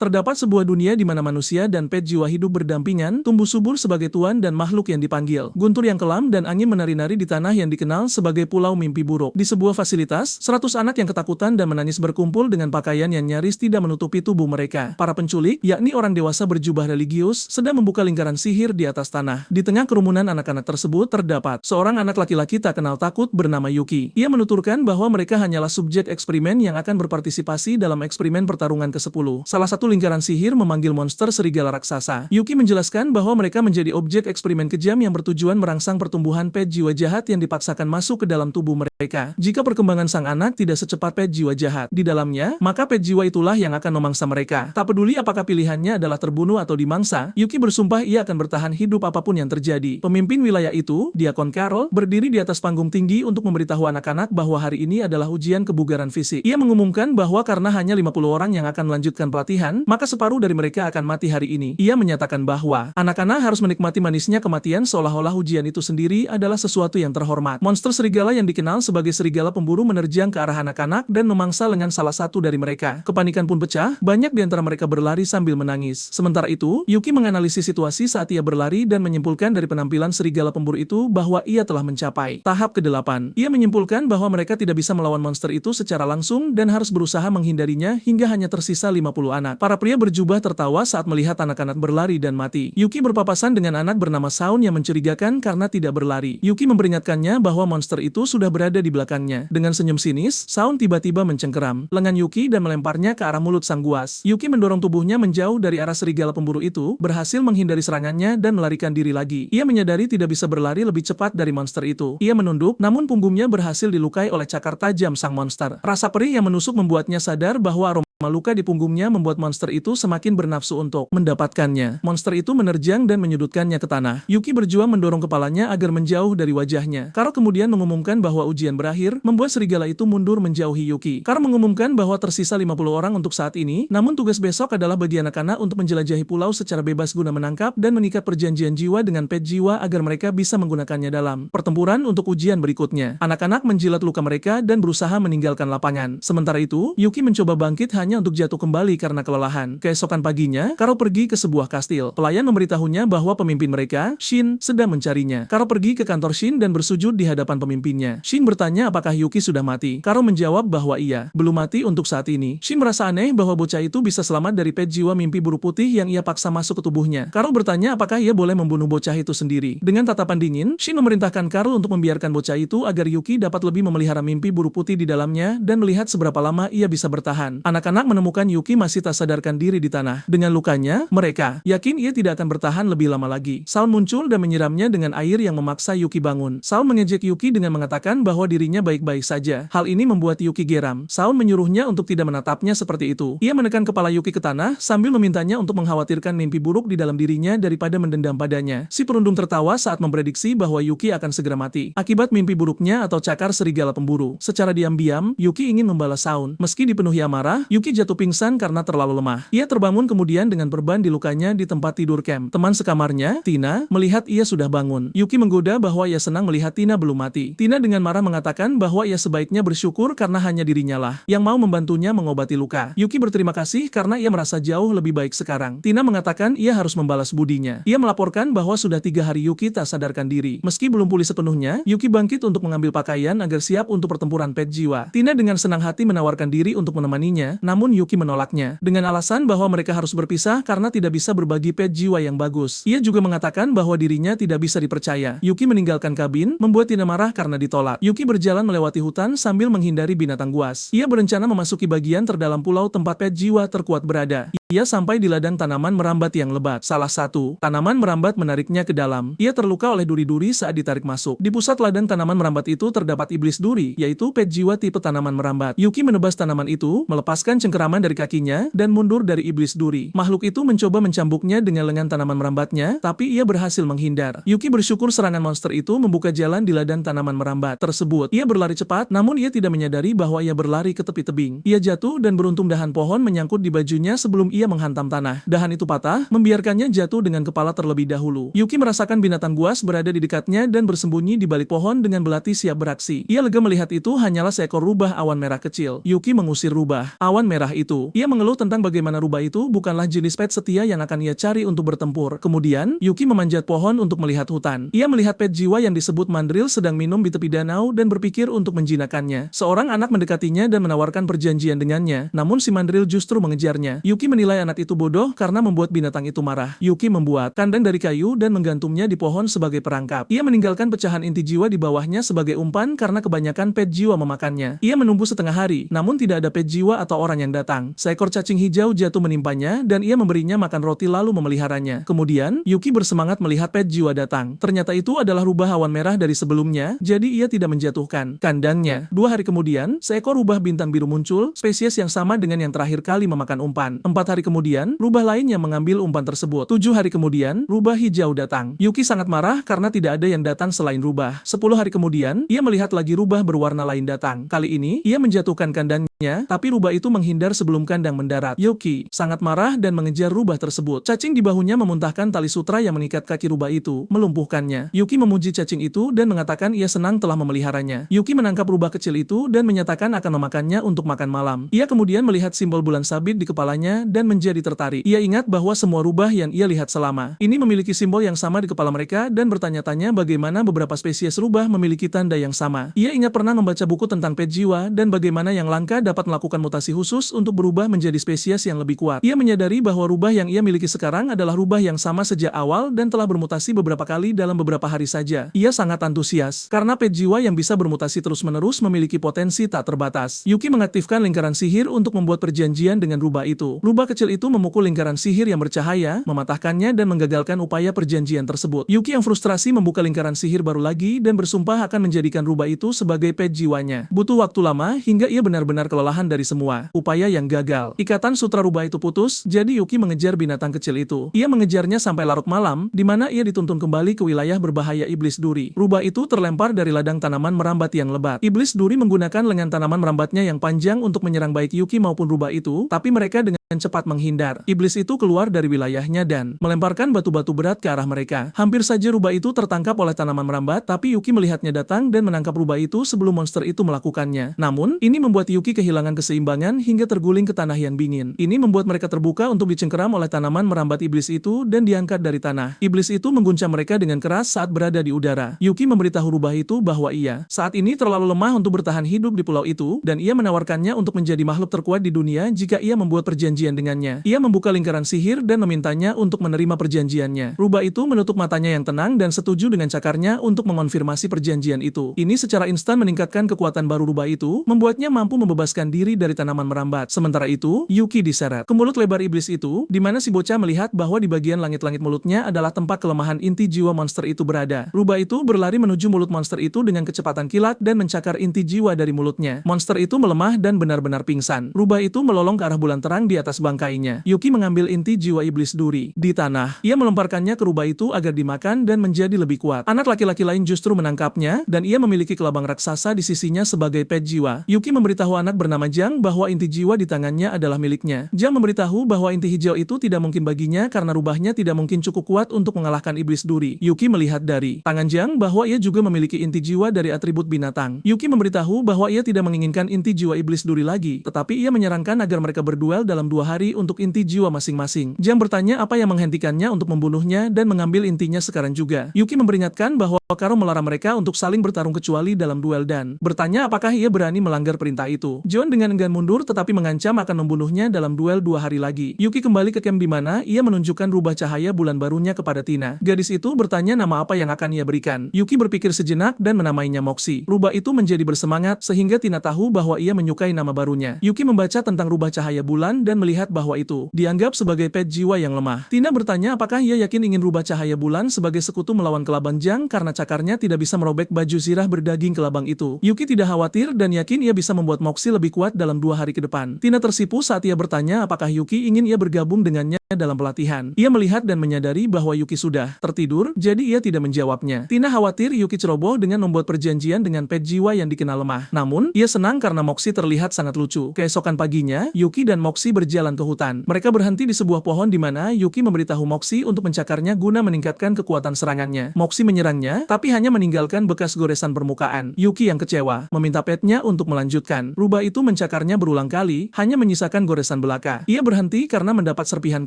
Terdapat sebuah dunia di mana manusia dan pet jiwa hidup berdampingan, tumbuh subur sebagai tuan dan makhluk yang dipanggil. Guntur yang kelam dan angin menari-nari di tanah yang dikenal sebagai Pulau Mimpi Buruk. Di sebuah fasilitas, 100 anak yang ketakutan dan menangis berkumpul dengan pakaian yang nyaris tidak menutupi tubuh mereka. Para penculik, yakni orang dewasa berjubah religius, sedang membuka lingkaran sihir di atas tanah. Di tengah kerumunan anak-anak tersebut terdapat seorang anak laki-laki tak kenal takut bernama Yuki. Ia menuturkan bahwa mereka hanyalah subjek eksperimen yang akan berpartisipasi dalam eksperimen pertarungan ke-10. Salah satu lingkaran sihir memanggil monster serigala raksasa. Yuki menjelaskan bahwa mereka menjadi objek eksperimen kejam yang bertujuan merangsang pertumbuhan pet jiwa jahat yang dipaksakan masuk ke dalam tubuh mereka. Jika perkembangan sang anak tidak secepat pet jiwa jahat di dalamnya, maka pet jiwa itulah yang akan memangsa mereka. Tak peduli apakah pilihannya adalah terbunuh atau dimangsa, Yuki bersumpah ia akan bertahan hidup apapun yang terjadi. Pemimpin wilayah itu, Diakon Carol, berdiri di atas panggung tinggi untuk memberitahu anak-anak bahwa hari ini adalah ujian kebugaran fisik. Ia mengumumkan bahwa karena hanya 50 orang yang akan melanjutkan pelatihan, maka separuh dari mereka akan mati hari ini. Ia menyatakan bahwa anak-anak harus menikmati manisnya kematian seolah-olah ujian itu sendiri adalah sesuatu yang terhormat. Monster serigala yang dikenal sebagai serigala pemburu menerjang ke arah anak-anak dan memangsa lengan salah satu dari mereka. Kepanikan pun pecah, banyak di antara mereka berlari sambil menangis. Sementara itu, Yuki menganalisis situasi saat ia berlari dan menyimpulkan dari penampilan serigala pemburu itu bahwa ia telah mencapai tahap ke-8. Ia menyimpulkan bahwa mereka tidak bisa melawan monster itu secara langsung dan harus berusaha menghindarinya hingga hanya tersisa 50 anak. Para pria berjubah tertawa saat melihat anak-anak berlari dan mati. Yuki berpapasan dengan anak bernama Saun yang mencurigakan karena tidak berlari. Yuki memperingatkannya bahwa monster itu sudah berada di belakangnya. Dengan senyum sinis, Saun tiba-tiba mencengkeram lengan Yuki dan melemparnya ke arah mulut sang buas. Yuki mendorong tubuhnya menjauh dari arah serigala pemburu itu, berhasil menghindari serangannya dan melarikan diri lagi. Ia menyadari tidak bisa berlari lebih cepat dari monster itu. Ia menunduk, namun punggungnya berhasil dilukai oleh cakar tajam sang monster. Rasa perih yang menusuk membuatnya sadar bahwa aroma luka di punggungnya membuat monster itu semakin bernafsu untuk mendapatkannya. Monster itu menerjang dan menyudutkannya ke tanah. Yuki berjuang mendorong kepalanya agar menjauh dari wajahnya. Karo kemudian mengumumkan bahwa ujian berakhir, membuat serigala itu mundur menjauhi Yuki. Karo mengumumkan bahwa tersisa 50 orang untuk saat ini, namun tugas besok adalah bagi anak-anak untuk menjelajahi pulau secara bebas guna menangkap dan mengikat perjanjian jiwa dengan pet jiwa agar mereka bisa menggunakannya dalam pertempuran untuk ujian berikutnya. Anak-anak menjilat luka mereka dan berusaha meninggalkan lapangan. Sementara itu, Yuki mencoba bangkit hanya untuk jatuh kembali karena kelelahan. Keesokan paginya, Karo pergi ke sebuah kastil. Pelayan memberitahunya bahwa pemimpin mereka, Shin, sedang mencarinya. Karo pergi ke kantor Shin dan bersujud di hadapan pemimpinnya. Shin bertanya apakah Yuki sudah mati. Karo menjawab bahwa ia belum mati untuk saat ini. Shin merasa aneh bahwa bocah itu bisa selamat dari pet jiwa mimpi buruk putih yang ia paksa masuk ke tubuhnya. Karo bertanya apakah ia boleh membunuh bocah itu sendiri. Dengan tatapan dingin, Shin memerintahkan Karo untuk membiarkan bocah itu agar Yuki dapat lebih memelihara mimpi buruk putih di dalamnya dan melihat seberapa lama ia bisa bertahan. Anak-anak menemukan Yuki masih tak sadarkan diri di tanah. Dengan lukanya, mereka yakin ia tidak akan bertahan lebih lama lagi. Saun muncul dan menyiramnya dengan air yang memaksa Yuki bangun. Saun mengejek Yuki dengan mengatakan bahwa dirinya baik-baik saja. Hal ini membuat Yuki geram. Saun menyuruhnya untuk tidak menatapnya seperti itu. Ia menekan kepala Yuki ke tanah sambil memintanya untuk mengkhawatirkan mimpi buruk di dalam dirinya daripada mendendam padanya. Si perundung tertawa saat memprediksi bahwa Yuki akan segera mati akibat mimpi buruknya atau cakar serigala pemburu. Secara diam-diam, Yuki ingin membalas Saun. Meski dipenuhi amarah, Yuki jatuh pingsan karena terlalu lemah. Ia terbangun kemudian dengan perban di lukanya di tempat tidur camp. Teman sekamarnya, Tina, melihat ia sudah bangun. Yuki menggoda bahwa ia senang melihat Tina belum mati. Tina dengan marah mengatakan bahwa ia sebaiknya bersyukur karena hanya dirinya lah yang mau membantunya mengobati luka. Yuki berterima kasih karena ia merasa jauh lebih baik sekarang. Tina mengatakan ia harus membalas budinya. Ia melaporkan bahwa sudah 3 hari Yuki tak sadarkan diri. Meski belum pulih sepenuhnya, Yuki bangkit untuk mengambil pakaian agar siap untuk pertempuran pet jiwa. Tina dengan senang hati menawarkan diri untuk menemaninya, namun Yuki menolaknya dengan alasan bahwa mereka harus berpisah karena tidak bisa berbagi pet jiwa yang bagus. Ia juga mengatakan bahwa dirinya tidak bisa dipercaya. Yuki meninggalkan kabin, membuat Tina marah karena ditolak. Yuki berjalan melewati hutan sambil menghindari binatang buas. Ia berencana memasuki bagian terdalam pulau tempat pet jiwa terkuat berada. Ia sampai di ladang tanaman merambat yang lebat. Salah satu tanaman merambat menariknya ke dalam. Ia terluka oleh duri-duri saat ditarik masuk. Di pusat ladang tanaman merambat itu terdapat iblis duri, yaitu pet jiwa tipe tanaman merambat. Yuki menebas tanaman itu, melepaskan cengkeraman dari kakinya, dan mundur dari iblis duri. Makhluk itu mencoba mencambuknya dengan lengan tanaman merambatnya, tapi ia berhasil menghindar. Yuki bersyukur serangan monster itu membuka jalan di ladang tanaman merambat tersebut. Ia berlari cepat, namun ia tidak menyadari bahwa ia berlari ke tepi tebing. Ia jatuh dan beruntung dahan pohon menyangkut di bajunya sebelum ia ia menghantam tanah. Dahan itu patah, membiarkannya jatuh dengan kepala terlebih dahulu. Yuki merasakan binatang buas berada di dekatnya dan bersembunyi di balik pohon dengan belati siap beraksi. Ia lega melihat itu hanyalah seekor rubah awan merah kecil. Yuki mengusir rubah awan merah itu. Ia mengeluh tentang bagaimana rubah itu bukanlah jenis pet setia yang akan ia cari untuk bertempur. Kemudian, Yuki memanjat pohon untuk melihat hutan. Ia melihat pet jiwa yang disebut mandril sedang minum di tepi danau dan berpikir untuk menjinakkannya. Seorang anak mendekatinya dan menawarkan perjanjian dengannya, namun si mandril justru mengejarnya. Yuki menilai anak itu bodoh karena membuat binatang itu marah. Yuki membuat kandang dari kayu dan menggantungnya di pohon sebagai perangkap. Ia meninggalkan pecahan inti jiwa di bawahnya sebagai umpan karena kebanyakan pet jiwa memakannya. Ia menunggu setengah hari, namun tidak ada pet jiwa atau orang yang datang. Seekor cacing hijau jatuh menimpanya dan ia memberinya makan roti lalu memeliharanya. Kemudian, Yuki bersemangat melihat pet jiwa datang. Ternyata itu adalah rubah awan merah dari sebelumnya, jadi ia tidak menjatuhkan kandangnya. 2 hari kemudian, seekor rubah bintang biru muncul, spesies yang sama dengan yang terakhir kali memakan umpan. 4 hari kemudian, rubah lain yang mengambil umpan tersebut. 7 hari kemudian, rubah hijau datang. Yuki sangat marah karena tidak ada yang datang selain rubah. 10 hari kemudian, ia melihat lagi rubah berwarna lain datang. Kali ini, ia menjatuhkan kandangnya, tapi rubah itu menghindar sebelum kandang mendarat. Yuki sangat marah dan mengejar rubah tersebut. Cacing di bahunya memuntahkan tali sutra yang mengikat kaki rubah itu, melumpuhkannya. Yuki memuji cacing itu dan mengatakan ia senang telah memeliharanya. Yuki menangkap rubah kecil itu dan menyatakan akan memakannya untuk makan malam. Ia kemudian melihat simbol bulan sabit di kepalanya dan menjadi tertarik. Ia ingat bahwa semua rubah yang ia lihat selama ini memiliki simbol yang sama di kepala mereka dan bertanya-tanya bagaimana beberapa spesies rubah memiliki tanda yang sama. Ia ingat pernah membaca buku tentang pet jiwa dan bagaimana yang langka dapat melakukan mutasi khusus untuk berubah menjadi spesies yang lebih kuat. Ia menyadari bahwa rubah yang ia miliki sekarang adalah rubah yang sama sejak awal dan telah bermutasi beberapa kali dalam beberapa hari saja. Ia sangat antusias karena pet jiwa yang bisa bermutasi terus-menerus memiliki potensi tak terbatas. Yuki mengaktifkan lingkaran sihir untuk membuat perjanjian dengan rubah itu. Rubah kecil itu memukul lingkaran sihir yang bercahaya, mematahkannya dan menggagalkan upaya perjanjian tersebut. Yuki yang frustrasi membuka lingkaran sihir baru lagi dan bersumpah akan menjadikan rubah itu sebagai pet jiwanya. Butuh waktu lama hingga ia benar-benar kelelahan dari semua upaya yang gagal. Ikatan sutra rubah itu putus, jadi Yuki mengejar binatang kecil itu. Ia mengejarnya sampai larut malam, di mana ia dituntun kembali ke wilayah berbahaya iblis duri. Rubah itu terlempar dari ladang tanaman merambat yang lebat. Iblis duri menggunakan lengan tanaman merambatnya yang panjang untuk menyerang baik Yuki maupun rubah itu, tapi mereka dengan cepat menghindar. Iblis itu keluar dari wilayahnya dan melemparkan batu-batu berat ke arah mereka. Hampir saja rubah itu tertangkap oleh tanaman merambat, tapi Yuki melihatnya datang dan menangkap rubah itu sebelum monster itu melakukannya. Namun, ini membuat Yuki kehilangan keseimbangan hingga terguling ke tanah yang dingin. Ini membuat mereka terbuka untuk dicengkeram oleh tanaman merambat iblis itu dan diangkat dari tanah. Iblis itu mengguncang mereka dengan keras saat berada di udara. Yuki memberitahu rubah itu bahwa ia saat ini terlalu lemah untuk bertahan hidup di pulau itu, dan ia menawarkannya untuk menjadi makhluk terkuat di dunia jika ia membuat perjanjian dengannya. Ia membuka lingkaran sihir dan memintanya untuk menerima perjanjiannya. Rubah itu menutup matanya yang tenang dan setuju dengan cakarnya untuk mengonfirmasi perjanjian itu. Ini secara instan meningkatkan kekuatan baru rubah itu, membuatnya mampu membebaskan diri dari tanaman merambat. Sementara itu, Yuki diseret ke mulut lebar iblis itu, di mana si bocah melihat bahwa di bagian langit-langit mulutnya adalah tempat kelemahan inti jiwa monster itu berada. Rubah itu berlari menuju mulut monster itu dengan kecepatan kilat dan mencakar inti jiwa dari mulutnya. Monster itu melemah dan benar-benar pingsan. Rubah itu melolong ke arah bulan terang di atas bangkainya. Yuki mengambil inti jiwa iblis duri di tanah. Ia melemparkannya ke rubah itu agar dimakan dan menjadi lebih kuat. Anak laki-laki lain justru menangkapnya, dan ia memiliki kelabang raksasa di sisinya sebagai pet jiwa. Yuki memberitahu anak bernama Jang bahwa inti jiwa di tangannya adalah miliknya. Jang memberitahu bahwa inti hijau itu tidak mungkin baginya karena rubahnya tidak mungkin cukup kuat untuk mengalahkan iblis duri. Yuki melihat dari tangan Jang bahwa ia juga memiliki inti jiwa dari atribut binatang. Yuki memberitahu bahwa ia tidak menginginkan inti jiwa iblis duri lagi, tetapi ia menyarankan agar mereka berduel dalam 2 hari untuk inti jiwa masing-masing. Jang bertanya apa yang menghentikannya untuk membunuhnya dan mengambil intinya sekarang juga. Yuki memperingatkan bahwa Karo melarang mereka untuk saling bertarung kecuali dalam duel dan bertanya apakah ia berani melanggar perintah itu. John dengan enggan mundur tetapi mengancam akan membunuhnya dalam duel 2 hari lagi. Yuki kembali ke camp di mana ia menunjukkan rubah cahaya bulan barunya kepada Tina. Gadis itu bertanya nama apa yang akan ia berikan. Yuki berpikir sejenak dan menamainya Moxie. Rubah itu menjadi bersemangat sehingga Tina tahu bahwa ia menyukai nama barunya. Yuki membaca tentang rubah cahaya bulan dan melihat bahwa itu dianggap sebagai pet jiwa yang lemah. Tina bertanya apakah ia yakin ingin rubah cahaya bulan sebagai sekutu melawan kelabang Jang karena cakarnya tidak bisa merobek baju zirah berdaging kelabang itu. Yuki tidak khawatir dan yakin ia bisa membuat Moxie lebih kuat dalam 2 hari ke depan. Tina tersipu saat ia bertanya apakah Yuki ingin ia bergabung dengannya dalam pelatihan. Ia melihat dan menyadari bahwa Yuki sudah tertidur, jadi ia tidak menjawabnya. Tina khawatir Yuki ceroboh dengan membuat perjanjian dengan pet jiwa yang dikenal lemah. Namun, ia senang karena Moxie terlihat sangat lucu. Keesokan paginya, Yuki dan Moxie berjalan ke hutan. Mereka berhenti di sebuah pohon di mana Yuki memberitahu Moxie untuk mencakarnya guna meningkatkan kekuatan serangannya. Moxie menyerangnya, tapi hanya meninggalkan bekas goresan permukaan. Yuki yang kecewa, meminta petnya untuk melanjutkan. Rubah itu mencakarnya berulang kali, hanya menyisakan goresan belaka. Ia berhenti karena mendapat serpihan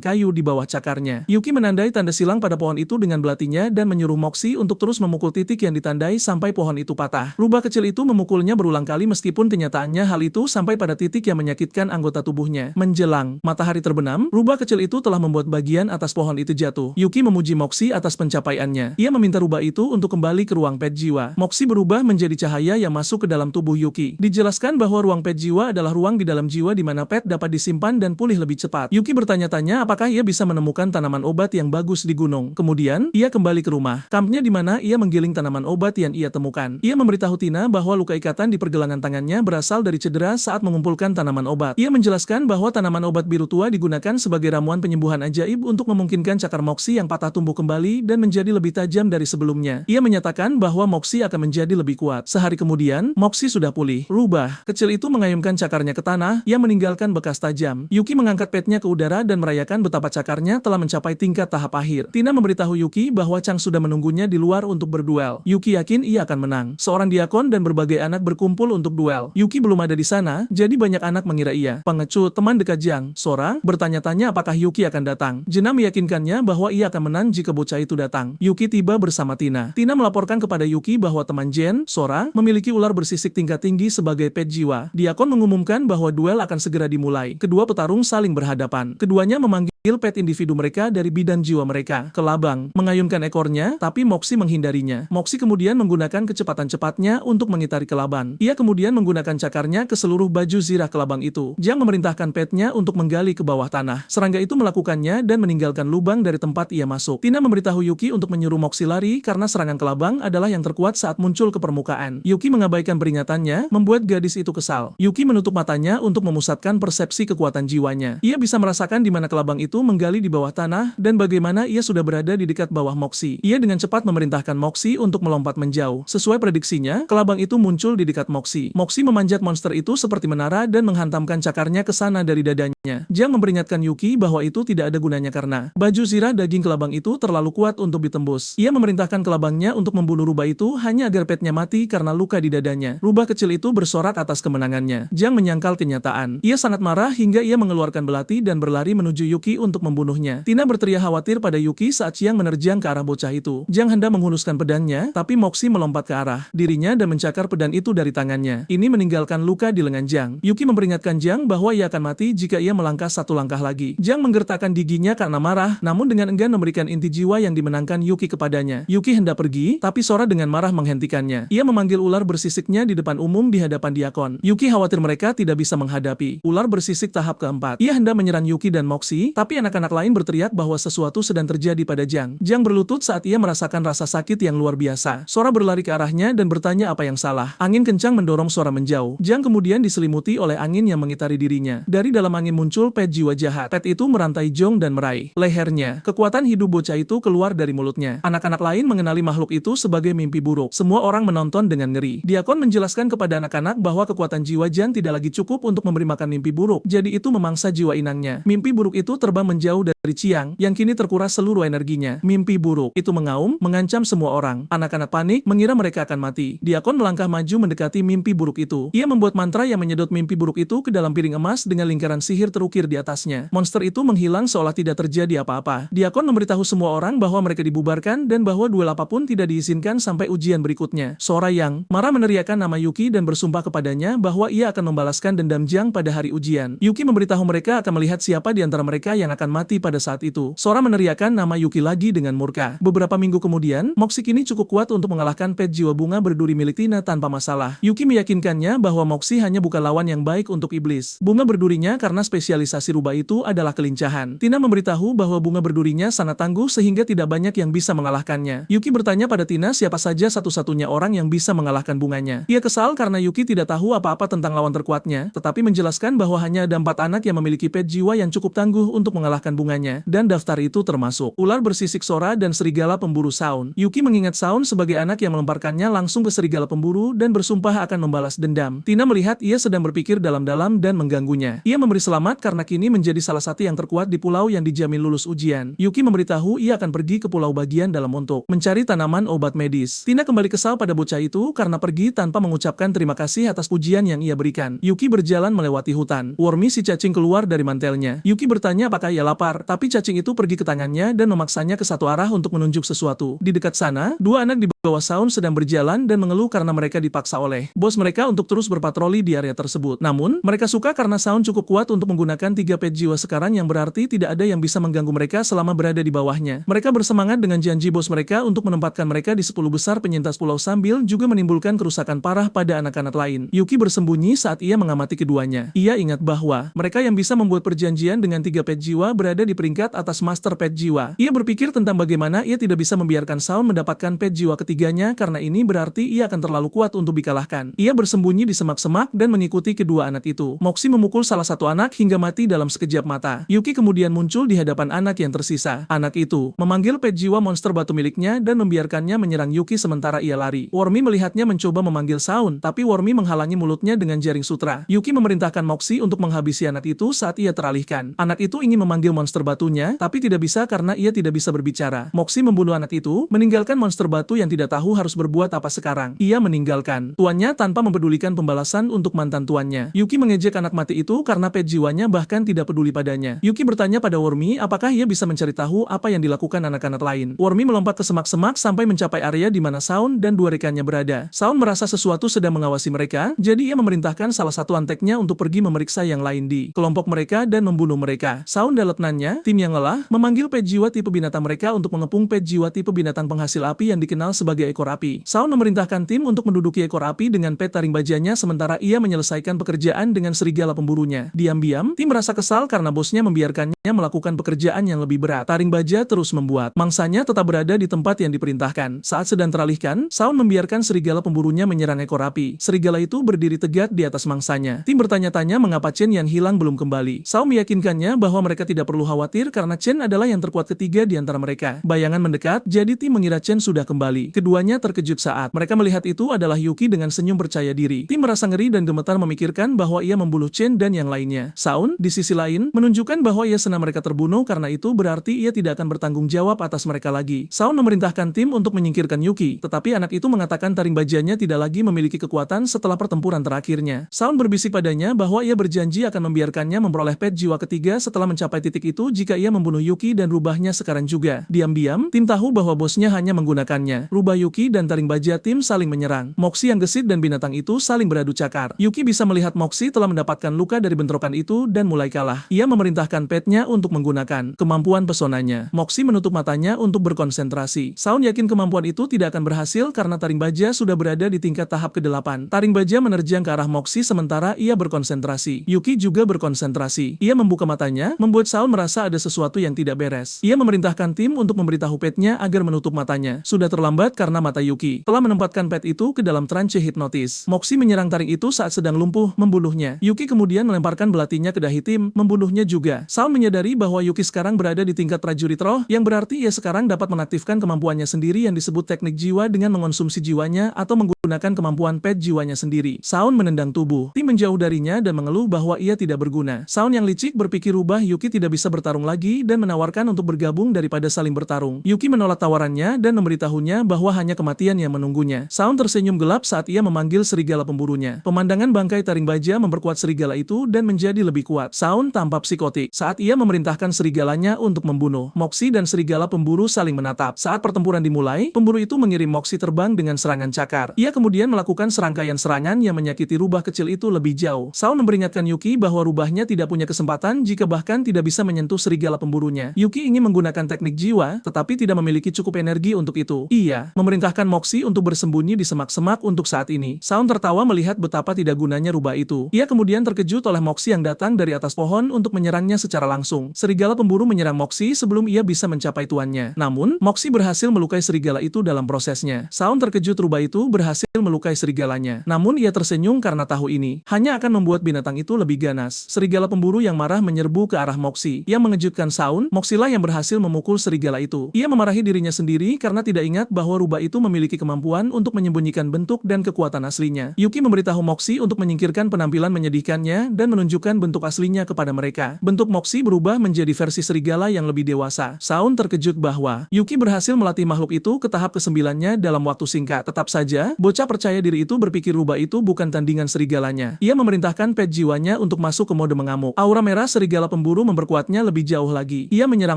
kayu di bawah cakarnya. Yuki menandai tanda silang pada pohon itu dengan belatinya dan menyuruh Moxie untuk terus memukul titik yang ditandai sampai pohon itu patah. Rubah kecil itu memukulnya berulang kali meskipun kenyataannya hal itu sampai pada titik yang menyakitkan anggota tubuhnya. Menjelang matahari terbenam, rubah kecil itu telah membuat bagian atas pohon itu jatuh. Yuki memuji Moxie atas pencapaiannya. Ia meminta rubah itu untuk kembali ke ruang pet jiwa. Moxie berubah menjadi cahaya yang masuk ke dalam tubuh Yuki. Dijelaskan bahwa ruang pet jiwa adalah ruang di dalam jiwa di mana pet dapat disimpan dan pulih lebih cepat. Yuki bertanya-tanya apakah ia bisa menemukan tanaman obat yang bagus di gunung. Kemudian, ia kembali ke rumah. Kampnya di mana ia menggiling tanaman obat yang ia temukan. Ia memberitahu Tina bahwa luka ikatan di pergelangan tangannya berasal dari cedera saat mengumpulkan tanaman obat. Ia menjelaskan bahwa tanaman obat biru tua digunakan sebagai ramuan penyembuhan ajaib untuk memungkinkan cakar Moxie yang patah tumbuh kembali dan menjadi lebih tajam dari sebelumnya. Ia menyatakan bahwa Moxie akan menjadi lebih kuat. Sehari kemudian, Moxie sudah pulih. Rubah kecil itu mengayunkan cakarnya ke tanah, yang meninggalkan bekas tajam. Yuki mengangkat petnya ke udara dan merayakan betapa cakarnya telah mencapai tingkat tahap akhir. Tina memberitahu Yuki bahwa Chang sudah menunggunya di luar untuk berduel. Yuki yakin ia akan menang. Seorang diakon dan berbagai anak berkumpul untuk duel. Yuki belum ada di sana, jadi banyak anak mengira ia pengecut. Teman dekat Jiang, Sora, bertanya-tanya apakah Yuki akan datang. Jenna meyakinkannya bahwa ia akan menang jika bocah itu datang. Yuki tiba bersama Tina. Tina melaporkan kepada Yuki bahwa teman Jen, Sora, memiliki ular bersisik tingkat tinggi sebagai pet jiwa. Diakon mengumumkan bahwa duel akan segera dimulai. Kedua petarung saling berhadapan. Keduanya memanggil pet individu mereka dari bidan jiwa mereka. Kelabang mengayunkan ekornya, tapi Moxie menghindarinya. Moxie kemudian menggunakan kecepatan cepatnya untuk mengitari kelabang. Ia kemudian menggunakan cakarnya ke seluruh baju zirah kelabang itu. Jiang memerintahkan petnya untuk menggali ke bawah tanah. Serangga itu melakukannya dan meninggalkan lubang dari tempat ia masuk. Tina memberitahu Yuki untuk menyuruh Moxie lari karena serangan kelabang adalah yang terkuat saat muncul ke permukaan. Yuki mengabaikan peringatannya, membuat gadis itu kesal. Yuki menutup matanya untuk memusatkan persepsi kekuatan jiwanya. Ia bisa merasakan di mana kelabang itu menggali di bawah tanah dan bagaimana ia sudah berada di dekat bawah Moxie. Ia dengan cepat memerintahkan Moxie untuk melompat menjauh. Sesuai prediksinya, kelabang itu muncul di dekat Moxie. Moxie memanjat monster itu seperti menara dan menghantamkan cakarnya ke sana dari dadanya. Jiang memperingatkan Yuki bahwa itu tidak ada gunanya karena baju zirah daging kelabang itu terlalu kuat untuk ditembus. Ia memerintahkan kelabangnya untuk membunuh rubah itu hanya agar petnya mati karena luka di dadanya. Rubah kecil itu bersorak atas kemenangannya. Jiang menyangkal kenyataan. Ia sangat marah hingga ia mengeluarkan belati dan berlari menuju Yuki untuk membunuhnya. Tina berteriak khawatir pada Yuki saat Jiang menerjang ke arah bocah itu. Jiang hendak menghunuskan pedangnya, tapi Moxie melompat ke arah dirinya dan mencakar pedang itu dari tangannya. Ini meninggalkan luka di lengan Jiang. Yuki memperingatkan Jiang bahwa ia akan mati jika ia melangkah satu langkah lagi. Jiang menggertakkan giginya karena marah, namun dengan enggan memberikan inti jiwa yang dimenangkan Yuki kepadanya. Yuki hendak pergi, tapi Sora dengan marah menghentikannya. Ia memanggil ular bersisiknya di depan umum di hadapan Diakon. Yuki khawatir mereka tidak bisa menghadapi ular bersisik tahap keempat. Ia hendak menyerang Yuki dan Moxie, tapi anak-anak lain berteriak bahwa sesuatu sedang terjadi pada Jiang. Jiang berlutut saat ia merasakan rasa sakit yang luar biasa. Sora berlari ke arahnya dan bertanya apa yang salah. Angin kencang mendorong Sora menjauh. Jiang kemudian diselimuti oleh angin yang mengitari dirinya. Dari dalam angin muncul pet jiwa jahat. Pet itu merantai Jong dan meraih lehernya. Kekuatan hidup bocah itu keluar dari mulutnya. Anak-anak lain mengenali makhluk itu sebagai mimpi buruk. Semua orang menonton dengan ngeri. Diakon menjelaskan kepada anak-anak bahwa kekuatan jiwa Jiang tidak lagi cukup untuk memberi makan mimpi buruk. Jadi itu memangsa jiwa inangnya. Mimpi buruk itu terbang menjauh dari Chiang, yang kini terkuras seluruh energinya. Mimpi buruk itu mengaum, mengancam semua orang. Anak-anak panik, mengira mereka akan mati. Diakon melangkah maju mendekati mimpi buruk itu. Ia membuat mantra yang menyedot mimpi buruk itu ke dalam piring emas dengan lingkaran sihir terukir di atasnya. Monster itu menghilang seolah tidak terjadi apa-apa. Diakon memberitahu semua orang bahwa mereka dibubarkan dan bahwa duel apapun tidak diizinkan sampai ujian berikutnya. Sora yang marah meneriakkan nama Yuki dan bersumpah kepadanya bahwa ia akan membalaskan dendam Jiang pada hari ujian. Yuki memberitahu mereka akan melihat siapa di antara mereka yang akan mati pada saat itu. Sora meneriakkan nama Yuki lagi dengan murka. Beberapa minggu kemudian, Moxie kini cukup kuat untuk mengalahkan pet jiwa bunga berduri milik Tina tanpa masalah. Yuki meyakinkannya bahwa Moxie hanya bukan lawan yang baik untuk iblis. Bunga berdurinya karena spesialisasi rubah itu adalah kelincahan. Tina memberitahu bahwa bunga berdurinya sangat tangguh sehingga tidak banyak yang bisa mengalahkannya. Yuki bertanya pada Tina siapa saja satu-satunya orang yang bisa mengalahkan bunganya. Ia kesal karena Yuki tidak tahu apa-apa tentang lawan terkuatnya, tetapi menjelaskan bahwa hanya ada 4 anak yang memiliki pet jiwa yang cukup tangguh untuk mengalahkan bunganya. semuanya, dan daftar itu termasuk ular bersisik Sora dan serigala pemburu Saun. Yuki mengingat Saun sebagai anak yang melemparkannya langsung ke serigala pemburu dan bersumpah akan membalas dendam. Tina melihat ia sedang berpikir dalam-dalam dan mengganggunya. Ia memberi selamat karena kini menjadi salah satu yang terkuat di pulau yang dijamin lulus ujian. Yuki memberitahu ia akan pergi ke pulau bagian dalam untuk mencari tanaman obat medis. Tina kembali kesal pada bocah itu karena pergi tanpa mengucapkan terima kasih atas pujian yang ia berikan. Yuki berjalan melewati hutan. Wormy si cacing keluar dari mantelnya. Yuki bertanya apakah ia lapar, tapi cacing itu pergi ke tangannya dan memaksanya ke satu arah untuk menunjuk sesuatu. Di dekat sana, dua anak di bawah Saun sedang berjalan dan mengeluh karena mereka dipaksa oleh bos mereka untuk terus berpatroli di area tersebut. Namun, mereka suka karena Saun cukup kuat untuk menggunakan 3 pet jiwa sekarang yang berarti tidak ada yang bisa mengganggu mereka selama berada di bawahnya. Mereka bersemangat dengan janji bos mereka untuk menempatkan mereka di 10 besar penyintas pulau sambil juga menimbulkan kerusakan parah pada anak-anak lain. Yuki bersembunyi saat ia mengamati keduanya. Ia ingat bahwa mereka yang bisa membuat perjanjian dengan 3 pet jiwa berada di peringkat atas master pet jiwa. Ia berpikir tentang bagaimana ia tidak bisa membiarkan Saun mendapatkan pet jiwa ketiganya karena ini berarti ia akan terlalu kuat untuk dikalahkan. Ia bersembunyi di semak-semak dan mengikuti kedua anak itu. Moxie memukul salah satu anak hingga mati dalam sekejap mata. Yuki kemudian muncul di hadapan anak yang tersisa. Anak itu memanggil pet jiwa monster batu miliknya dan membiarkannya menyerang Yuki sementara ia lari. Wormy melihatnya mencoba memanggil Saun, tapi Wormy menghalangi mulutnya dengan jaring sutra. Yuki memerintahkan Moxie untuk menghabisi anak itu saat ia teralihkan. Anak itu ingin memanggil monster batunya, tapi tidak bisa karena ia tidak bisa berbicara. Moxie membunuh anak itu, meninggalkan monster batu yang tidak tahu harus berbuat apa sekarang. Ia meninggalkan tuannya tanpa mempedulikan pembalasan untuk mantan tuannya. Yuki mengejek anak mati itu karena pet jiwanya bahkan tidak peduli padanya. Yuki bertanya pada Wormy apakah ia bisa mencari tahu apa yang dilakukan anak-anak lain. Wormy melompat ke semak-semak sampai mencapai area di mana Saun dan dua rekannya berada. Saun merasa sesuatu sedang mengawasi mereka, jadi ia memerintahkan salah satu anteknya untuk pergi memeriksa yang lain di kelompok mereka dan membunuh mereka. Saun dan letnannya, tim yang lelah, memanggil pet jiwa tipe binatang mereka untuk mengepung pet jiwa tipe binatang penghasil api yang dikenal sebagai ekor api. Saun memerintahkan tim untuk menduduki ekor api dengan pet taring bajanya sementara ia menyelesaikan pekerjaan dengan serigala pemburunya. Diam-diam, tim merasa kesal karena bosnya membiarkannya melakukan pekerjaan yang lebih berat. Taring baja terus membuat mangsanya tetap berada di tempat yang diperintahkan. Saat sedang teralihkan, Saun membiarkan serigala pemburunya menyerang ekor api. Serigala itu berdiri tegak di atas mangsanya. Tim bertanya-tanya mengapa Chen yang hilang belum kembali. Saun meyakinkannya bahwa mereka tidak perlu khawatir karena Chen adalah yang terkuat ketiga di antara mereka. Bayangan mendekat, jadi tim mengira Chen sudah kembali. Keduanya terkejut saat mereka melihat itu adalah Yuki dengan senyum percaya diri. Tim merasa ngeri dan gemetar memikirkan bahwa ia membunuh Chen dan yang lainnya. Saun, di sisi lain, menunjukkan bahwa ia senang mereka terbunuh karena itu berarti ia tidak akan bertanggung jawab atas mereka lagi. Saun memerintahkan tim untuk menyingkirkan Yuki, tetapi anak itu mengatakan taring bajanya tidak lagi memiliki kekuatan setelah pertempuran terakhirnya. Saun berbisik padanya bahwa ia berjanji akan membiarkannya memperoleh pet jiwa ketiga setelah mencapai titik itu jika ia membunuh Yuki dan rubahnya sekarang juga. Diam-diam, tim tahu bahwa bosnya hanya menggunakannya. Rubah Yuki dan taring baja tim saling menyerang. Moxie yang gesit dan binatang itu saling beradu cakar. Yuki bisa melihat Moxie telah mendapatkan luka dari bentrokan itu dan mulai kalah. Ia memerintahkan petnya untuk menggunakan kemampuan pesonanya. Moxie menutup matanya untuk berkonsentrasi. Saun yakin kemampuan itu tidak akan berhasil karena taring baja sudah berada di tingkat tahap ke-8. Taring baja menerjang ke arah Moxie sementara ia berkonsentrasi. Yuki juga berkonsentrasi. Ia membuka matanya, membuat Saun merasa ada sesuatu yang tidak beres. Ia memerintahkan tim untuk memberitahu petnya agar menutup matanya. Sudah terlambat karena mata Yuki telah menempatkan pet itu ke dalam trance hipnotis. Moxie menyerang taring itu saat sedang lumpuh, membunuhnya. Yuki kemudian melemparkan belatinya ke dahi tim, membunuhnya juga. Saun menyadari bahwa Yuki sekarang berada di tingkat prajurit roh, yang berarti ia sekarang dapat mengaktifkan kemampuannya sendiri yang disebut teknik jiwa dengan mengonsumsi jiwanya atau menggunakan kemampuan pet jiwanya sendiri. Saun menendang tubuh. Tim menjauh darinya dan mengeluh bahwa ia tidak berguna. Saun yang licik berpikir rubah Yuki tidak bisa bertarung lagi dan menawarkan untuk bergabung daripada saling bertarung. Yuki menolak tawarannya dan memberitahunya bahwa hanya kematian yang menunggunya. Saun tersenyum gelap saat ia memanggil serigala pemburunya. Pemandangan bangkai taring baja memperkuat serigala itu dan menjadi lebih kuat. Saun tampak psikotik saat ia memerintahkan serigalanya untuk membunuh. Moxie dan serigala pemburu saling menatap. Saat pertempuran dimulai, pemburu itu mengirim Moxie terbang dengan serangan cakar. Ia kemudian melakukan serangkaian serangan yang menyakiti rubah kecil itu lebih jauh. Saun memperingatkan Yuki bahwa rubahnya tidak punya kesempatan jika bahkan tidak bisa menyentuh serigala pemburunya. Yuki ingin menggunakan teknik jiwa, tetapi tidak memiliki cukup energi untuk itu. Ia memerintahkan Moxie untuk bersembunyi di semak-semak untuk saat ini. Saun tertawa melihat betapa tidak gunanya rubah itu. Ia kemudian terkejut oleh Moxie yang datang dari atas pohon untuk menyerangnya secara langsung. Serigala pemburu menyerang Moxie sebelum ia bisa mencapai tuannya. Namun, Moxie berhasil melukai serigala itu dalam prosesnya. Saun terkejut rubah itu berhasil melukai serigalanya. Namun ia tersenyum karena tahu ini hanya akan membuat binatang itu lebih ganas. Serigala pemburu yang marah menyerbu ke arah Moxie. Ia mengejar mengejutkan Shaun, Moxie lah yang berhasil memukul serigala itu. Ia memarahi dirinya sendiri karena tidak ingat bahwa rubah itu memiliki kemampuan untuk menyembunyikan bentuk dan kekuatan aslinya. Yuki memberitahu Moxie untuk menyingkirkan penampilan menyedihkannya dan menunjukkan bentuk aslinya kepada mereka. Bentuk Moxie berubah menjadi versi serigala yang lebih dewasa. Shaun terkejut bahwa Yuki berhasil melatih makhluk itu ke tahap ke-9-nya dalam waktu singkat. Tetap saja, bocah percaya diri itu berpikir rubah itu bukan tandingan serigalanya. Ia memerintahkan pet jiwanya untuk masuk ke mode mengamuk. Aura merah serigala pemburu memperkuatnya lebih jauh lagi. Ia menyerang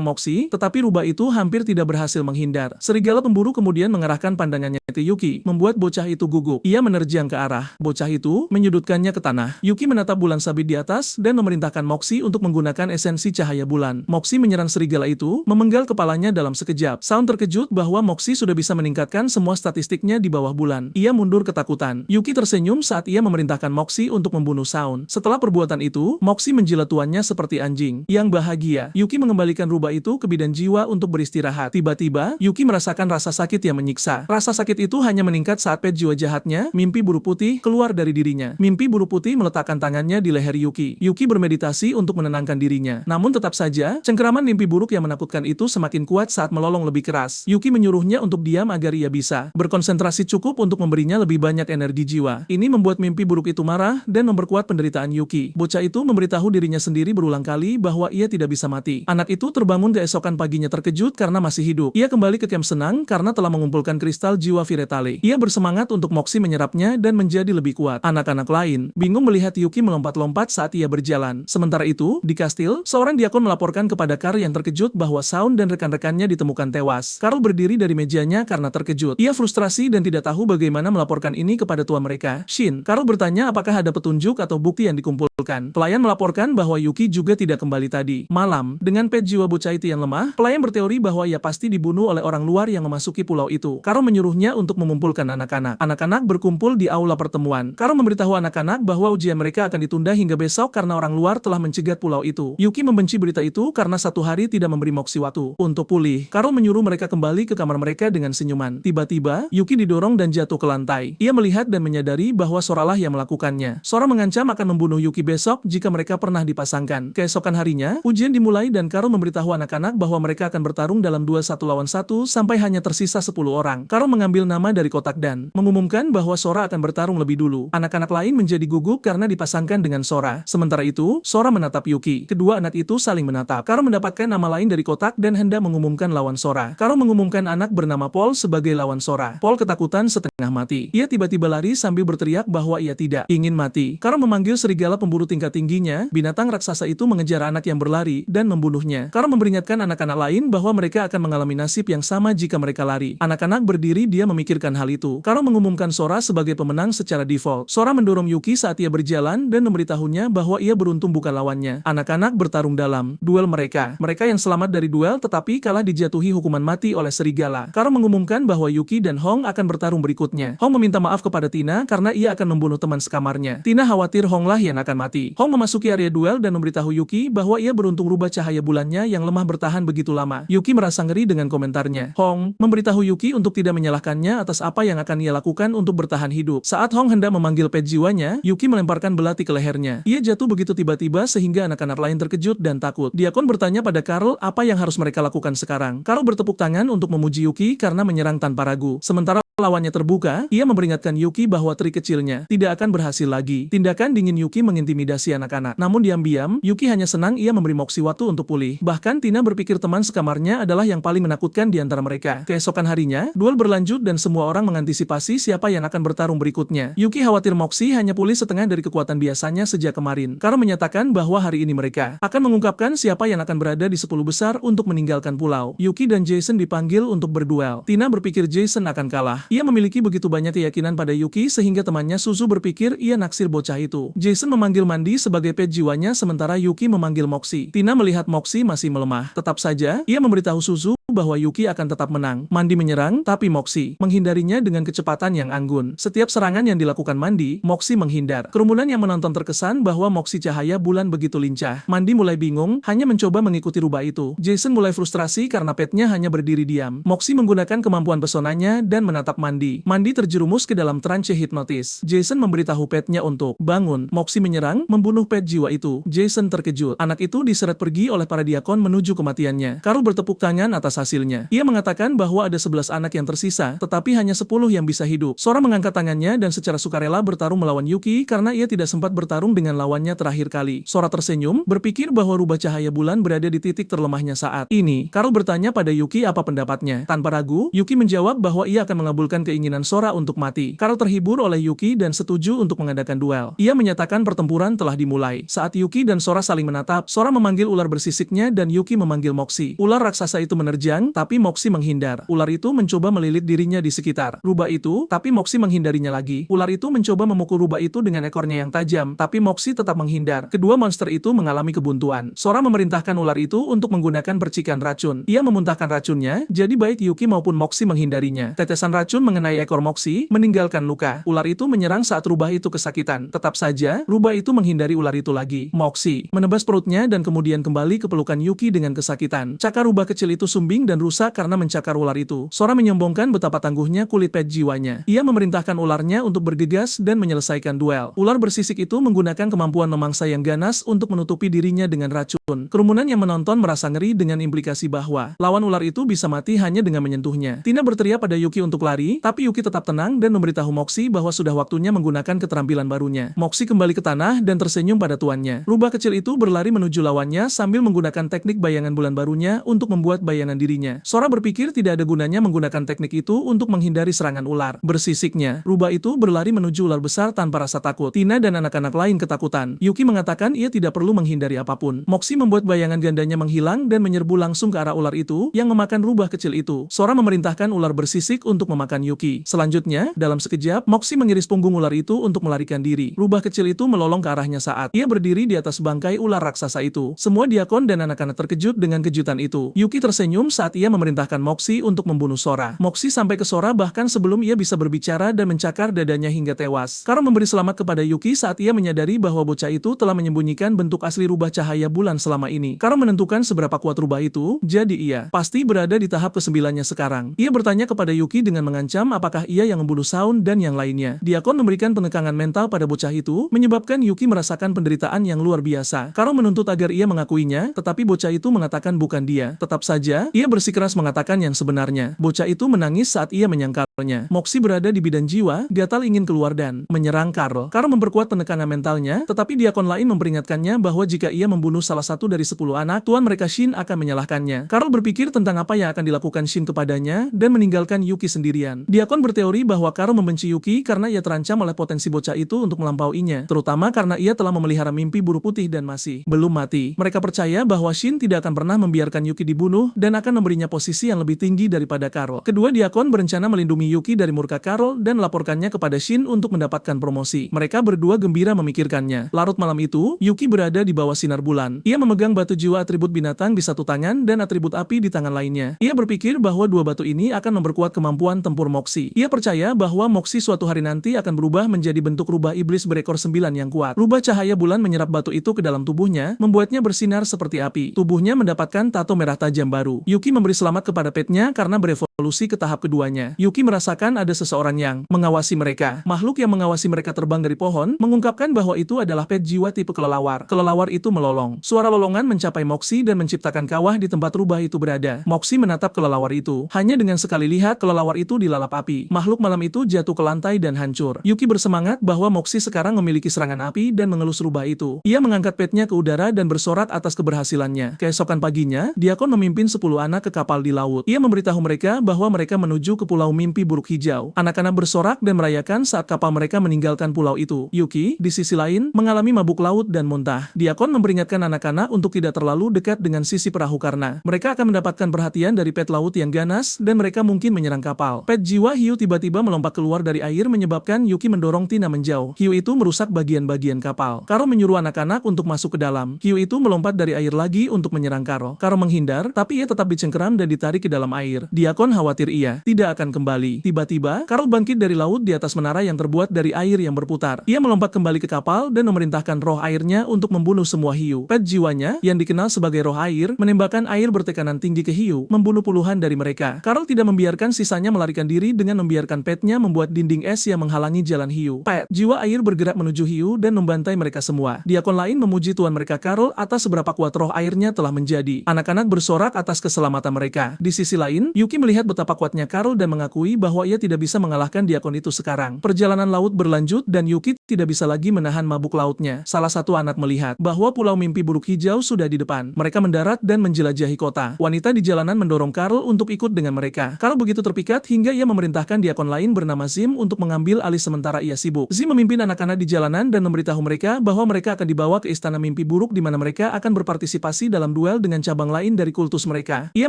Moxie, tetapi rubah itu hampir tidak berhasil menghindar. Serigala pemburu kemudian mengerahkan pandangannya ke Yuki, membuat bocah itu gugup. Ia menerjang ke arah bocah itu, menyudutkannya ke tanah. Yuki menatap bulan sabit di atas dan memerintahkan Moxie untuk menggunakan esensi cahaya bulan. Moxie menyerang serigala itu, memenggal kepalanya dalam sekejap. Shaun terkejut bahwa Moxie sudah bisa meningkatkan semua statistiknya di bawah bulan. Ia mundur ketakutan. Yuki tersenyum saat ia memerintahkan Moxie untuk membunuh Shaun. Setelah perbuatan itu, Moxie menjilat tuannya seperti anjing yang bahagia. Yuki mengembalikan rubah itu ke bidan jiwa untuk beristirahat. Tiba-tiba, Yuki merasakan rasa sakit yang menyiksa. Rasa sakit itu hanya meningkat saat pet jiwa jahatnya, mimpi buruk putih, keluar dari dirinya. Mimpi buruk putih meletakkan tangannya di leher Yuki. Yuki bermeditasi untuk menenangkan dirinya. Namun tetap saja, cengkeraman mimpi buruk yang menakutkan itu semakin kuat saat melolong lebih keras. Yuki menyuruhnya untuk diam agar ia bisa berkonsentrasi cukup untuk memberinya lebih banyak energi jiwa. Ini membuat mimpi buruk itu marah dan memperkuat penderitaan Yuki. Bocah itu memberitahu dirinya sendiri berulang kali bahwa ia tidak bisa mati. Anak itu terbangun keesokan paginya terkejut karena masih hidup. Ia kembali ke camp senang karena telah mengumpulkan kristal jiwa Viretale. Ia bersemangat untuk Moxie menyerapnya dan menjadi lebih kuat. Anak-anak lain bingung melihat Yuki melompat-lompat saat ia berjalan. Sementara itu, di kastil, seorang diakon melaporkan kepada Carl yang terkejut bahwa Shaun dan rekan-rekannya ditemukan tewas. Carl berdiri dari mejanya karena terkejut. Ia frustrasi dan tidak tahu bagaimana melaporkan ini kepada tua mereka, Shin. Carl bertanya apakah ada petunjuk atau bukti yang dikumpulkan. Pelayan melaporkan bahwa Yuki juga tidak kembali tadi malam. Dengan pet jiwa bocah itu yang lemah, pelayan berteori bahwa ia pasti dibunuh oleh orang luar yang memasuki pulau itu. Carl menyuruhnya untuk mengumpulkan anak-anak. Anak-anak berkumpul di aula pertemuan. Carl memberitahu anak-anak bahwa ujian mereka akan ditunda hingga besok karena orang luar telah mencegat pulau itu. Yuki membenci berita itu karena satu hari tidak memberi Moxie waktu untuk pulih. Carl menyuruh mereka kembali ke kamar mereka dengan senyuman. Tiba-tiba, Yuki didorong dan jatuh ke lantai. Ia melihat dan menyadari bahwa Sora lah yang melakukannya. Sora mengancam akan membunuh Yuki besok jika mereka pernah dipasangkan. Keesokan harinya, ujian dimulai dan Carl memberitahu anak-anak bahwa mereka akan bertarung dalam 2-1 lawan 1 sampai hanya tersisa 10 orang. Carl mengambil nama dari kotak dan mengumumkan bahwa Sora akan bertarung lebih dulu. Anak-anak lain menjadi gugup karena dipasangkan dengan Sora. Sementara itu, Sora menatap Yuki. Kedua anak itu saling menatap. Carl mendapatkan nama lain dari kotak dan hendak mengumumkan lawan Sora. Carl mengumumkan anak bernama Paul sebagai lawan Sora. Paul ketakutan setengah mati. Ia tiba-tiba lari sambil berteriak bahwa ia tidak ingin mati. Carl memanggil serigala pemburu tingkat tingginya. Binatang raksasa itu mengejar anak yang berlari dan membunuhnya. Carl memperingatkan anak-anak lain bahwa mereka akan mengalami nasib yang sama jika mereka lari. Anak-anak berdiri dia memikirkan hal itu. Carl mengumumkan Sora sebagai pemenang secara default. Sora mendorong Yuki saat ia berjalan dan memberitahunya bahwa ia beruntung bukan lawannya. Anak-anak bertarung dalam duel mereka. Mereka yang selamat dari duel tetapi kalah dijatuhi hukuman mati oleh serigala. Carl mengumumkan bahwa Yuki dan Hong akan bertarung berikutnya. Hong meminta maaf kepada Tina karena ia akan membunuh teman sekamarnya. Tina khawatir Hong lah yang akan mati. Hong memasuki area duel dan memberitahu Yuki bahwa ia beruntung rubah cahaya bulannya yang lemah bertahan begitu lama. Yuki merasa ngeri dengan komentarnya. Hong memberitahu Yuki untuk tidak menyalahkannya atas apa yang akan ia lakukan untuk bertahan hidup. Saat Hong hendak memanggil pet jiwanya, Yuki melemparkan belati ke lehernya. Ia jatuh begitu tiba-tiba sehingga anak-anak lain terkejut dan takut. Diakon bertanya pada Carl apa yang harus mereka lakukan sekarang. Carl bertepuk tangan untuk memuji Yuki karena menyerang tanpa ragu. Sementara lawannya terbuka, ia memperingatkan Yuki bahwa trik kecilnya tidak akan berhasil lagi. Tindakan dingin Yuki mengintimidasi anak-anak. Namun diam-diam, Yuki hanya senang ia memberi Moxie waktu untuk pulih. Bahkan Tina berpikir teman sekamarnya adalah yang paling menakutkan di antara mereka. Keesokan harinya, duel berlanjut dan semua orang mengantisipasi siapa yang akan bertarung berikutnya. Yuki khawatir Moxie hanya pulih setengah dari kekuatan biasanya sejak kemarin. Carl menyatakan bahwa hari ini mereka akan mengungkapkan siapa yang akan berada di 10 besar untuk meninggalkan pulau. Yuki dan Jason dipanggil untuk berduel. Tina berpikir Jason akan kalah. Ia memiliki begitu banyak keyakinan pada Yuki sehingga temannya Suzu berpikir ia naksir bocah itu. Jason memanggil Mandy sebagai pet jiwanya sementara Yuki memanggil Moxie. Tina melihat Moxie masih melemah. Tetap saja, ia memberitahu Suzu bahwa Yuki akan tetap menang. Mandi menyerang, tapi Moxie menghindarinya dengan kecepatan yang anggun. Setiap serangan yang dilakukan Mandi, Moxie menghindar. Kerumunan yang menonton terkesan bahwa Moxie cahaya bulan begitu lincah. Mandi mulai bingung, hanya mencoba mengikuti rubah itu. Jason mulai frustrasi karena petnya hanya berdiri diam. Moxie menggunakan kemampuan pesonanya dan menatap Mandi. Mandi terjerumus ke dalam trance hipnotis. Jason memberitahu petnya untuk bangun. Moxie menyerang, membunuh pet jiwa itu. Jason terkejut. Anak itu diseret pergi oleh para diakon menuju kematiannya. Carl bertepuk tangan atas hasilnya. Ia mengatakan bahwa ada 11 anak yang tersisa, tetapi hanya 10 yang bisa hidup. Sora mengangkat tangannya dan secara sukarela bertarung melawan Yuki karena ia tidak sempat bertarung dengan lawannya terakhir kali. Sora tersenyum, berpikir bahwa rubah cahaya bulan berada di titik terlemahnya saat ini. Carl bertanya pada Yuki apa pendapatnya. Tanpa ragu, Yuki menjawab bahwa ia akan mengabulkan keinginan Sora untuk mati. Carl terhibur oleh Yuki dan setuju untuk mengadakan duel. Ia menyatakan pertempuran telah dimulai. Saat Yuki dan Sora saling menatap, Sora memanggil ular bersisiknya dan Yuki memanggil Moxie. Ular raksasa itu menerjang, tapi Moxie menghindar. Ular itu mencoba melilit dirinya di sekitar rubah itu, tapi Moxie menghindarinya lagi. Ular itu mencoba memukul rubah itu dengan ekornya yang tajam, tapi Moxie tetap menghindar. Kedua monster itu mengalami kebuntuan. Sora memerintahkan ular itu untuk menggunakan percikan racun. Ia memuntahkan racunnya, jadi baik Yuki maupun Moxie menghindarinya. Tetesan racun mengenai ekor Moxie, meninggalkan luka. Ular itu menyerang saat rubah itu kesakitan. Tetap saja, rubah itu menghindari ular itu lagi. Moxie menebas perutnya dan kemudian kembali ke pelukan Yuki dengan kesakitan. Cakar rubah kecil itu sumbing dan rusak karena mencakar ular itu. Sora menyombongkan betapa tangguhnya kulit pet jiwanya. Ia memerintahkan ularnya untuk bergegas dan menyelesaikan duel. Ular bersisik itu menggunakan kemampuan memangsa yang ganas untuk menutupi dirinya dengan racun. Kerumunan yang menonton merasa ngeri dengan implikasi bahwa lawan ular itu bisa mati hanya dengan menyentuhnya. Tina berteriak pada Yuki untuk lari, tapi Yuki tetap tenang dan memberitahu Moxie bahwa sudah waktunya menggunakan keterampilan barunya. Moxie kembali ke tanah dan tersenyum pada tuannya. Rubah kecil itu berlari menuju lawannya sambil menggunakan teknik bayangan bulan barunya untuk membuat bayangan dirinya. Sora berpikir tidak ada gunanya menggunakan teknik itu untuk menghindari serangan ular. Bersisiknya, rubah itu berlari menuju ular besar tanpa rasa takut. Tina dan anak-anak lain ketakutan. Yuki mengatakan ia tidak perlu menghindari apapun. Moxie membuat bayangan gandanya menghilang dan menyerbu langsung ke arah ular itu yang memakan rubah kecil itu. Sora memerintahkan ular bersisik untuk memakan Yuki. Selanjutnya, dalam sekejap, Moxie mengiris punggung ular itu untuk melarikan diri. Rubah kecil itu melolong ke arahnya saat ia berdiri di atas bangkai ular raksasa itu. Semua diakon dan anak-anak terkejut dengan kejutan itu. Yuki tersenyum saat ia memerintahkan Moxie untuk membunuh Sora. Moxie sampai ke Sora bahkan sebelum ia bisa berbicara dan mencakar dadanya hingga tewas. Carl memberi selamat kepada Yuki saat ia menyadari bahwa bocah itu telah menyembunyikan bentuk asli rubah cahaya bulan selama ini. Carl menentukan seberapa kuat rubah itu, jadi ia pasti berada di tahap ke-9-nya sekarang. Ia bertanya kepada Yuki dengan mengancam apakah ia yang membunuh Saun dan yang lainnya. Diakon memberikan penekangan mental pada bocah itu, menyebabkan Yuki merasakan penderitaan yang luar biasa. Carl menuntut agar ia mengakuinya, tetapi bocah itu mengatakan bukan dia. Tetap saja, ia bersikeras mengatakan yang sebenarnya. Bocah itu menangis saat ia menyangkalnya. Moxie berada di bidan jiwa, gatal ingin keluar dan menyerang Carl. Carl memperkuat penekanan mentalnya, tetapi diakon lain memperingatkannya bahwa jika ia membunuh salah satu dari 10 anak, tuan mereka Shin akan menyalahkannya. Carl berpikir tentang apa yang akan dilakukan Shin kepadanya dan meninggalkan Yuki sendirian. Diakon berteori bahwa Carl membenci Yuki karena ia terancam oleh potensi bocah itu untuk melampauinya, terutama karena ia telah memelihara mimpi buruk putih dan masih belum mati. Mereka percaya bahwa Shin tidak akan pernah membiarkan Yuki dibunuh dan akan memberinya posisi yang lebih tinggi daripada Carl. Kedua diakon berencana melindungi Yuki dari murka Carl dan melaporkannya kepada Shin untuk mendapatkan promosi. Mereka berdua gembira memikirkannya. Larut malam itu, Yuki berada di bawah sinar bulan. Ia memegang batu jiwa atribut binatang di satu tangan dan atribut api di tangan lainnya. Ia berpikir bahwa dua batu ini akan memperkuat kemampuan tempur Moxie. Ia percaya bahwa Moxie suatu hari nanti akan berubah menjadi bentuk rubah iblis berekor 9 yang kuat. Rubah cahaya bulan menyerap batu itu ke dalam tubuhnya, membuatnya bersinar seperti api. Tubuhnya mendapatkan tato merah tajam baru. Yuki memberi selamat kepada petnya karena berevolusi ke tahap keduanya. Yuki merasakan ada seseorang yang mengawasi mereka. Makhluk yang mengawasi mereka terbang dari pohon, mengungkapkan bahwa itu adalah pet jiwa tipe kelelawar. Kelelawar itu melolong. Suara lolongan mencapai Moxie dan menciptakan kawah di tempat rubah itu berada. Moxie menatap kelelawar itu. Hanya dengan sekali lihat kelelawar itu dilalap api. Makhluk malam itu jatuh ke lantai dan hancur. Yuki bersemangat bahwa Moxie sekarang memiliki serangan api dan mengelus rubah itu. Ia mengangkat petnya ke udara dan bersorak atas keberhasilannya. Keesokan paginya, diakon memimpin 10 anak ke kapal di laut. Ia memberitahu mereka bahwa mereka menuju ke Pulau Mimpi Buruk Hijau. Anak-anak bersorak dan merayakan saat kapal mereka meninggalkan pulau itu. Yuki, di sisi lain, mengalami mabuk laut dan muntah. Diakon memperingatkan anak-anak untuk tidak terlalu dekat dengan sisi perahu karena mereka akan mendapatkan perhatian dari pet laut yang ganas dan mereka mungkin menyerang kapal. Pet jiwa hiu tiba-tiba melompat keluar dari air menyebabkan Yuki mendorong Tina menjauh. Hiu itu merusak bagian-bagian kapal. Karo menyuruh anak-anak untuk masuk ke dalam. Hiu itu melompat dari air lagi untuk menyerang Karo. Karo menghindar, tapi ia tetap dicengkeram dan ditarik ke dalam air. Diakon khawatir ia tidak akan kembali. Tiba-tiba, Karo bangkit dari laut di atas menara yang terbuat dari air yang berputar. Ia melompat kembali ke kapal dan memerintahkan roh airnya untuk membunuh semua hiu. Pet jiwanya, yang dikenal sebagai roh air, menembakkan air bertekanan tinggi ke hiu, membunuh puluhan dari mereka. Karl tidak membiarkan sisanya melarikan diri dengan membiarkan petnya membuat dinding es yang menghalangi jalan hiu. Pet jiwa air bergerak menuju hiu dan membantai mereka semua. Diakon lain memuji tuan mereka Karl atas seberapa kuat roh airnya telah menjadi. Anak-anak bersorak atas keselamatan mereka. Di sisi lain, Yuki melihat betapa kuatnya Karl dan mengakui bahwa ia tidak bisa mengalahkan Diakon itu sekarang. Perjalanan laut berlanjut dan Yuki tidak bisa lagi menahan mabuk lautnya. Salah satu anak melihat bahwa Pulau Mimpi Buruk Hijau sudah di depan. Mereka mendarat dan menjelajahi kota. Wanita di jalanan mendorong Karl untuk ikut dengan mereka. Karl begitu terpikat hingga ia memerintahkan Diakon lain bernama Zim untuk mengambil alih sementara ia sibuk. Zim memimpin anak-anak di jalanan dan memberitahu mereka bahwa mereka akan dibawa ke Istana Mimpi Buruk di mana mereka akan berpartisipasi dalam duel dengan cabang lain dari kultus mereka. Ia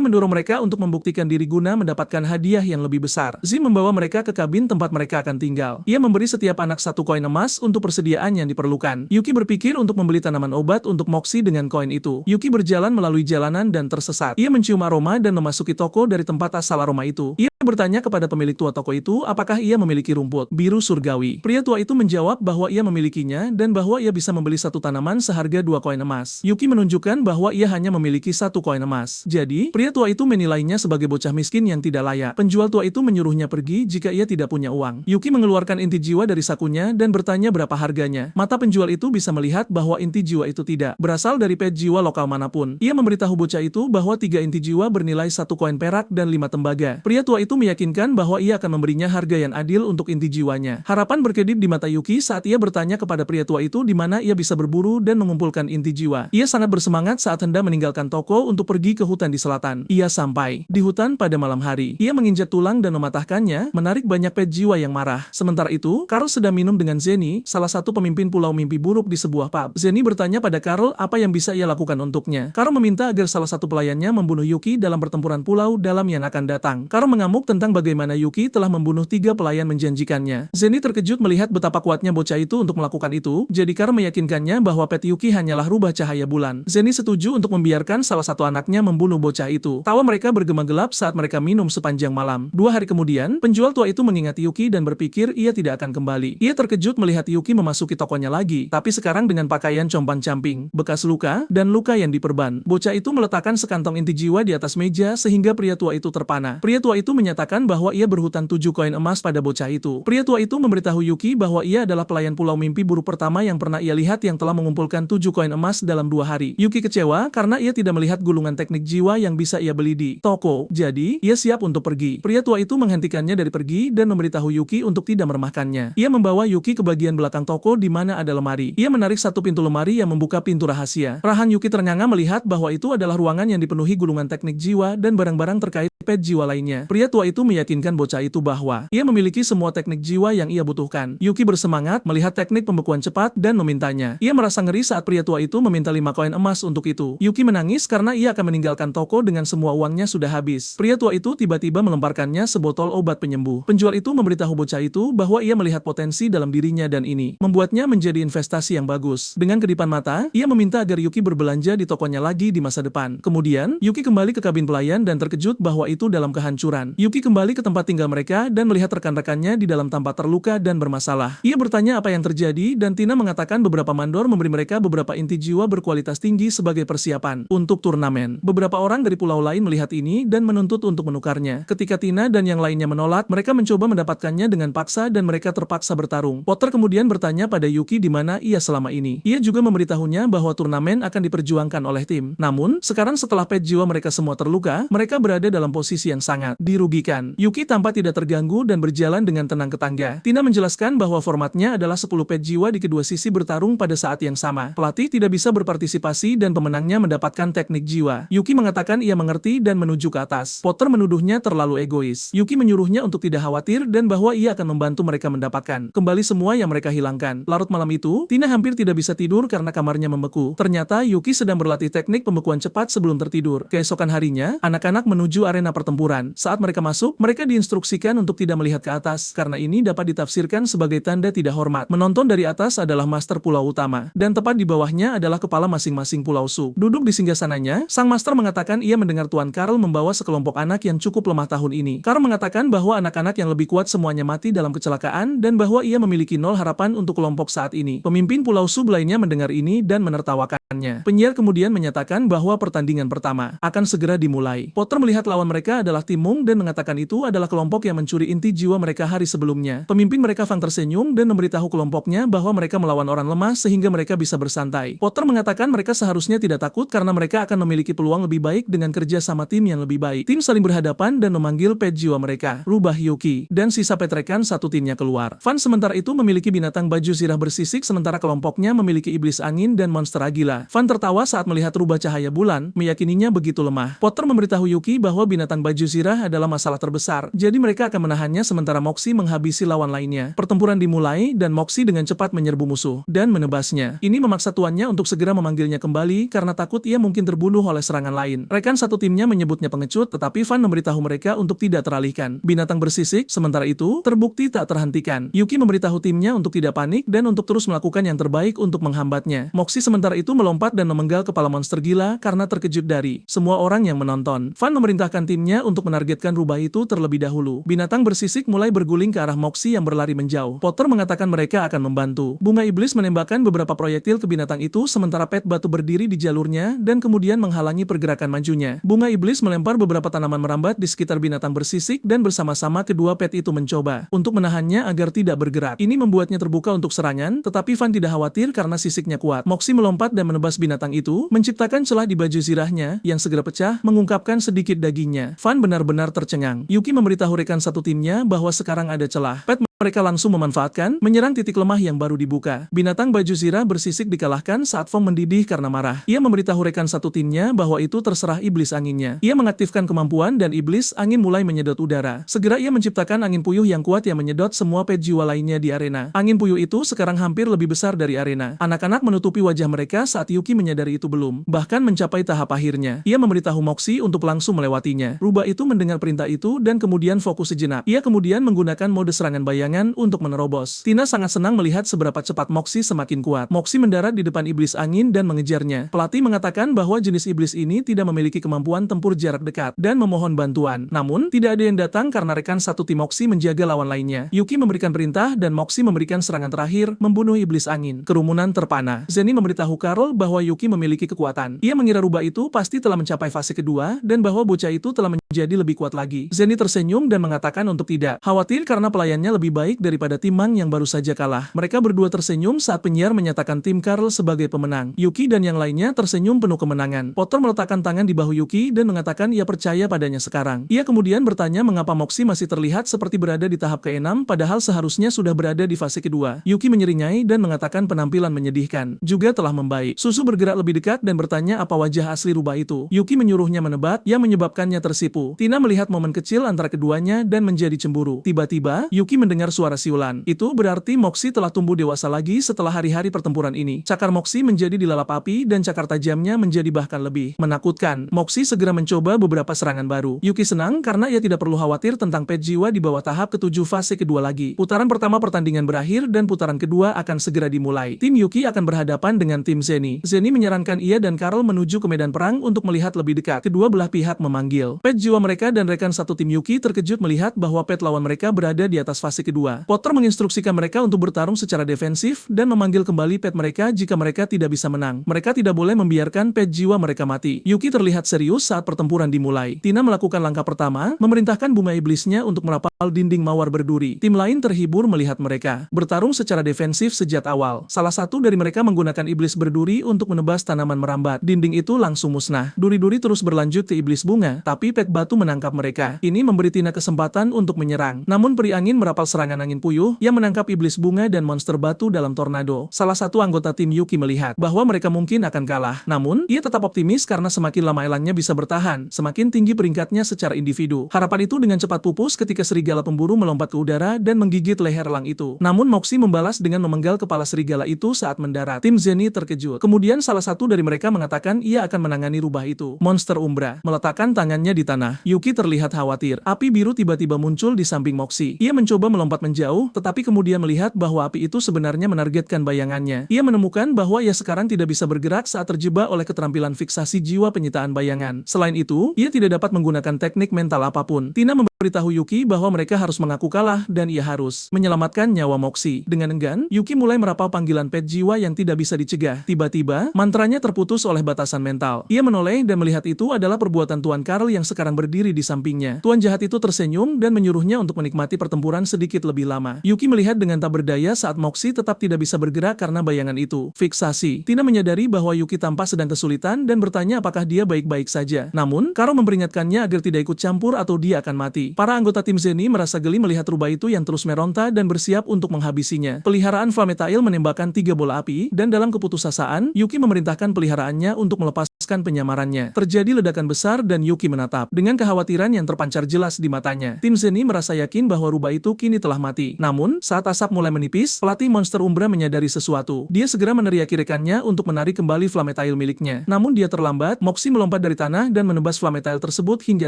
mendorong mereka untuk membuktikan diri guna mendapatkan hadiah yang lebih besar. Zim membawa mereka ke kabin tempat mereka akan tinggal. Ia memberi setiap anak 1 koin emas untuk persediaan yang diperlukan. Yuki berpikir untuk membeli tanaman obat untuk Moxie dengan koin itu. Yuki berjalan melalui jalanan dan tersesat. Ia mencium aroma dan memasuki toko dari tempat asal aroma itu. Ia bertanya kepada pemilik tua toko itu apakah ia memiliki rumput biru surgawi. Pria tua itu menjawab bahwa ia memilikinya dan bahwa ia bisa membeli 1 tanaman seharga 2 koin emas. Yuki menunjukkan bahwa ia hanya memiliki 1 koin emas. Jadi, pria tua itu menilainya sebagai bocah miskin yang tidak layak. Penjual tua itu menyuruhnya pergi jika ia tidak punya uang. Yuki mengeluarkan inti jiwa dari sakunya dan bertanya berapa harganya. Mata penjual itu bisa melihat bahwa inti jiwa itu tidak berasal dari pet jiwa lokal manapun. Ia memberitahu bocah itu bahwa 3 inti jiwa bernilai 1 koin perak dan 5 tembaga. Pria tua itu meyakinkan bahwa ia akan memberinya harga yang adil untuk inti jiwanya. Harapan berkedip di mata Yuki saat ia bertanya kepada pria tua itu di mana ia bisa berburu dan mengumpulkan inti jiwa. Ia sangat bersemangat saat hendak meninggalkan toko untuk pergi ke hutan di selatan. Ia sampai di hutan pada malam hari. Ia menginjak tulang dan mematahkannya, menarik banyak pet jiwa yang marah. Sementara itu, Karl sedang minum dengan Zeni, salah satu pemimpin Pulau Mimpi Buruk di sebuah pub. Zeni bertanya pada Karl apa yang bisa ia lakukan untuknya. Karl meminta agar salah satu pelayannya membunuh Yuki dalam pertempuran pulau dalam yang akan datang. Karl mengamuk tentang bagaimana Yuki telah membunuh 3 pelayan menjanjikannya. Zeni terkejut melihat betapa kuatnya bocah itu untuk melakukan itu, jadi Karl meyakinkannya bahwa pet Yuki hanyalah rubah cahaya bulan. Zeni setuju untuk membiarkan salah satu anaknya membunuh bocah itu. Tawa mereka bergema gelap saat mereka minum sepanjang malam. 2 hari kemudian, penjual tua itu mengingati Yuki dan berpikir ia tidak akan kembali. Ia terkejut melihat Yuki memasuki tokonya lagi, tapi sekarang dengan pakaian compang-camping, bekas luka, dan luka yang diperban. Bocah itu meletakkan sekantong inti jiwa di atas meja sehingga pria tua itu terpana. Pria tua itu menyatakan bahwa ia berhutang 7 koin emas pada bocah itu. Pria tua itu memberitahu Yuki bahwa ia adalah pelayan Pulau Mimpi Buruk pertama yang pernah ia lihat yang telah mengumpulkan 7 koin emas dalam 2 hari. Yuki kecewa karena ia tidak melihat gulungan teknik jiwa yang bisa ia beli di toko. Jadi, ia siap untuk pergi. Pria tua itu menghentikannya dari pergi dan memberitahu Yuki untuk tidak meremehkannya. Ia membawa Yuki ke bagian belakang toko di mana ada lemari. Ia menarik satu pintu lemari yang membuka pintu rahasia. Rahan Yuki ternganga melihat bahwa itu adalah ruangan yang dipenuhi gulungan teknik jiwa dan barang-barang terkait pet jiwa lainnya. Pria tua itu meyakinkan bocah itu bahwa ia memiliki semua teknik jiwa yang ia butuhkan. Yuki bersemangat melihat teknik pembekuan cepat dan memintanya. Ia merasa ngeri saat pria tua itu meminta 5 koin emas untuk itu. Yuki menangis karena ia akan meninggalkan toko dengan semua uangnya sudah habis. Pria tua itu tiba-tiba melemparkannya sebotol obat penyembuh. Penjual itu memberitahu bocah itu bahwa ia melihat potensi dalam dirinya dan ini membuatnya menjadi investasi yang bagus. Dengan kedipan mata, ia meminta agar Yuki berbelanja di tokonya lagi di masa depan. Kemudian, Yuki kembali ke kabin pelayan dan terkejut bahwa itu dalam kehancuran. Yuki kembali ke tempat tinggal mereka dan melihat rekan-rekannya di dalam tampak terluka dan bermasalah. Ia bertanya apa yang terjadi dan Tina mengatakan beberapa mandor memberi mereka beberapa inti jiwa berkualitas tinggi sebagai persiapan untuk turnamen. Beberapa orang dari pulau lain melihat ini dan menuntut untuk menukarnya. Ketika Tina dan yang lainnya menolak, mereka mencoba mendapatkannya dengan paksa dan mereka terpaksa bertarung. Potter kemudian bertanya pada Yuki di mana ia selama ini. Ia juga memberitahunya bahwa turnamen akan diperjuangkan oleh tim. Namun, sekarang setelah pet jiwa mereka semua terluka, mereka berada dalam posisi yang sangat dirugikan. Yuki tampak tidak terganggu dan berjalan dengan tenang ke tangga. Tina menjelaskan bahwa formatnya adalah 10 pet jiwa di kedua sisi bertarung pada saat yang sama. Pelatih tidak bisa berpartisipasi dan pemenangnya mendapatkan teknik jiwa. Yuki mengatakan ia mengerti dan menuju ke atas. Potter menuduhnya terlalu egois. Yuki menyuruhnya untuk tidak khawatir dan bahwa ia akan membantu mereka mendapatkan kembali semua yang mereka hilangkan. Larut malam itu, Tina hampir tidak bisa tidur karena kamarnya membeku. Ternyata Yuki sedang berlatih teknik pembekuan cepat sebelum tertidur. Keesokan harinya, anak-anak menuju arena pertempuran. Saat mereka masuk, mereka diinstruksikan untuk tidak melihat ke atas, karena ini dapat ditafsirkan sebagai tanda tidak hormat. Menonton dari atas adalah master pulau utama, dan tepat di bawahnya adalah kepala masing-masing pulau sub. Duduk di singgasananya, sang master mengatakan ia mendengar Tuan Karl membawa sekelompok anak yang cukup lemah tahun ini. Karl mengatakan bahwa anak-anak yang lebih kuat semuanya mati dalam kecelakaan, dan bahwa ia memiliki 0 harapan untuk kelompok saat ini. Pemimpin pulau sub lainnya mendengar ini dan menertawakannya. Penyiar kemudian menyatakan bahwa pertandingan pertama akan segera dimulai. Potter melihat lawan mereka adalah tim Mung dan mengatakan itu adalah kelompok yang mencuri inti jiwa mereka hari sebelumnya. Pemimpin mereka Fang tersenyum dan memberitahu kelompoknya bahwa mereka melawan orang lemah sehingga mereka bisa bersantai. Potter mengatakan mereka seharusnya tidak takut karena mereka akan memiliki peluang lebih baik dengan kerja sama tim yang lebih baik. Tim saling berhadapan dan memanggil pet jiwa mereka, Rubah Yuki, dan sisa pet rekan satu timnya keluar. Fan sementara itu memiliki binatang baju zirah bersisik sementara kelompoknya memiliki iblis angin dan monster agila. Fan tertawa saat melihat rubah cahaya bulan, meyakininya begitu lemah. Potter memberitahu Yuki bahwa binatang baju zirah adalah masalah terbesar, jadi mereka akan menahannya sementara Moxie menghabisi lawan lainnya. Pertempuran dimulai dan Moxie dengan cepat menyerbu musuh dan menebasnya. Ini memaksa tuannya untuk segera memanggilnya kembali karena takut ia mungkin terbunuh oleh serangan lain. Rekan satu timnya menyebutnya pengecut, tetapi Fan memberitahu mereka untuk tidak teralihkan. Binatang bersisik sementara itu terbukti tak terhentikan. Yuki memberitahu timnya untuk tidak panik dan untuk terus melakukan yang terbaik untuk menghambatnya. Moxie sementara itu melompat dan memenggal kepala monster gila karena terkejut dari semua orang yang menonton. Fan memerintahkan timnya untuk menargetkan rubah itu terlebih dahulu. Binatang bersisik mulai berguling ke arah Moxie yang berlari menjauh. Potter mengatakan mereka akan membantu. Bunga iblis menembakkan beberapa proyektil ke binatang itu sementara pet batu berdiri di jalurnya dan kemudian menghalangi pergerakan majunya. Bunga iblis melempar beberapa tanaman merambat di sekitar binatang bersisik dan bersama-sama kedua pet itu mencoba untuk menahannya agar tidak bergerak. Ini membuatnya terbuka untuk serangan, tetapi Fan tidak khawatir karena sisiknya kuat. Moxie melompat dan menebas binatang itu, menciptakan celah di baju zirahnya yang segera pecah, mengungkapkan sedikit dagingnya. Fan benar-benar tercengang. Yuki memberitahu rekan satu timnya bahwa sekarang ada celah. Pet mereka langsung memanfaatkan, menyerang titik lemah yang baru dibuka. Binatang baju zirah bersisik dikalahkan saat Fong mendidih karena marah. Ia memberitahu rekan satu timnya bahwa itu terserah iblis anginnya. Ia mengaktifkan kemampuan dan iblis angin mulai menyedot udara. Segera ia menciptakan angin puyuh yang kuat yang menyedot semua pet jiwa lainnya di arena. Angin puyuh itu sekarang hampir lebih besar dari arena. Anak-anak menutupi wajah mereka saat Yuki menyadari itu belum. Bahkan mencapai tahap akhirnya. Ia memberitahu Moxie untuk langsung melewatinya. Rubah itu mendengar perintah itu dan kemudian fokus sejenak. Ia kemudian menggunakan mode serangan bayangan untuk menerobos. Tina sangat senang melihat seberapa cepat Moxie semakin kuat. Moxie mendarat di depan iblis angin dan mengejarnya. Pelatih mengatakan bahwa jenis iblis ini tidak memiliki kemampuan tempur jarak dekat dan memohon bantuan. Namun, tidak ada yang datang karena rekan satu tim Moxie menjaga lawan lainnya. Yuki memberikan perintah dan Moxie memberikan serangan terakhir, membunuh iblis angin. Kerumunan terpana. Zenny memberitahu Karl bahwa Yuki memiliki kekuatan. Ia mengira rubah itu pasti telah mencapai fase kedua dan bahwa bocah itu telah menjadi lebih kuat lagi. Zenny tersenyum dan mengatakan untuk tidak khawatir karena pelayannya lebih baik daripada tim Mang yang baru saja kalah. Mereka berdua tersenyum saat penyiar menyatakan tim Karl sebagai pemenang. Yuki dan yang lainnya tersenyum penuh kemenangan. Potter meletakkan tangan di bahu Yuki dan mengatakan ia percaya padanya sekarang. Ia kemudian bertanya mengapa Moxie masih terlihat seperti berada di tahap ke-6 padahal seharusnya sudah berada di fase kedua. Yuki menyeringai dan mengatakan penampilan menyedihkan juga telah membaik. Susu bergerak lebih dekat dan bertanya apa wajah asli rubah itu. Yuki menyuruhnya menebak yang menyebabkannya tersipu. Tina melihat momen kecil antara keduanya dan menjadi cemburu. Tiba-tiba, Yuki mendengar suara siulan. Itu berarti Moxie telah tumbuh dewasa lagi setelah hari-hari pertempuran ini. Cakar Moxie menjadi dilalap api dan cakar tajamnya menjadi bahkan lebih menakutkan. Moxie segera mencoba beberapa serangan baru. Yuki senang karena ia tidak perlu khawatir tentang pet jiwa di bawah tahap ke-7 fase kedua lagi. Putaran pertama pertandingan berakhir dan putaran kedua akan segera dimulai. Tim Yuki akan berhadapan dengan tim Zenny. Zenny menyarankan ia dan Karl menuju ke medan perang untuk melihat lebih dekat. Kedua belah pihak memanggil pet jiwa mereka dan rekan satu tim Yuki terkejut melihat bahwa pet lawan mereka berada di atas fase kedua. Potter menginstruksikan mereka untuk bertarung secara defensif dan memanggil kembali pet mereka jika mereka tidak bisa menang. Mereka tidak boleh membiarkan pet jiwa mereka mati. Yuki terlihat serius saat pertempuran dimulai. Tina melakukan langkah pertama, memerintahkan bunga iblisnya untuk merapal dinding mawar berduri. Tim lain terhibur melihat mereka bertarung secara defensif sejak awal. Salah satu dari mereka menggunakan iblis berduri untuk menebas tanaman merambat. Dinding itu langsung musnah. Duri-duri terus berlanjut ke iblis bunga, tapi pet batu menangkap mereka. Ini memberi Tina kesempatan untuk menyerang. Namun peri angin merapal serangan angin puyuh yang menangkap iblis bunga dan monster batu dalam tornado. Salah satu anggota tim Yuki melihat bahwa mereka mungkin akan kalah. Namun, ia tetap optimis karena semakin lama elangnya bisa bertahan, semakin tinggi peringkatnya secara individu. Harapan itu dengan cepat pupus ketika serigala pemburu melompat ke udara dan menggigit leher elang itu. Namun Moxie membalas dengan memenggal kepala serigala itu saat mendarat. Tim Zenny terkejut. Kemudian salah satu dari mereka mengatakan ia akan menangani rubah itu. Monster Umbra meletakkan tangannya di tanah. Yuki terlihat khawatir. Api biru tiba-tiba muncul di samping Moxie. Ia mencoba melompat menjauh, tetapi kemudian melihat bahwa api itu sebenarnya menargetkan bayangannya. Ia menemukan bahwa ia sekarang tidak bisa bergerak saat terjebak oleh keterampilan fiksasi jiwa penyitaan bayangan. Selain itu, ia tidak dapat menggunakan teknik mental apapun. Tina memberitahu Yuki bahwa mereka harus mengaku kalah dan ia harus menyelamatkan nyawa Moxie. Dengan enggan, Yuki mulai merapau panggilan pet jiwa yang tidak bisa dicegah. Tiba-tiba, mantranya terputus oleh batasan mental. Ia menoleh dan melihat itu adalah perbuatan Tuan Karl yang sekarang berdiri di sampingnya. Tuan jahat itu tersenyum dan menyuruhnya untuk menikmati pertempuran sedikit lebih lama. Yuki melihat dengan tak berdaya saat Moxie tetap tidak bisa bergerak karena bayangan itu. Fiksasi. Tina menyadari bahwa Yuki tampak sedang kesulitan dan bertanya apakah dia baik-baik saja. Namun, Karo memperingatkannya agar tidak ikut campur atau dia akan mati. Para anggota tim Zenny merasa geli melihat rubah itu yang terus meronta dan bersiap untuk menghabisinya. Peliharaan Flametail menembakkan 3 bola api dan dalam keputusasaan, Yuki memerintahkan peliharaannya untuk melepaskan penyamarannya. Terjadi ledakan besar dan Yuki menatap dengan kekhawatiran yang terpancar jelas di matanya. Tim Zenny merasa yakin bahwa rubah itu kini telah mati. Namun, saat asap mulai menipis, pelatih monster Umbra menyadari sesuatu. Dia segera meneriaki rekannya untuk menarik kembali Flametail miliknya. Namun dia terlambat, Moxie melompat dari tanah dan menebas Flametail tersebut hingga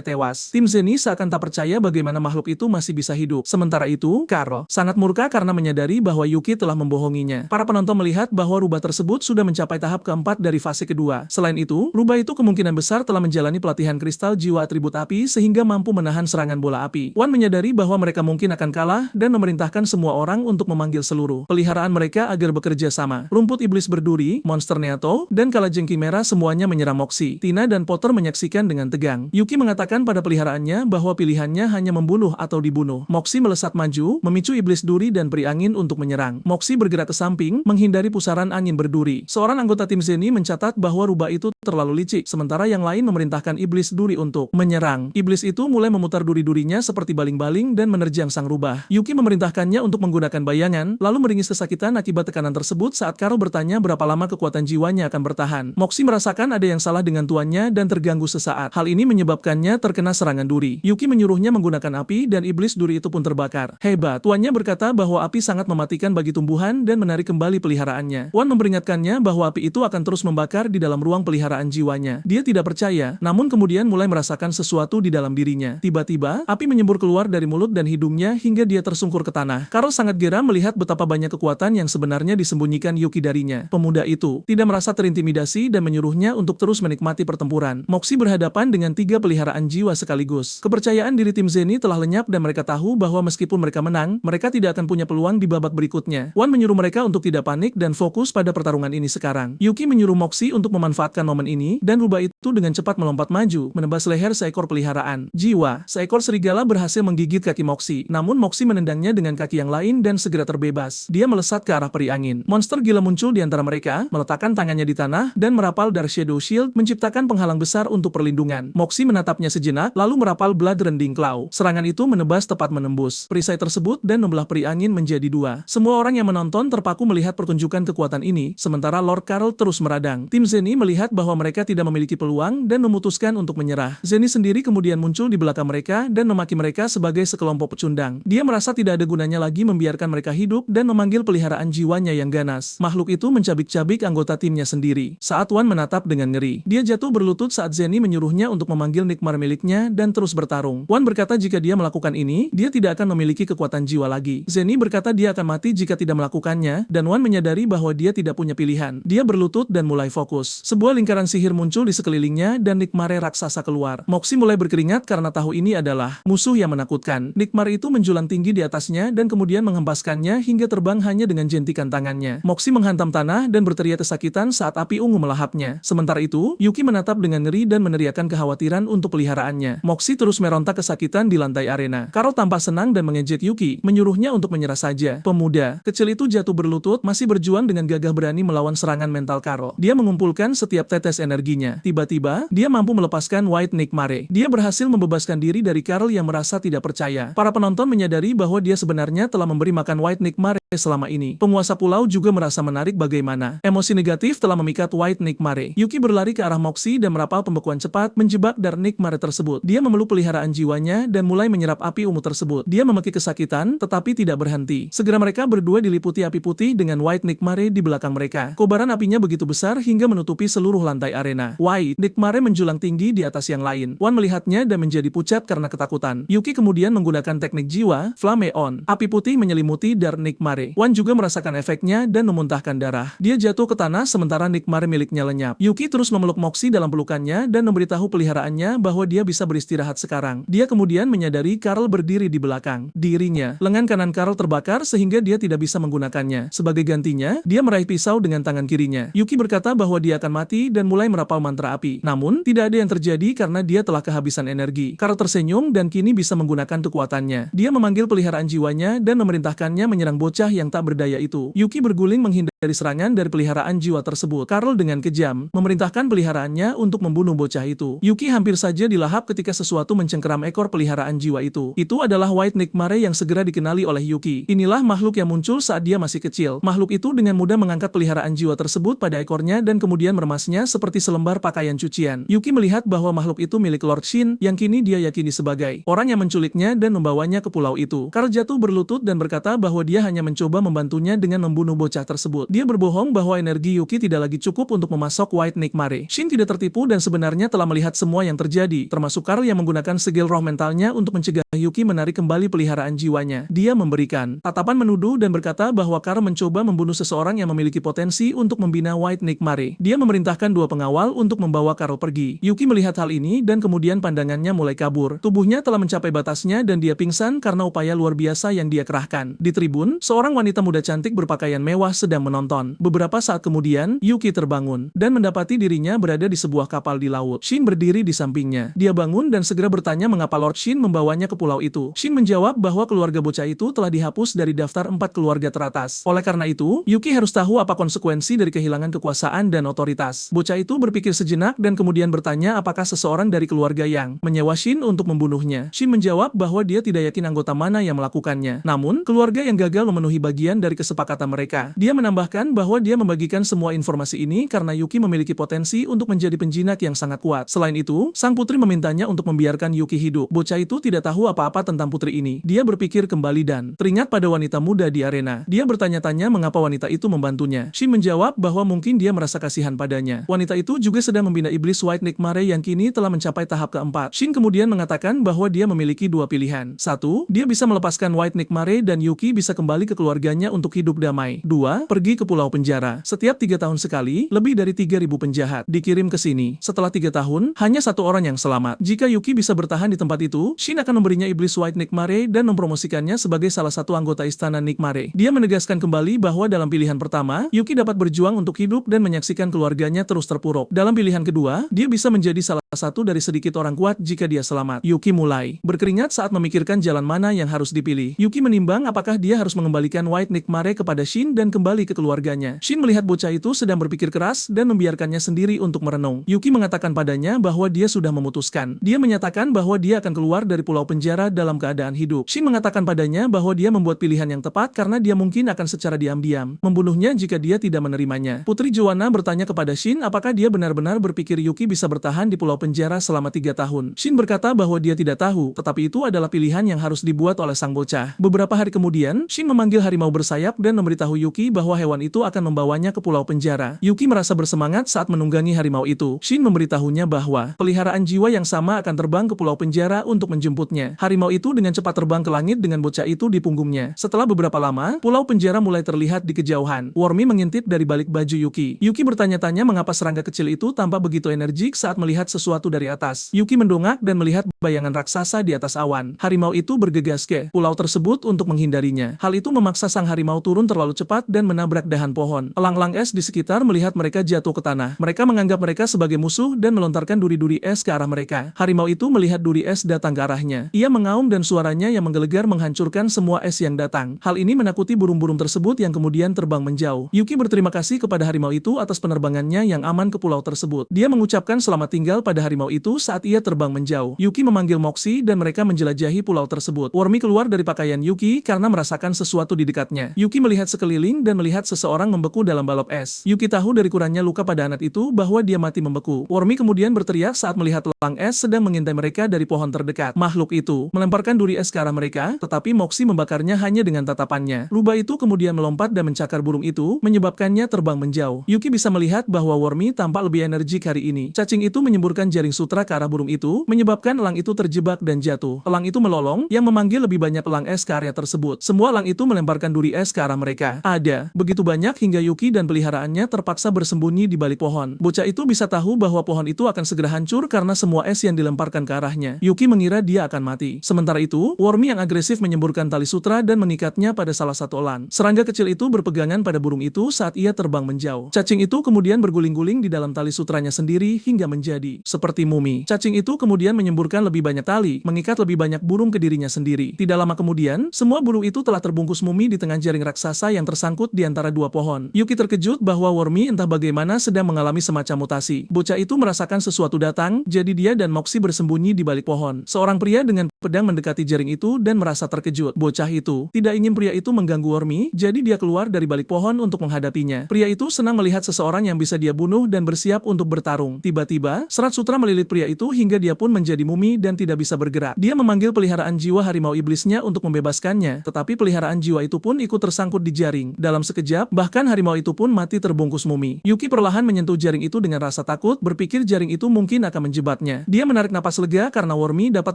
tewas. Tim Zenny seakan tak percaya bagaimana makhluk itu masih bisa hidup. Sementara itu, Karl sangat murka karena menyadari bahwa Yuki telah membohonginya. Para penonton melihat bahwa rubah tersebut sudah mencapai tahap keempat dari fase kedua. Selain itu, rubah itu kemungkinan besar telah menjalani pelatihan kristal jiwa atribut api sehingga mampu menahan serangan bola api. Wan menyadari bahwa mereka mungkin akan kalah dan memerintahkan semua orang untuk memanggil seluruh peliharaan mereka agar bekerja sama. Rumput iblis berduri, monster Neato, dan kalajengking merah semuanya menyerang Moxie. Tina dan Potter menyaksikan dengan tegang. Yuki mengatakan pada peliharaannya bahwa pilihannya hanya membunuh atau dibunuh. Moxie melesat maju, memicu iblis duri dan peri angin untuk menyerang. Moxie bergerak ke samping, menghindari pusaran angin berduri. Seorang anggota tim Zenny mencatat bahwa rubah itu terlalu licik, sementara yang lain memerintahkan iblis duri untuk menyerang. Iblis itu mulai memutar duri-durinya seperti baling-baling dan menerjang sang rubah. Yuki memerintahkannya untuk menggunakan bayangan, lalu meringis kesakitan akibat tekanan tersebut saat Karo bertanya berapa lama kekuatan jiwanya akan bertahan. Moxie merasakan ada yang salah dengan tuannya dan terganggu sesaat. Hal ini menyebabkannya terkena serangan duri. Yuki menyuruhnya menggunakan api dan iblis duri itu pun terbakar. Hebat, tuannya berkata bahwa api sangat mematikan bagi tumbuhan dan menarik kembali peliharaannya. Wan memperingatkannya bahwa api itu akan terus membakar di dalam ruang peliharaan jiwanya. Dia tidak percaya, namun kemudian mulai merasakan sesuatu di dalam dirinya. Tiba-tiba, api menyembur keluar dari mulut dan hidungnya hingga dia tersungkur ke tanah. Karl sangat geram melihat betapa banyak kekuatan yang sebenarnya disembunyikan Yuki darinya. Pemuda itu tidak merasa terintimidasi dan menyuruhnya untuk terus menikmati pertempuran. Moxie berhadapan dengan 3 peliharaan jiwa sekaligus. Kepercayaan diri tim Zenny telah lenyap dan mereka tahu bahwa meskipun mereka menang, mereka tidak akan punya peluang di babak berikutnya. Wan menyuruh mereka untuk tidak panik dan fokus pada pertarungan ini sekarang. Yuki menyuruh Moxie untuk memanfaatkan momen ini dan rubah itu dengan cepat melompat maju, menebas leher seekor peliharaan jiwa. Seekor serigala berhasil menggigit kaki Moxie, namun Moxie menendangnya dengan kaki yang lain dan segera terbebas. Dia melesat ke arah peri angin. Monster gila muncul di antara mereka, meletakkan tangannya di tanah dan merapal Dark Shadow Shield, menciptakan penghalang besar untuk perlindungan. Moxie menatapnya sejenak, lalu merapal Blood Rending Claw. Serangan itu menebas tepat menembus perisai tersebut dan membelah peri angin menjadi 2. Semua orang yang menonton terpaku melihat pertunjukan kekuatan ini, sementara Lord Karl terus meradang. Tim Zenny melihat bahwa mereka tidak memiliki peluang dan memutuskan untuk menyerah. Zenny sendiri kemudian muncul di belakang mereka dan memaki mereka sebagai sekelompok pecundang. Dia merasa tidak ada gunanya lagi membiarkan mereka hidup dan memanggil peliharaan jiwanya yang ganas. Makhluk itu mencabik-cabik anggota timnya sendiri. Saat Wan menatap dengan ngeri, dia jatuh berlutut saat Zenny menyuruhnya untuk memanggil Nikmar miliknya dan terus bertarung. Wan berkata jika dia melakukan ini, dia tidak akan memiliki kekuatan jiwa lagi. Zenny berkata dia akan mati jika tidak melakukannya, dan Wan menyadari bahwa dia tidak punya pilihan. Dia berlutut dan mulai fokus. Sebuah lingkaran sihir muncul di sekelilingnya dan Nikmare raksasa keluar. Moxie mulai berkeringat karena tahu ini adalah musuh yang menakutkan. Nikmar itu menjulang tinggi di atasnya dan kemudian menghempaskannya hingga terbang hanya dengan jentikan tangannya. Moxie menghantam tanah dan berteriak kesakitan saat api ungu melahapnya. Sementara itu, Yuki menatap dengan ngeri dan meneriakkan kekhawatiran untuk peliharaannya. Moxie terus merontak kesakitan di lantai arena. Karl tampak senang dan mengejek Yuki, menyuruhnya untuk menyerah saja. Pemuda kecil itu jatuh berlutut, masih berjuang dengan gagah berani melawan serangan mental Karl. Dia mengumpulkan setiap tetes energinya. Tiba-tiba Tiba-tiba, dia mampu melepaskan White Nightmare. Dia berhasil membebaskan diri dari Carl yang merasa tidak percaya. Para penonton menyadari bahwa dia sebenarnya telah memberi makan White Nightmare selama ini. Penguasa pulau juga merasa menarik bagaimana emosi negatif telah memikat White Nightmare. Yuki berlari ke arah Moxie dan merapal pembekuan cepat menjebak Dark Nightmare tersebut. Dia memeluk peliharaan jiwanya dan mulai menyerap api ungu tersebut. Dia memaki kesakitan tetapi tidak berhenti. Segera mereka berdua diliputi api putih dengan White Nightmare di belakang mereka. Kobaran apinya begitu besar hingga menutupi seluruh lantai arena. White Nightmare menjulang tinggi di atas yang lain. Wan melihatnya dan menjadi pucat karena ketakutan. Yuki kemudian menggunakan teknik jiwa Flame On. Api putih menyelimuti Dark Nightmare. Wan juga merasakan efeknya dan memuntahkan darah. Dia jatuh ke tanah sementara Nightmare miliknya lenyap. Yuki terus memeluk Moxie dalam pelukannya dan memberitahu peliharaannya bahwa dia bisa beristirahat sekarang. Dia kemudian menyadari Carl berdiri di belakang dirinya. Lengan kanan Carl terbakar sehingga dia tidak bisa menggunakannya. Sebagai gantinya, dia meraih pisau dengan tangan kirinya. Yuki berkata bahwa dia akan mati dan mulai merapal mantra api. Namun, tidak ada yang terjadi karena dia telah kehabisan energi. Carl tersenyum dan kini bisa menggunakan kekuatannya. Dia memanggil peliharaan jiwanya dan memerintahkannya menyerang bocah yang tak berdaya itu. Yuki berguling menghindari serangan dari peliharaan jiwa tersebut. Carl dengan kejam memerintahkan peliharaannya untuk membunuh bocah itu. Yuki hampir saja dilahap ketika sesuatu mencengkeram ekor peliharaan jiwa itu. Itu adalah White Nightmare yang segera dikenali oleh Yuki. Inilah makhluk yang muncul saat dia masih kecil. Makhluk itu dengan mudah mengangkat peliharaan jiwa tersebut pada ekornya dan kemudian meremasnya seperti selembar pakaian cucian. Yuki melihat bahwa makhluk itu milik Lord Shin yang kini dia yakini sebagai orang yang menculiknya dan membawanya ke pulau itu. Carl jatuh berlutut dan berkata bahwa dia hanya mencoba membantunya dengan membunuh bocah tersebut. Dia berbohong bahwa energi Yuki tidak lagi cukup untuk memasok White Nightmare. Shin tidak tertipu dan sebenarnya telah melihat semua yang terjadi, termasuk Carl yang menggunakan segel roh mentalnya untuk mencegah Yuki menarik kembali peliharaan jiwanya. Dia memberikan tatapan menuduh dan berkata bahwa Carl mencoba membunuh seseorang yang memiliki potensi untuk membina White Nightmare. Dia memerintahkan dua pengawal untuk membawa Carl pergi. Yuki melihat hal ini dan kemudian pandangannya mulai kabur. Tubuhnya telah mencapai batasnya dan dia pingsan karena upaya luar biasa yang dia kerahkan. Di tribun, seorang wanita muda cantik berpakaian mewah sedang menonton. Beberapa saat kemudian, Yuki terbangun dan mendapati dirinya berada di sebuah kapal di laut. Shin berdiri di sampingnya. Dia bangun dan segera bertanya mengapa Lord Shin membawanya ke pulau itu. Shin menjawab bahwa keluarga bocah itu telah dihapus dari daftar 4 keluarga teratas. Oleh karena itu, Yuki harus tahu apa konsekuensi dari kehilangan kekuasaan dan otoritas. Bocah itu berpikir sejenak dan kemudian bertanya apakah seseorang dari keluarga yang menyewa Shin untuk membunuhnya. Shin menjawab bahwa dia tidak yakin anggota mana yang melakukannya. Namun, keluarga yang gagal memenuhi bagian dari kesepakatan mereka. Dia menambahkan bahwa dia membagikan semua informasi ini karena Yuki memiliki potensi untuk menjadi penjinak yang sangat kuat. Selain itu, sang putri memintanya untuk membiarkan Yuki hidup. Bocah itu tidak tahu apa-apa tentang putri ini. Dia berpikir kembali dan teringat pada wanita muda di arena. Dia bertanya-tanya mengapa wanita itu membantunya. Shin menjawab bahwa mungkin dia merasa kasihan padanya. Wanita itu juga sedang membina iblis White Nightmare yang kini telah mencapai tahap keempat. Shin kemudian mengatakan bahwa dia memiliki dua pilihan. 1. Dia bisa melepaskan White Nightmare dan Yuki bisa kembali ke keluarganya untuk hidup damai. 2. Pergi ke pulau penjara. Setiap 3 tahun sekali, lebih dari 3.000 penjahat dikirim ke sini. Setelah 3 tahun, hanya 1 orang yang selamat. Jika Yuki bisa bertahan di tempat itu, Shin akan memberinya iblis White Nightmare dan mempromosikannya sebagai salah satu anggota istana Nightmare. Dia menegaskan kembali bahwa dalam pilihan pertama, Yuki dapat berjuang untuk hidup dan menyaksikan keluarganya terus terpuruk. Dalam pilihan kedua, dia bisa menjadi salah satu dari sedikit orang kuat jika dia selamat. Yuki mulai berkeringat saat memikirkan jalan mana yang harus dipilih. Yuki menimbang apakah dia harus mengembalikan White Nightmare kepada Shin dan kembali ke keluarganya. Shin melihat bocah itu sedang berpikir keras dan membiarkannya sendiri untuk merenung. Yuki mengatakan padanya bahwa dia sudah memutuskan. Dia menyatakan bahwa dia akan keluar dari pulau penjara dalam keadaan hidup. Shin mengatakan padanya bahwa dia membuat pilihan yang tepat karena dia mungkin akan secara diam-diam membunuhnya jika dia tidak menerimanya. Putri Joanna bertanya kepada Shin apakah dia benar-benar berpikir Yuki bisa bertahan di pulau penjara selama 3 tahun. Shin berkata bahwa dia tidak tahu, tetapi itu adalah pilihan yang harus dibuat oleh sang bocah. Beberapa hari kemudian, Shin memanggil harimau bersayap dan memberitahu Yuki bahwa hewan itu akan membawanya ke pulau penjara. Yuki merasa bersemangat saat menunggangi harimau itu. Shin memberitahunya bahwa peliharaan jiwa yang sama akan terbang ke pulau penjara untuk menjemputnya. Harimau itu dengan cepat terbang ke langit dengan bocah itu di punggungnya. Setelah beberapa lama, pulau penjara mulai terlihat di kejauhan. Wormy mengintip dari balik baju Yuki. Yuki bertanya-tanya mengapa serangga kecil itu tampak begitu energik saat melihat sesuatu sesuatu dari atas. Yuki mendongak dan melihat bayangan raksasa di atas awan. Harimau itu bergegas ke pulau tersebut untuk menghindarinya. Hal itu memaksa sang harimau turun terlalu cepat dan menabrak dahan pohon. Elang-elang es di sekitar melihat mereka jatuh ke tanah. Mereka menganggap mereka sebagai musuh dan melontarkan duri-duri es ke arah mereka. Harimau itu melihat duri es datang ke arahnya. Ia mengaum dan suaranya yang menggelegar menghancurkan semua es yang datang. Hal ini menakuti burung-burung tersebut yang kemudian terbang menjauh. Yuki berterima kasih kepada harimau itu atas penerbangannya yang aman ke pulau tersebut. Dia mengucapkan selamat tinggal pada harimau itu saat ia terbang menjauh. Yuki memanggil Moxie dan mereka menjelajahi pulau tersebut. Wormy keluar dari pakaian Yuki karena merasakan sesuatu di dekatnya. Yuki melihat sekeliling dan melihat seseorang membeku dalam balok es. Yuki tahu dari kurangnya luka pada anak itu bahwa dia mati membeku. Wormy kemudian berteriak saat melihat elang es sedang mengintai mereka dari pohon terdekat. Makhluk itu melemparkan duri es ke arah mereka, tetapi Moxie membakarnya hanya dengan tatapannya. Rubah itu kemudian melompat dan mencakar burung itu, menyebabkannya terbang menjauh. Yuki bisa melihat bahwa Wormy tampak lebih energik hari ini. Cacing itu menyemburkan jaring sutra ke arah burung itu, menyebabkan elang itu terjebak dan jatuh. Elang itu melolong, yang memanggil lebih banyak elang es ke area tersebut. Semua elang itu melemparkan duri es ke arah mereka. Ada begitu banyak hingga Yuki dan peliharaannya terpaksa bersembunyi di balik pohon. Bocah itu bisa tahu bahwa pohon itu akan segera hancur karena semua es yang dilemparkan ke arahnya. Yuki mengira dia akan mati. Sementara itu, Wormy yang agresif menyemburkan tali sutra dan mengikatnya pada salah satu elang. Serangga kecil itu berpegangan pada burung itu saat ia terbang menjauh. Cacing itu kemudian berguling-guling di dalam tali sutranya sendiri hingga menjadi seperti mumi. Cacing itu kemudian menyemburkan lebih banyak tali, mengikat lebih banyak burung ke dirinya sendiri. Tidak lama kemudian, semua burung itu telah terbungkus mumi di tengah jaring raksasa yang tersangkut di antara dua pohon. Yuki terkejut bahwa Wormy entah bagaimana sedang mengalami semacam mutasi. Bocah itu merasakan sesuatu datang, jadi dia dan Moxie bersembunyi di balik pohon. Seorang pria dengan pedang mendekati jaring itu dan merasa terkejut. Bocah itu tidak ingin pria itu mengganggu Wormy, jadi dia keluar dari balik pohon untuk menghadapinya. Pria itu senang melihat seseorang yang bisa dia bunuh dan bersiap untuk bertarung. Tiba-tiba, serat sutra melilit pria itu hingga dia pun menjadi mumi dan tidak bisa bergerak. Dia memanggil peliharaan jiwa harimau iblisnya untuk membebaskannya, tetapi peliharaan jiwa itu pun ikut tersangkut di jaring. Dalam sekejap, bahkan harimau itu pun mati terbungkus mumi. Yuki perlahan menyentuh jaring itu dengan rasa takut, berpikir jaring itu mungkin akan menjebatnya. Dia menarik napas lega karena Wormy dapat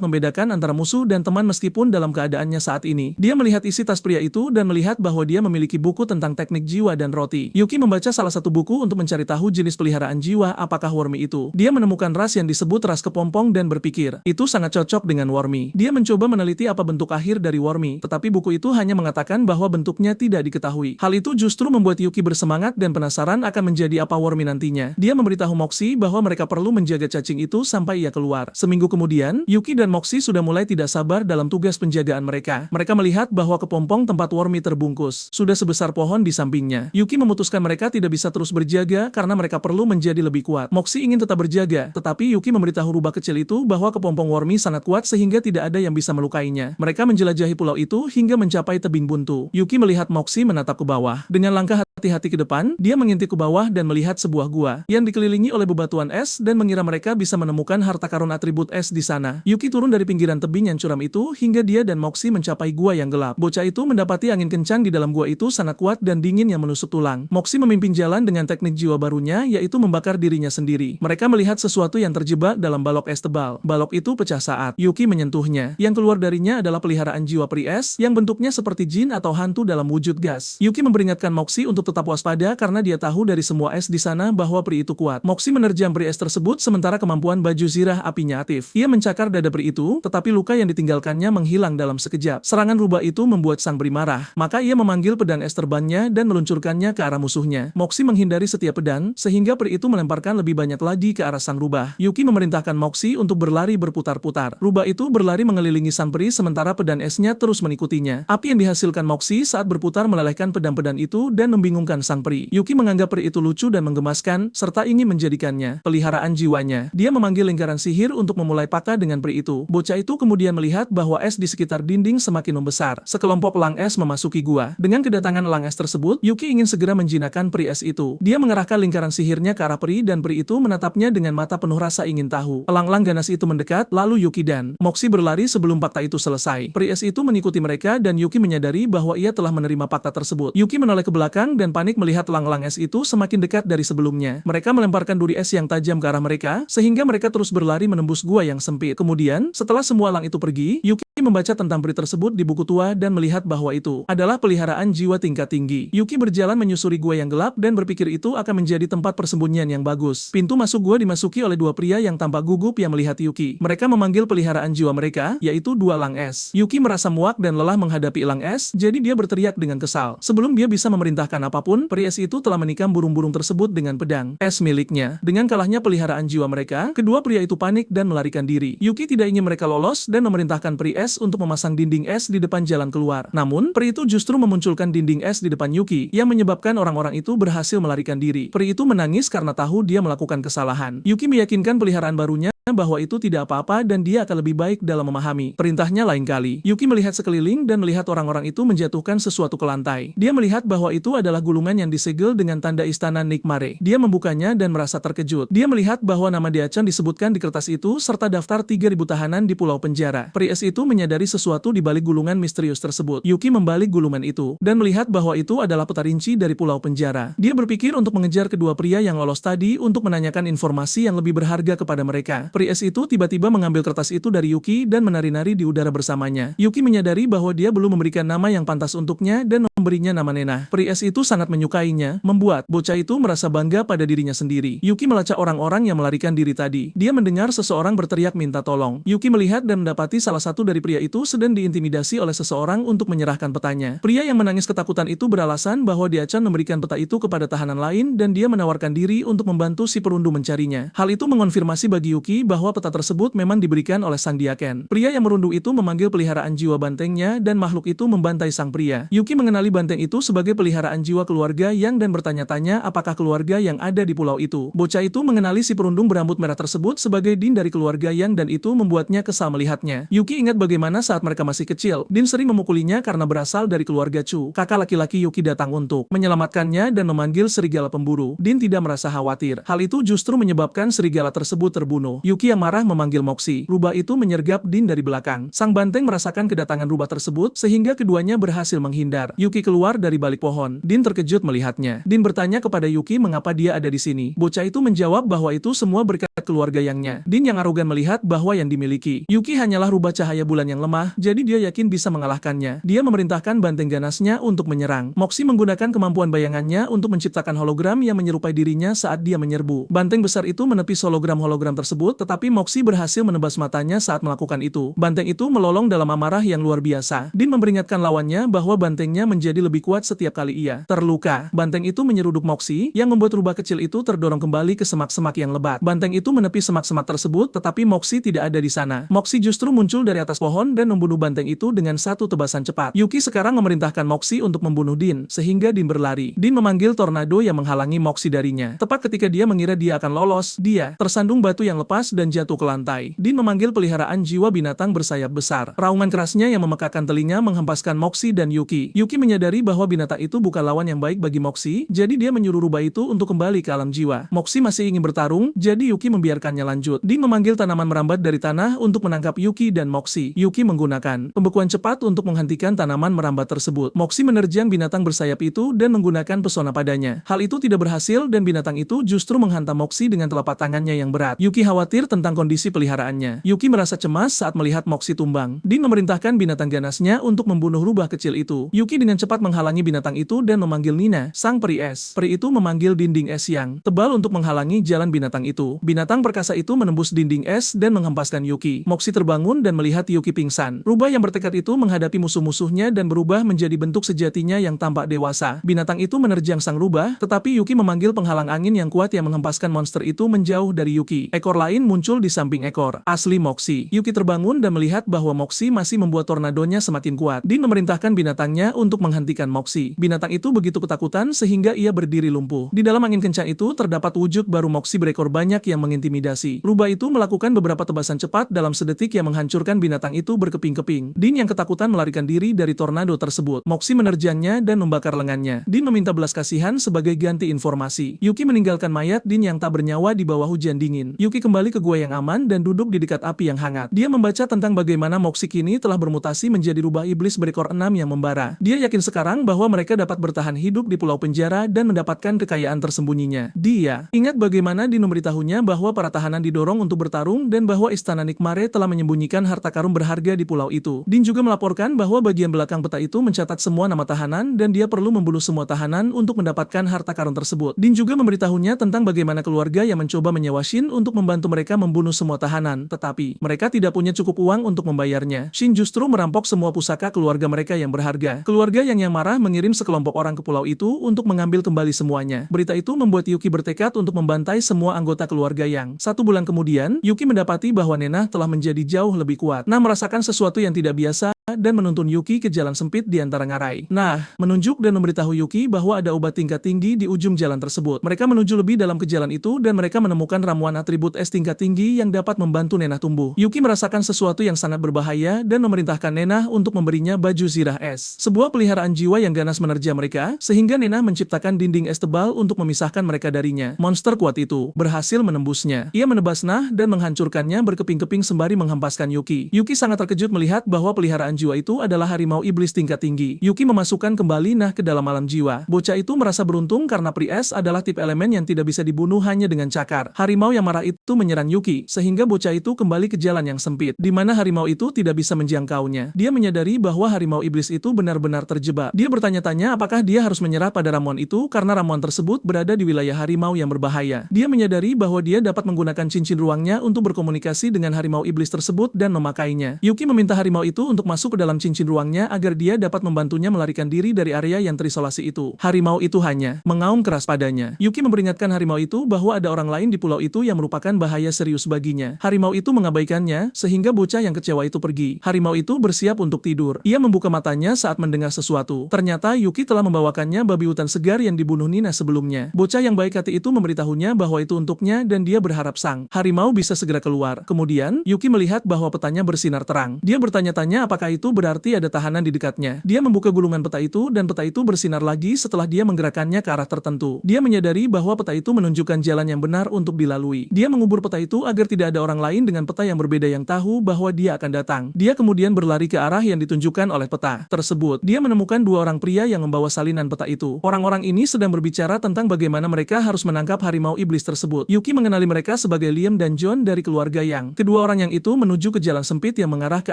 membedakan antara musuh dan teman meskipun dalam keadaannya saat ini. Dia melihat isi tas pria itu dan melihat bahwa dia memiliki buku tentang teknik jiwa dan roti. Yuki membaca salah satu buku untuk mencari tahu jenis peliharaan jiwa apakah Wormy itu. Dia menemukan ras yang disebut ras kepompong dan berpikir, itu sangat cocok dengan Wormy. Dia mencoba meneliti apa bentuk akhir dari Wormy, tetapi buku itu hanya mengatakan bahwa bentuknya tidak diketahui. Hal itu justru membuat Yuki bersemangat dan penasaran akan menjadi apa Wormy nantinya. Dia memberitahu Moxie bahwa mereka perlu menjaga cacing itu sampai ia keluar. Seminggu kemudian, Yuki dan Moxie sudah mulai tidak sabar dalam tugas penjagaan mereka. Mereka melihat bahwa kepompong tempat Wormy terbungkus sudah sebesar pohon di sampingnya. Yuki memutuskan mereka tidak bisa terus berjaga karena mereka perlu menjadi lebih kuat. Moxie ingin tetap berjaga, tetapi Yuki memberitahu rubah kecil itu bahwa kepompong Wormy sangat kuat sehingga tidak ada yang bisa melukainya. Mereka menjelajahi pulau itu hingga mencapai tebing buntu. Yuki melihat Moxie menatap ke bawah. Dengan langkah hati-hati ke depan, dia mengintip ke bawah dan melihat sebuah gua yang dikelilingi oleh bebatuan es dan mengira mereka bisa menemukan harta karun atribut es di sana. Yuki turun dari pinggiran tebing yang curam itu hingga dia dan Moxie mencapai gua yang gelap. Bocah itu mendapati angin kencang di dalam gua itu sangat kuat dan dingin yang menusuk tulang. Moxie memimpin jalan dengan teknik jiwa barunya, yaitu membakar dirinya sendiri. Mereka melihat sesuatu yang terjebak dalam balok es tebal. Balok itu pecah saat Yuki menyentuhnya. Yang keluar darinya adalah peliharaan jiwa peri es yang bentuknya seperti jin atau hantu dalam wujud gas. Yuki memperingatkan Moxie untuk tetap waspada karena dia tahu dari semua es di sana bahwa peri itu kuat. Moxie menerjam peri es tersebut sementara kemampuan baju zirah apinya aktif. Ia mencakar dada peri itu, tetapi luka yang ditinggalkannya menghilang dalam sekejap. Serangan rubah itu membuat sang peri marah. Maka ia memanggil pedang es terbannya dan meluncurkannya ke arah musuhnya. Moxie menghindari setiap pedang, sehingga peri itu melemparkan lebih banyak lagi ke arah sang rubah. Yuki memerintahkan Moxie untuk berlari berputar-putar. Rubah itu berlari mengelilingi sang peri sementara pedang esnya terus mengikutinya. Api yang dihasilkan Moxie saat berputar melelehkan pedang-pedang itu dan membingungkan sang peri. Yuki menganggap peri itu lucu dan menggemaskan, serta ingin menjadikannya peliharaan jiwanya. Dia memanggil lingkaran sihir untuk memulai pakta dengan peri itu. Bocah itu kemudian melihat bahwa es di sekitar dinding semakin membesar. Sekelompok elang es memasuki gua. Dengan kedatangan elang es tersebut, Yuki ingin segera menjinakkan peri es itu. Dia mengerahkan lingkaran sihirnya ke arah peri dan peri itu menatapnya dengan mata penuh rasa ingin tahu. Elang-elang ganas itu mendekat, lalu Yuki dan Moxie berlari sebelum fakta itu selesai. Peri es itu mengikuti mereka dan Yuki menyadari bahwa ia telah menerima fakta tersebut. Yuki menoleh ke belakang dan panik melihat elang-elang es itu semakin dekat dari sebelumnya. Mereka melemparkan duri es yang tajam ke arah mereka, sehingga mereka terus berlari menembus gua yang sempit. Kemudian, setelah semua elang itu pergi, Yuki membaca tentang peri tersebut di buku tua dan melihat bahwa itu adalah peliharaan jiwa tingkat tinggi. Yuki berjalan menyusuri gua yang gelap dan berpikir itu akan menjadi tempat persembunyian yang bagus. Pintu masuk gua dimasuki oleh dua pria yang tampak gugup yang melihat Yuki. Mereka memanggil peliharaan jiwa mereka, yaitu dua elang es. Yuki merasa muak dan lelah menghadapi elang es, jadi dia berteriak dengan kesal. Sebelum dia bisa memerintahkan apapun, peri es itu telah menikam burung-burung tersebut dengan pedang es miliknya. Dengan kalahnya peliharaan jiwa mereka, kedua pria itu panik dan melarikan diri. Yuki tidak ingin mereka lolos dan memerintahkan peri es untuk memasang dinding es di depan jalan keluar. Namun, peri itu justru memunculkan dinding es di depan Yuki, yang menyebabkan orang-orang itu berhasil melarikan diri. Peri itu menangis karena tahu dia melakukan kesalahan. Yuki meyakinkan peliharaan barunya bahwa itu tidak apa-apa dan dia akan lebih baik dalam memahami perintahnya lain kali. Yuki melihat sekeliling dan melihat orang-orang itu menjatuhkan sesuatu ke lantai. Dia melihat bahwa itu adalah gulungan yang disegel dengan tanda istana Nikmare. Dia membukanya dan merasa terkejut. Dia melihat bahwa nama Diachan disebutkan di kertas itu serta daftar 3.000 tahanan di pulau penjara. Peri es itu menyadari sesuatu di balik gulungan misterius tersebut. Yuki membalik gulungan itu dan melihat bahwa itu adalah peta rinci dari pulau penjara. Dia berpikir untuk mengejar kedua pria yang lolos tadi untuk menanyakan informasi yang lebih berharga kepada mereka. Peri es itu tiba-tiba mengambil kertas itu dari Yuki dan menari-nari di udara bersamanya. Yuki menyadari bahwa dia belum memberikan nama yang pantas untuknya dan memberinya nama Nena. Peri es itu sangat menyukainya, membuat bocah itu merasa bangga pada dirinya sendiri. Yuki melacak orang-orang yang melarikan diri tadi. Dia mendengar seseorang berteriak minta tolong. Yuki melihat dan mendapati salah satu dari pria itu sedang diintimidasi oleh seseorang untuk menyerahkan petanya. Pria yang menangis ketakutan itu beralasan bahwa Diachan memberikan peta itu kepada tahanan lain dan dia menawarkan diri untuk membantu si perundu mencarinya. Hal itu mengonfirmasi bagi Yuki bahwa peta tersebut memang diberikan oleh sang Diaken. Pria yang merundu itu memanggil peliharaan jiwa bantengnya dan makhluk itu membantai sang pria. Yuki mengenali banteng itu sebagai peliharaan jiwa keluarga yang dan bertanya-tanya apakah keluarga yang ada di pulau itu. Bocah itu mengenali si perundung berambut merah tersebut sebagai Din dari keluarga yang dan itu membuatnya kesal melihatnya. Yuki ingat bagaimana saat mereka masih kecil, Din sering memukulinya karena berasal dari keluarga Chu. Kakak laki-laki Yuki datang untuk menyelamatkannya dan memanggil serigala pemburu. Din tidak merasa khawatir. Hal itu justru menyebabkan serigala tersebut terbunuh. Yuki yang marah memanggil Moxie. Rubah itu menyergap Din dari belakang. Sang banteng merasakan kedatangan rubah tersebut sehingga keduanya berhasil menghindar. Yuki keluar dari balik pohon. Din terkejut melihatnya. Din bertanya kepada Yuki mengapa dia ada di sini. Bocah itu menjawab bahwa itu semua berkat keluarga yangnya. Din yang arogan melihat bahwa yang dimiliki Yuki hanyalah rubah cahaya bulan yang lemah, jadi dia yakin bisa mengalahkannya. Dia memerintahkan banteng ganasnya untuk menyerang. Moxie menggunakan kemampuan bayangannya untuk menciptakan hologram yang menyerupai dirinya saat dia menyerbu. Banteng besar itu menepis hologram-hologram tersebut, tetapi Moxie berhasil menebas matanya saat melakukan itu. Banteng itu melolong dalam amarah yang luar biasa. Din memperingatkan lawannya bahwa bantengnya menjadi lebih kuat setiap kali ia terluka. Banteng itu menyeruduk Moxie, yang membuat rubah kecil itu terdorong kembali ke semak-semak yang lebat. Banteng itu menepis semak-semak tersebut, tetapi Moxie tidak ada di sana. Moxie justru muncul dari atas pohon dan membunuh banteng itu dengan satu tebasan cepat. Yuki sekarang memerintahkan Moxie untuk membunuh Din, sehingga Din berlari. Din memanggil tornado yang menghalangi Moxie darinya. Tepat ketika dia mengira dia akan lolos, dia tersandung batu yang lepas dan jatuh ke lantai. Din memanggil peliharaan jiwa binatang bersayap besar. Raungan kerasnya yang memekakkan telinga menghempaskan Moxie dan Yuki. Yuki menyadari bahwa binatang itu bukan lawan yang baik bagi Moxie, jadi dia menyuruh rubah itu untuk kembali ke alam jiwa. Moxie masih ingin bertarung, jadi Yuki membiarkannya lanjut. Din memanggil tanaman merambat dari tanah untuk menangkap Yuki dan Moxie. Yuki menggunakan pembekuan cepat untuk menghentikan tanaman merambat tersebut. Moxie menerjang binatang bersayap itu dan menggunakan pesona padanya. Hal itu tidak berhasil dan binatang itu justru menghantam Moxie dengan telapak tangannya yang berat. Yuki khawatir tentang kondisi peliharaannya. Yuki merasa cemas saat melihat Moxie tumbang. Din memerintahkan binatang ganasnya untuk membunuh rubah kecil itu. Yuki dengan cepat menghalangi binatang itu dan memanggil Nina, sang peri es. Peri itu memanggil dinding es yang tebal untuk menghalangi jalan binatang itu. Binatang perkasa itu menembus dinding es dan menghempaskan Yuki. Moxie terbangun dan melihat Yuki pingsan. Rubah yang bertekad itu menghadapi musuh-musuhnya dan berubah menjadi bentuk sejatinya yang tampak dewasa. Binatang itu menerjang sang rubah, tetapi Yuki memanggil penghalang angin yang kuat yang menghempaskan monster itu menjauh dari Yuki. Ekor lain muncul di samping ekor asli Moxie. Yuki terbangun dan melihat bahwa Moxie masih membuat tornadonya semakin kuat. Din memerintahkan binatangnya untuk menghentikan Moxie. Binatang itu begitu ketakutan sehingga ia berdiri lumpuh. Di dalam angin kencang itu terdapat wujud baru Moxie berekor banyak yang mengintimidasi. Rubah itu melakukan beberapa tebasan cepat dalam sedetik yang menghancurkan binatang itu berkeping-keping. Din yang ketakutan melarikan diri dari tornado tersebut. Moxie menerjangnya dan membakar lengannya. Din meminta belas kasihan sebagai ganti informasi. Yuki meninggalkan mayat Din yang tak bernyawa di bawah hujan dingin. Yuki kembali ke gua yang aman dan duduk di dekat api yang hangat. Dia membaca tentang bagaimana Moxie kini telah bermutasi menjadi rubah iblis berekor 6 yang membara. Dia yakin sekarang bahwa mereka dapat bertahan hidup di pulau penjara dan mendapatkan kekayaan tersembunyinya. Dia ingat bagaimana Din memberitahunya bahwa bahwa para tahanan didorong untuk bertarung dan bahwa Istana Nikmare telah menyembunyikan harta karun berharga di pulau itu. Din juga melaporkan bahwa bagian belakang peta itu mencatat semua nama tahanan dan dia perlu membunuh semua tahanan untuk mendapatkan harta karun tersebut. Din juga memberitahunya tentang bagaimana keluarga yang mencoba menyewa Shin untuk membantu mereka membunuh semua tahanan, tetapi mereka tidak punya cukup uang untuk membayarnya. Shin justru merampok semua pusaka keluarga mereka yang berharga. Keluarga yang marah mengirim sekelompok orang ke pulau itu untuk mengambil kembali semuanya. Berita itu membuat Yuki bertekad untuk membantai semua anggota keluarga Yang. 1 bulan kemudian, Yuki mendapati bahwa Nena telah menjadi jauh lebih kuat. Nah, merasakan sesuatu yang tidak biasa dan menuntun Yuki ke jalan sempit di antara ngarai. Nah, menunjuk dan memberitahu Yuki bahwa ada obat tingkat tinggi di ujung jalan tersebut. Mereka menuju lebih dalam ke jalan itu dan mereka menemukan ramuan atribut es tingkat tinggi yang dapat membantu Nena tumbuh. Yuki merasakan sesuatu yang sangat berbahaya dan memerintahkan Nena untuk memberinya baju zirah es. Sebuah peliharaan jiwa yang ganas menerja mereka, sehingga Nena menciptakan dinding es tebal untuk memisahkan mereka darinya. Monster kuat itu berhasil menembusnya. Ia menebas Nah dan menghancurkannya berkeping-keping sembari menghempaskan Yuki. Yuki sangat terkejut melihat bahwa peliharaan jiwa itu adalah harimau iblis tingkat tinggi. Yuki memasukkan kembali Nah ke dalam alam jiwa. Bocah itu merasa beruntung karena peri es adalah tipe elemen yang tidak bisa dibunuh hanya dengan cakar. Harimau yang marah itu menyerang Yuki, sehingga bocah itu kembali ke jalan yang sempit, di mana harimau itu tidak bisa menjangkaunya. Dia menyadari bahwa harimau iblis itu benar-benar terjebak. Dia bertanya-tanya apakah dia harus menyerah pada ramuan itu karena ramuan tersebut berada di wilayah harimau yang berbahaya. Dia menyadari bahwa dia dapat menggunakan cincin ruangnya untuk berkomunikasi dengan harimau iblis tersebut dan memakainya. Yuki meminta harimau itu untuk masuk ke dalam cincin ruangnya agar dia dapat membantunya melarikan diri dari area yang terisolasi itu. Harimau itu hanya mengaum keras padanya. Yuki memperingatkan harimau itu bahwa ada orang lain di pulau itu yang merupakan bahaya serius baginya. Harimau itu mengabaikannya, sehingga bocah yang kecewa itu pergi. Harimau itu bersiap untuk tidur. Ia membuka matanya saat mendengar sesuatu. Ternyata Yuki telah membawakannya babi hutan segar yang dibunuh Nina sebelumnya. Bocah yang baik hati itu memberitahunya bahwa itu untuknya dan dia berharap sang harimau bisa segera keluar. Kemudian, Yuki melihat bahwa petanya bersinar terang. Dia bertanya-tanya apakah itu berarti ada tahanan di dekatnya. Dia membuka gulungan peta itu dan peta itu bersinar lagi setelah dia menggerakkannya ke arah tertentu. Dia menyadari bahwa peta itu menunjukkan jalan yang benar untuk dilalui. Dia mengubur peta itu agar tidak ada orang lain dengan peta yang berbeda yang tahu bahwa dia akan datang. Dia kemudian berlari ke arah yang ditunjukkan oleh peta tersebut. Dia menemukan 2 orang pria yang membawa salinan peta itu. Orang-orang ini sedang berbicara tentang bagaimana mereka harus menangkap harimau iblis tersebut. Yuki mengenali mereka sebagai Liam dan John dari keluarga Yang. Kedua orang yang itu menuju ke jalan sempit yang mengarah ke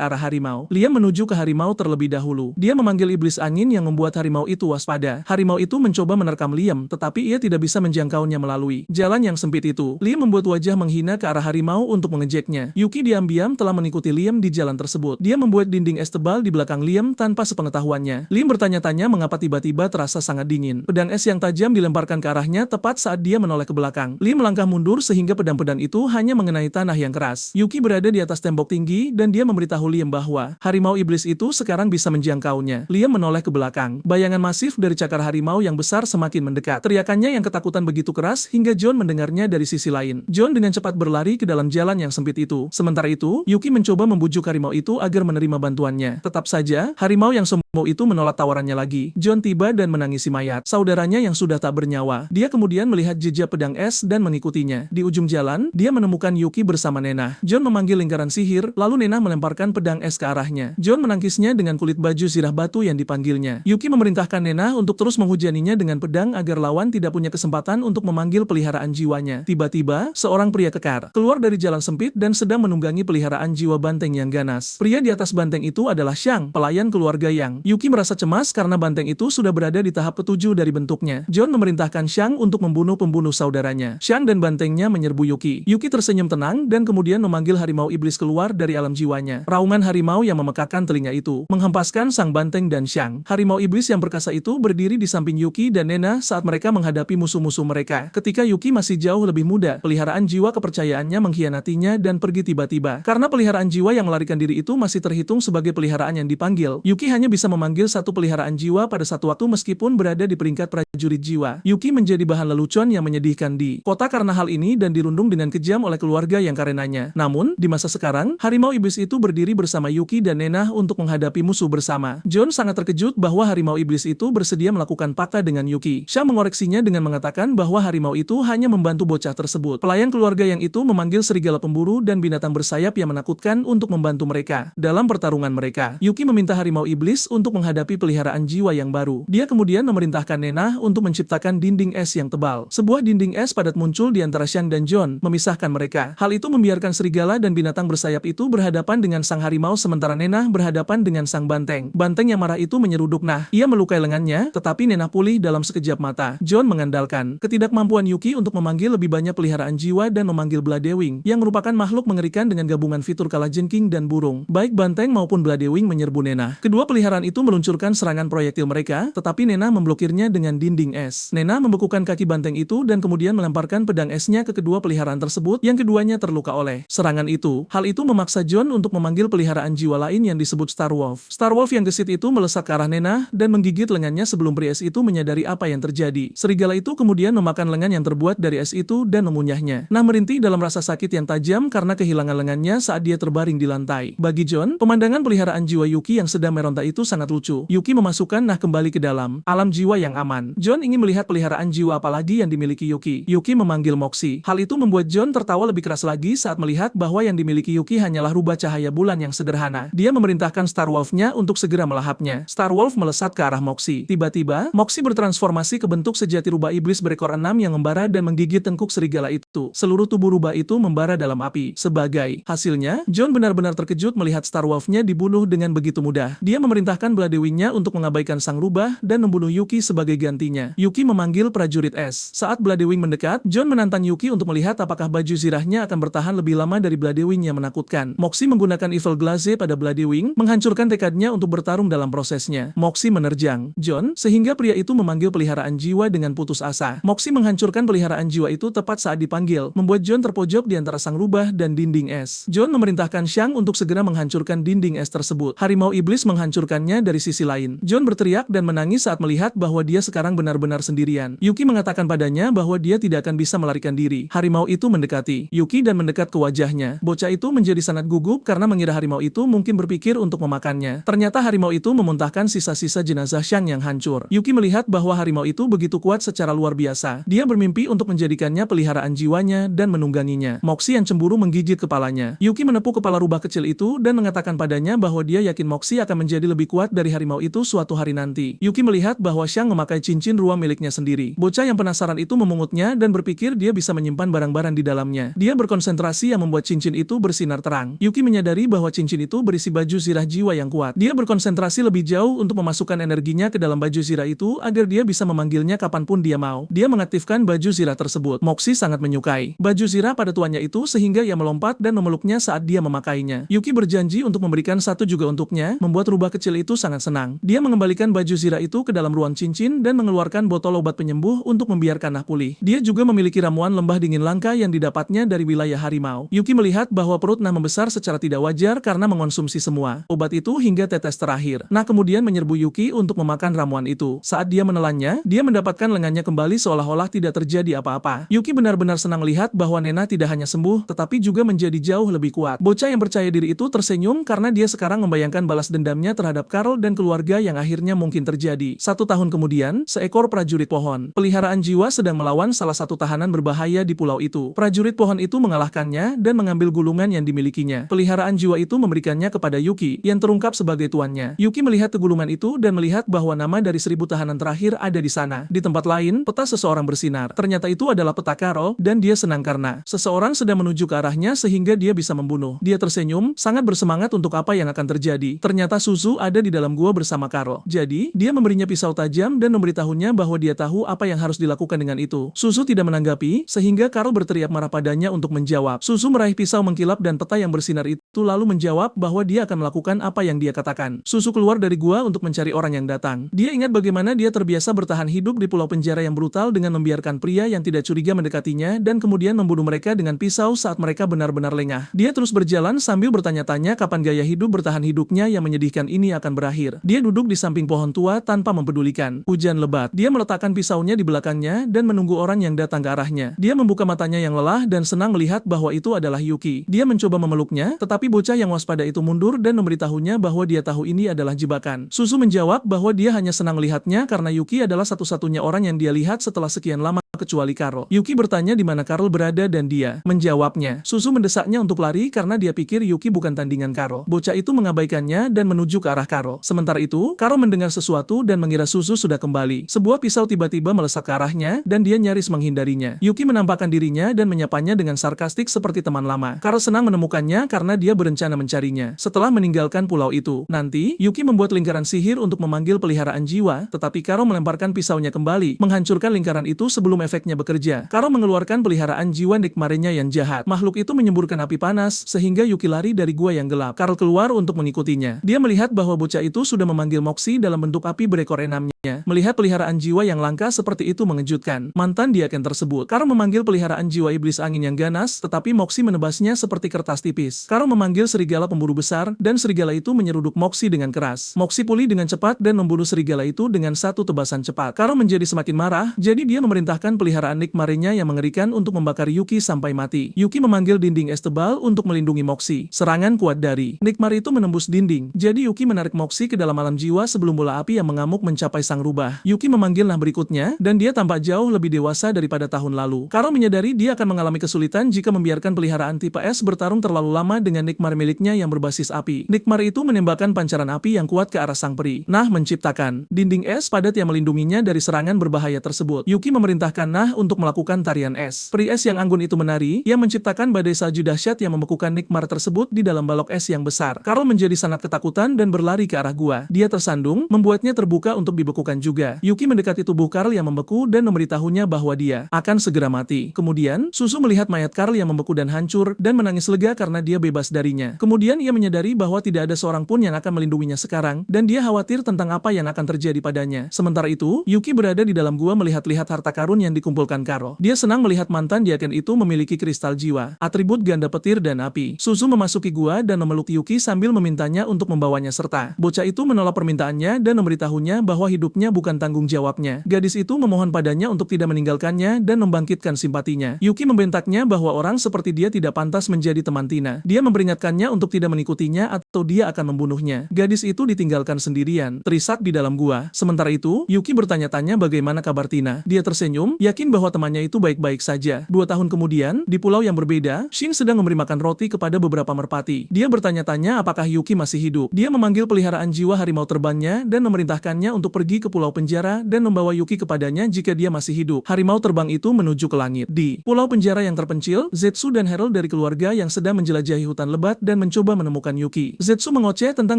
arah harimau. Liam menuju ke harimau terlebih dahulu. Dia memanggil iblis angin yang membuat harimau itu waspada. Harimau itu mencoba menerkam Liam, tetapi ia tidak bisa menjangkaunya melalui jalan yang sempit itu. Liam membuat wajah menghina ke arah harimau untuk mengejeknya. Yuki diam-diam telah mengikuti Liam di jalan tersebut. Dia membuat dinding es tebal di belakang Liam tanpa sepengetahuannya. Liam bertanya-tanya mengapa tiba-tiba terasa sangat dingin. Pedang es yang tajam dilemparkan ke arahnya tepat saat dia menoleh ke belakang. Liam melangkah mundur sehingga pedang-pedang itu hanya mengenai tanah yang keras. Yuki berada di atas tembok tinggi dan dia memberitahu Liam bahwa harimau iblis itu sekarang bisa menjangkaunya. Liam menoleh ke belakang. Bayangan masif dari cakar harimau yang besar semakin mendekat. Teriakannya yang ketakutan begitu keras hingga John mendengarnya dari sisi lain. John dengan cepat berlari ke dalam jalan yang sempit itu. Sementara itu, Yuki mencoba membujuk harimau itu agar menerima bantuannya. Tetap saja, harimau yang sombong itu menolak tawarannya lagi. John tiba dan menangisi mayat saudaranya yang sudah tak bernyawa. Dia kemudian melihat jejak pedang es dan mengikutinya. Di ujung jalan, dia menemukan Yuki bersama Nena. John memanggil lingkaran sihir, lalu Nena melemparkan pedang es ke arahnya. John menangkisnya dengan kulit baju zirah batu yang dipanggilnya. Yuki memerintahkan Nena untuk terus menghujaninya dengan pedang agar lawan tidak punya kesempatan untuk memanggil peliharaan jiwanya. Tiba-tiba, seorang pria kekar keluar dari jalan sempit dan sedang menunggangi peliharaan jiwa banteng yang ganas. Pria di atas banteng itu adalah Xiang, pelayan keluarga Yang. Yuki merasa cemas karena banteng itu sudah berada di tahap ke-7 dari bentuknya. John memerintahkan Xiang untuk membunuh pembunuh saudaranya. Xiang dan bantengnya menyerbu Yuki. Yuki tersenyum tenang dan kemudian memanggil harimau iblis keluar dari alam jiwanya. Raungan harimau yang memekakkan telinga itu menghempaskan sang banteng dan Xiang. Harimau iblis yang perkasa itu berdiri di samping Yuki dan Nena saat mereka menghadapi musuh-musuh mereka. Ketika Yuki masih jauh lebih muda, peliharaan jiwa kepercayaannya mengkhianatinya dan pergi tiba-tiba. Karena peliharaan jiwa yang melarikan diri itu masih terhitung sebagai peliharaan yang dipanggil, Yuki hanya bisa memanggil satu peliharaan jiwa pada satu waktu meskipun berada di peringkat prajurit jiwa. Yuki menjadi bahan lelucon yang menyedihkan di kota karena hal ini dan dirundung dengan kejam oleh keluarga yang karenanya. Namun, di masa sekarang, harimau iblis itu berdiri bersama Yuki dan Nena untuk menghadapi musuh bersama. John sangat terkejut bahwa harimau iblis itu bersedia melakukan pakta dengan Yuki. Xiang mengoreksinya dengan mengatakan bahwa harimau itu hanya membantu bocah tersebut. Pelayan keluarga yang itu memanggil serigala pemburu dan binatang bersayap yang menakutkan untuk membantu mereka dalam pertarungan mereka. Yuki meminta harimau iblis untuk untuk menghadapi peliharaan jiwa yang baru. Dia kemudian memerintahkan Nena untuk menciptakan dinding es yang tebal. Sebuah dinding es padat muncul di antara Xiang dan John, memisahkan mereka. Hal itu membiarkan serigala dan binatang bersayap itu berhadapan dengan sang harimau sementara Nena berhadapan dengan sang banteng. Banteng yang marah itu menyeruduk Nah. Ia melukai lengannya, tetapi Nena pulih dalam sekejap mata. John mengandalkan ketidakmampuan Yuki untuk memanggil lebih banyak peliharaan jiwa dan memanggil Bloodwing, yang merupakan makhluk mengerikan dengan gabungan fitur kalajengking dan burung. Baik banteng maupun Bloodwing menyerbu Nena. Kedua peliharaan itu meluncurkan serangan proyektil mereka, tetapi Nena memblokirnya dengan dinding es. Nena membekukan kaki banteng itu dan kemudian melemparkan pedang esnya ke kedua peliharaan tersebut yang keduanya terluka oleh serangan itu. Hal itu memaksa John untuk memanggil peliharaan jiwa lain yang disebut Star Wolf. Star Wolf yang gesit itu melesat ke arah Nena dan menggigit lengannya sebelum pria es itu menyadari apa yang terjadi. Serigala itu kemudian memakan lengan yang terbuat dari es itu dan mengunyahnya. Nah merintih dalam rasa sakit yang tajam karena kehilangan lengannya saat dia terbaring di lantai. Bagi John, pemandangan peliharaan jiwa Yuki yang sedang meronta itu sangat lucu. Yuki memasukkan Nah kembali ke dalam alam jiwa yang aman. John ingin melihat peliharaan jiwa apalagi yang dimiliki Yuki. Yuki memanggil Moxie. Hal itu membuat John tertawa lebih keras lagi saat melihat bahwa yang dimiliki Yuki hanyalah rubah cahaya bulan yang sederhana. Dia memerintahkan Star Wolf-nya untuk segera melahapnya. Star Wolf melesat ke arah Moxie. Tiba-tiba, Moxie bertransformasi ke bentuk sejati rubah iblis berekor 6 yang membara dan menggigit tengkuk serigala itu. Seluruh tubuh rubah itu membara dalam api. Sebagai hasilnya, John benar-benar terkejut melihat Star Wolf-nya dibunuh dengan begitu mudah. Dia memerintahkan Bloodwing-nya untuk mengabaikan sang rubah dan membunuh Yuki sebagai gantinya. Yuki memanggil prajurit es. Saat Bloodwing mendekat, John menantang Yuki untuk melihat apakah baju zirahnya akan bertahan lebih lama dari Bloodwing yang menakutkan. Moxie menggunakan Evil Glaze pada Bloodwing, menghancurkan tekadnya untuk bertarung dalam prosesnya. Moxie menerjang John, sehingga pria itu memanggil peliharaan jiwa dengan putus asa. Moxie menghancurkan peliharaan jiwa itu tepat saat dipanggil, membuat John terpojok di antara sang rubah dan dinding es. John memerintahkan Xiang untuk segera menghancurkan dinding es tersebut. Harimau iblis menghancurkannya dari sisi lain. John berteriak dan menangis saat melihat bahwa dia sekarang benar-benar sendirian. Yuki mengatakan padanya bahwa dia tidak akan bisa melarikan diri. Harimau itu mendekati Yuki dan mendekat ke wajahnya. Bocah itu menjadi sangat gugup karena mengira harimau itu mungkin berpikir untuk memakannya. Ternyata harimau itu memuntahkan sisa-sisa jenazah Xiang yang hancur. Yuki melihat bahwa harimau itu begitu kuat secara luar biasa. Dia bermimpi untuk menjadikannya peliharaan jiwanya dan menungganginya. Moxie yang cemburu menggigit kepalanya. Yuki menepuk kepala rubah kecil itu dan mengatakan padanya bahwa dia yakin Moxie akan menjadi lebih kuat dari harimau itu suatu hari nanti. Yuki melihat bahwa Xiang memakai cincin ruang miliknya sendiri. Bocah yang penasaran itu memungutnya dan berpikir dia bisa menyimpan barang-barang di dalamnya. Dia berkonsentrasi yang membuat cincin itu bersinar terang. Yuki menyadari bahwa cincin itu berisi baju zirah jiwa yang kuat. Dia berkonsentrasi lebih jauh untuk memasukkan energinya ke dalam baju zirah itu agar dia bisa memanggilnya kapanpun dia mau. Dia mengaktifkan baju zirah tersebut. Moxie sangat menyukai baju zirah pada tuannya itu sehingga ia melompat dan memeluknya saat dia memakainya. Yuki berjanji untuk memberikan satu juga untuknya, membuat rubah kecil itu sangat senang. Dia mengembalikan baju zirah itu ke dalam ruang cincin dan mengeluarkan botol obat penyembuh untuk membiarkan Nah pulih. Dia juga memiliki ramuan lembah dingin langka yang didapatnya dari wilayah harimau. Yuki melihat bahwa perut Nah membesar secara tidak wajar karena mengonsumsi semua obat itu hingga tetes terakhir. Nah kemudian menyerbu Yuki untuk memakan ramuan itu. Saat dia menelannya, dia mendapatkan lengannya kembali seolah-olah tidak terjadi apa-apa. Yuki benar-benar senang melihat bahwa Nena tidak hanya sembuh, tetapi juga menjadi jauh lebih kuat. Bocah yang percaya diri itu tersenyum karena dia sekarang membayangkan balas dendamnya terhadap Carl dan keluarga yang akhirnya mungkin terjadi. 1 tahun kemudian, seekor prajurit pohon peliharaan jiwa sedang melawan salah satu tahanan berbahaya di pulau itu. Prajurit pohon itu mengalahkannya dan mengambil gulungan yang dimilikinya. Peliharaan jiwa itu memberikannya kepada Yuki, yang terungkap sebagai tuannya. Yuki melihat gulungan itu dan melihat bahwa nama dari 1000 tahanan terakhir ada di sana. Di tempat lain, peta seseorang bersinar. Ternyata itu adalah peta Carl, dan dia senang karena seseorang sedang menuju ke arahnya sehingga dia bisa membunuh. Dia tersenyum, sangat bersemangat untuk apa yang akan terjadi. Ternyata Suzu ada di dalam gua bersama Carl. Jadi, dia memberinya pisau tajam dan memberitahunya bahwa dia tahu apa yang harus dilakukan dengan itu. Suzu tidak menanggapi, sehingga Carl berteriak marah padanya untuk menjawab. Suzu meraih pisau mengkilap dan peta yang bersinar itu lalu menjawab bahwa dia akan melakukan apa yang dia katakan. Suzu keluar dari gua untuk mencari orang yang datang. Dia ingat bagaimana dia terbiasa bertahan hidup di pulau penjara yang brutal dengan membiarkan pria yang tidak curiga mendekatinya dan kemudian membunuh mereka dengan pisau saat mereka benar-benar lengah. Dia terus berjalan sambil bertanya-tanya kapan gaya hidup bertahan hidupnya yang menyedihkan ini akan berakhir. Dia duduk di samping pohon tua tanpa mempedulikan hujan lebat. Dia meletakkan pisaunya di belakangnya dan menunggu orang yang datang ke arahnya. Dia membuka matanya yang lelah dan senang melihat bahwa itu adalah Yuki. Dia mencoba memeluknya, tetapi bocah yang waspada itu mundur dan memberitahunya bahwa dia tahu ini adalah jebakan. Suzu menjawab bahwa dia hanya senang melihatnya karena Yuki adalah satu-satunya orang yang dia lihat setelah sekian lama. kecuali Karo. Yuki bertanya di mana Carol berada dan dia menjawabnya. Suzu mendesaknya untuk lari karena dia pikir Yuki bukan tandingan Karo. Bocah itu mengabaikannya dan menuju ke arah Karo. Sementara itu, Karo mendengar sesuatu dan mengira Suzu sudah kembali. Sebuah pisau tiba-tiba melesat ke arahnya dan dia nyaris menghindarinya. Yuki menampakkan dirinya dan menyapanya dengan sarkastik seperti teman lama. Karo senang menemukannya karena dia berencana mencarinya. Setelah meninggalkan pulau itu, nanti Yuki membuat lingkaran sihir untuk memanggil peliharaan jiwa, tetapi Karo melemparkan pisaunya kembali, menghancurkan lingkaran itu sebelum efeknya bekerja. Karo mengeluarkan peliharaan jiwa nikmarinya yang jahat. Makhluk itu menyemburkan api panas, sehingga Yuki lari dari gua yang gelap. Karo keluar untuk mengikutinya. Dia melihat bahwa bocah itu sudah memanggil Moxie dalam bentuk api berekor enamnya. Melihat peliharaan jiwa yang langka seperti itu mengejutkan. Mantan Diaken tersebut. Karo memanggil peliharaan jiwa iblis angin yang ganas, tetapi Moxie menebasnya seperti kertas tipis. Karo memanggil serigala pemburu besar, dan serigala itu menyeruduk Moxie dengan keras. Moxie pulih dengan cepat dan membunuh serigala itu dengan satu tebasan cepat. Karo menjadi semakin marah, jadi dia memerintahkan peliharaan nikmarinya yang mengerikan untuk membakar Yuki sampai mati. Yuki memanggil dinding es tebal untuk melindungi Moxie. Serangan kuat dari nikmar itu menembus dinding, jadi Yuki menarik Moxie ke dalam alam jiwa sebelum bola api yang mengamuk mencapai sang rubah. Yuki memanggil nah berikutnya, dan dia tampak jauh lebih dewasa daripada tahun lalu. Karo menyadari dia akan mengalami kesulitan jika membiarkan peliharaan tipe es bertarung terlalu lama dengan nikmar miliknya yang berbasis api. Nikmar itu menembakkan pancaran api yang kuat ke arah sang peri. Nah menciptakan dinding es padat yang melindunginya dari serangan berbahaya tersebut. Yuki memerintahkan Nah untuk melakukan tarian es. Peri es yang anggun itu menari, yang menciptakan badai salju dahsyat yang membekukan nikmar tersebut di dalam balok es yang besar. Karo menjadi sangat ketakutan dan berlari ke arah gua. Dia tersandung, membuatnya terbuka untuk dibekukan juga. Yuki mendekati tubuh Karl yang membeku dan memberitahunya bahwa dia akan segera mati. Kemudian, Suzu melihat mayat Karl yang membeku dan hancur, dan menangis lega karena dia bebas darinya. Kemudian ia menyadari bahwa tidak ada seorang pun yang akan melindunginya sekarang, dan dia khawatir tentang apa yang akan terjadi padanya. Sementara itu, Yuki berada di dalam gua melihat-lihat harta karun yang dikumpulkan Karo. Dia senang melihat mantan Diaken itu memiliki kristal jiwa, atribut ganda petir dan api. Suzu memasuki gua dan memeluk Yuki sambil memintanya untuk membawanya serta. Bocah itu menolak permintaannya dan memberitahunya bahwa hidupnya bukan tanggung jawabnya. Gadis itu memohon padanya untuk tidak meninggalkannya dan membangkitkan simpatinya. Yuki membentaknya bahwa orang seperti dia tidak pantas menjadi teman Tina. Dia memperingatkannya untuk tidak mengikutinya atau dia akan membunuhnya. Gadis itu ditinggalkan sendirian, terisak di dalam gua. Sementara itu, Yuki bertanya-tanya bagaimana kabar Tina. Dia tersenyum, yakin bahwa temannya itu baik-baik saja. 2 tahun kemudian, di pulau yang berbeda, Shin sedang memberi makan roti kepada beberapa merpati. Dia bertanya-tanya apakah Yuki masih hidup. Dia memanggil peliharaan jiwa harimau terbangnya dan memerintahkannya untuk pergi ke pulau penjara dan membawa Yuki kepadanya jika dia masih hidup. Harimau terbang itu menuju ke langit. Di pulau penjara yang terpencil, Zetsu dan Harold dari keluarga yang sedang menjelajahi hutan lebat dan mencoba menemukan Yuki. Zetsu mengoceh tentang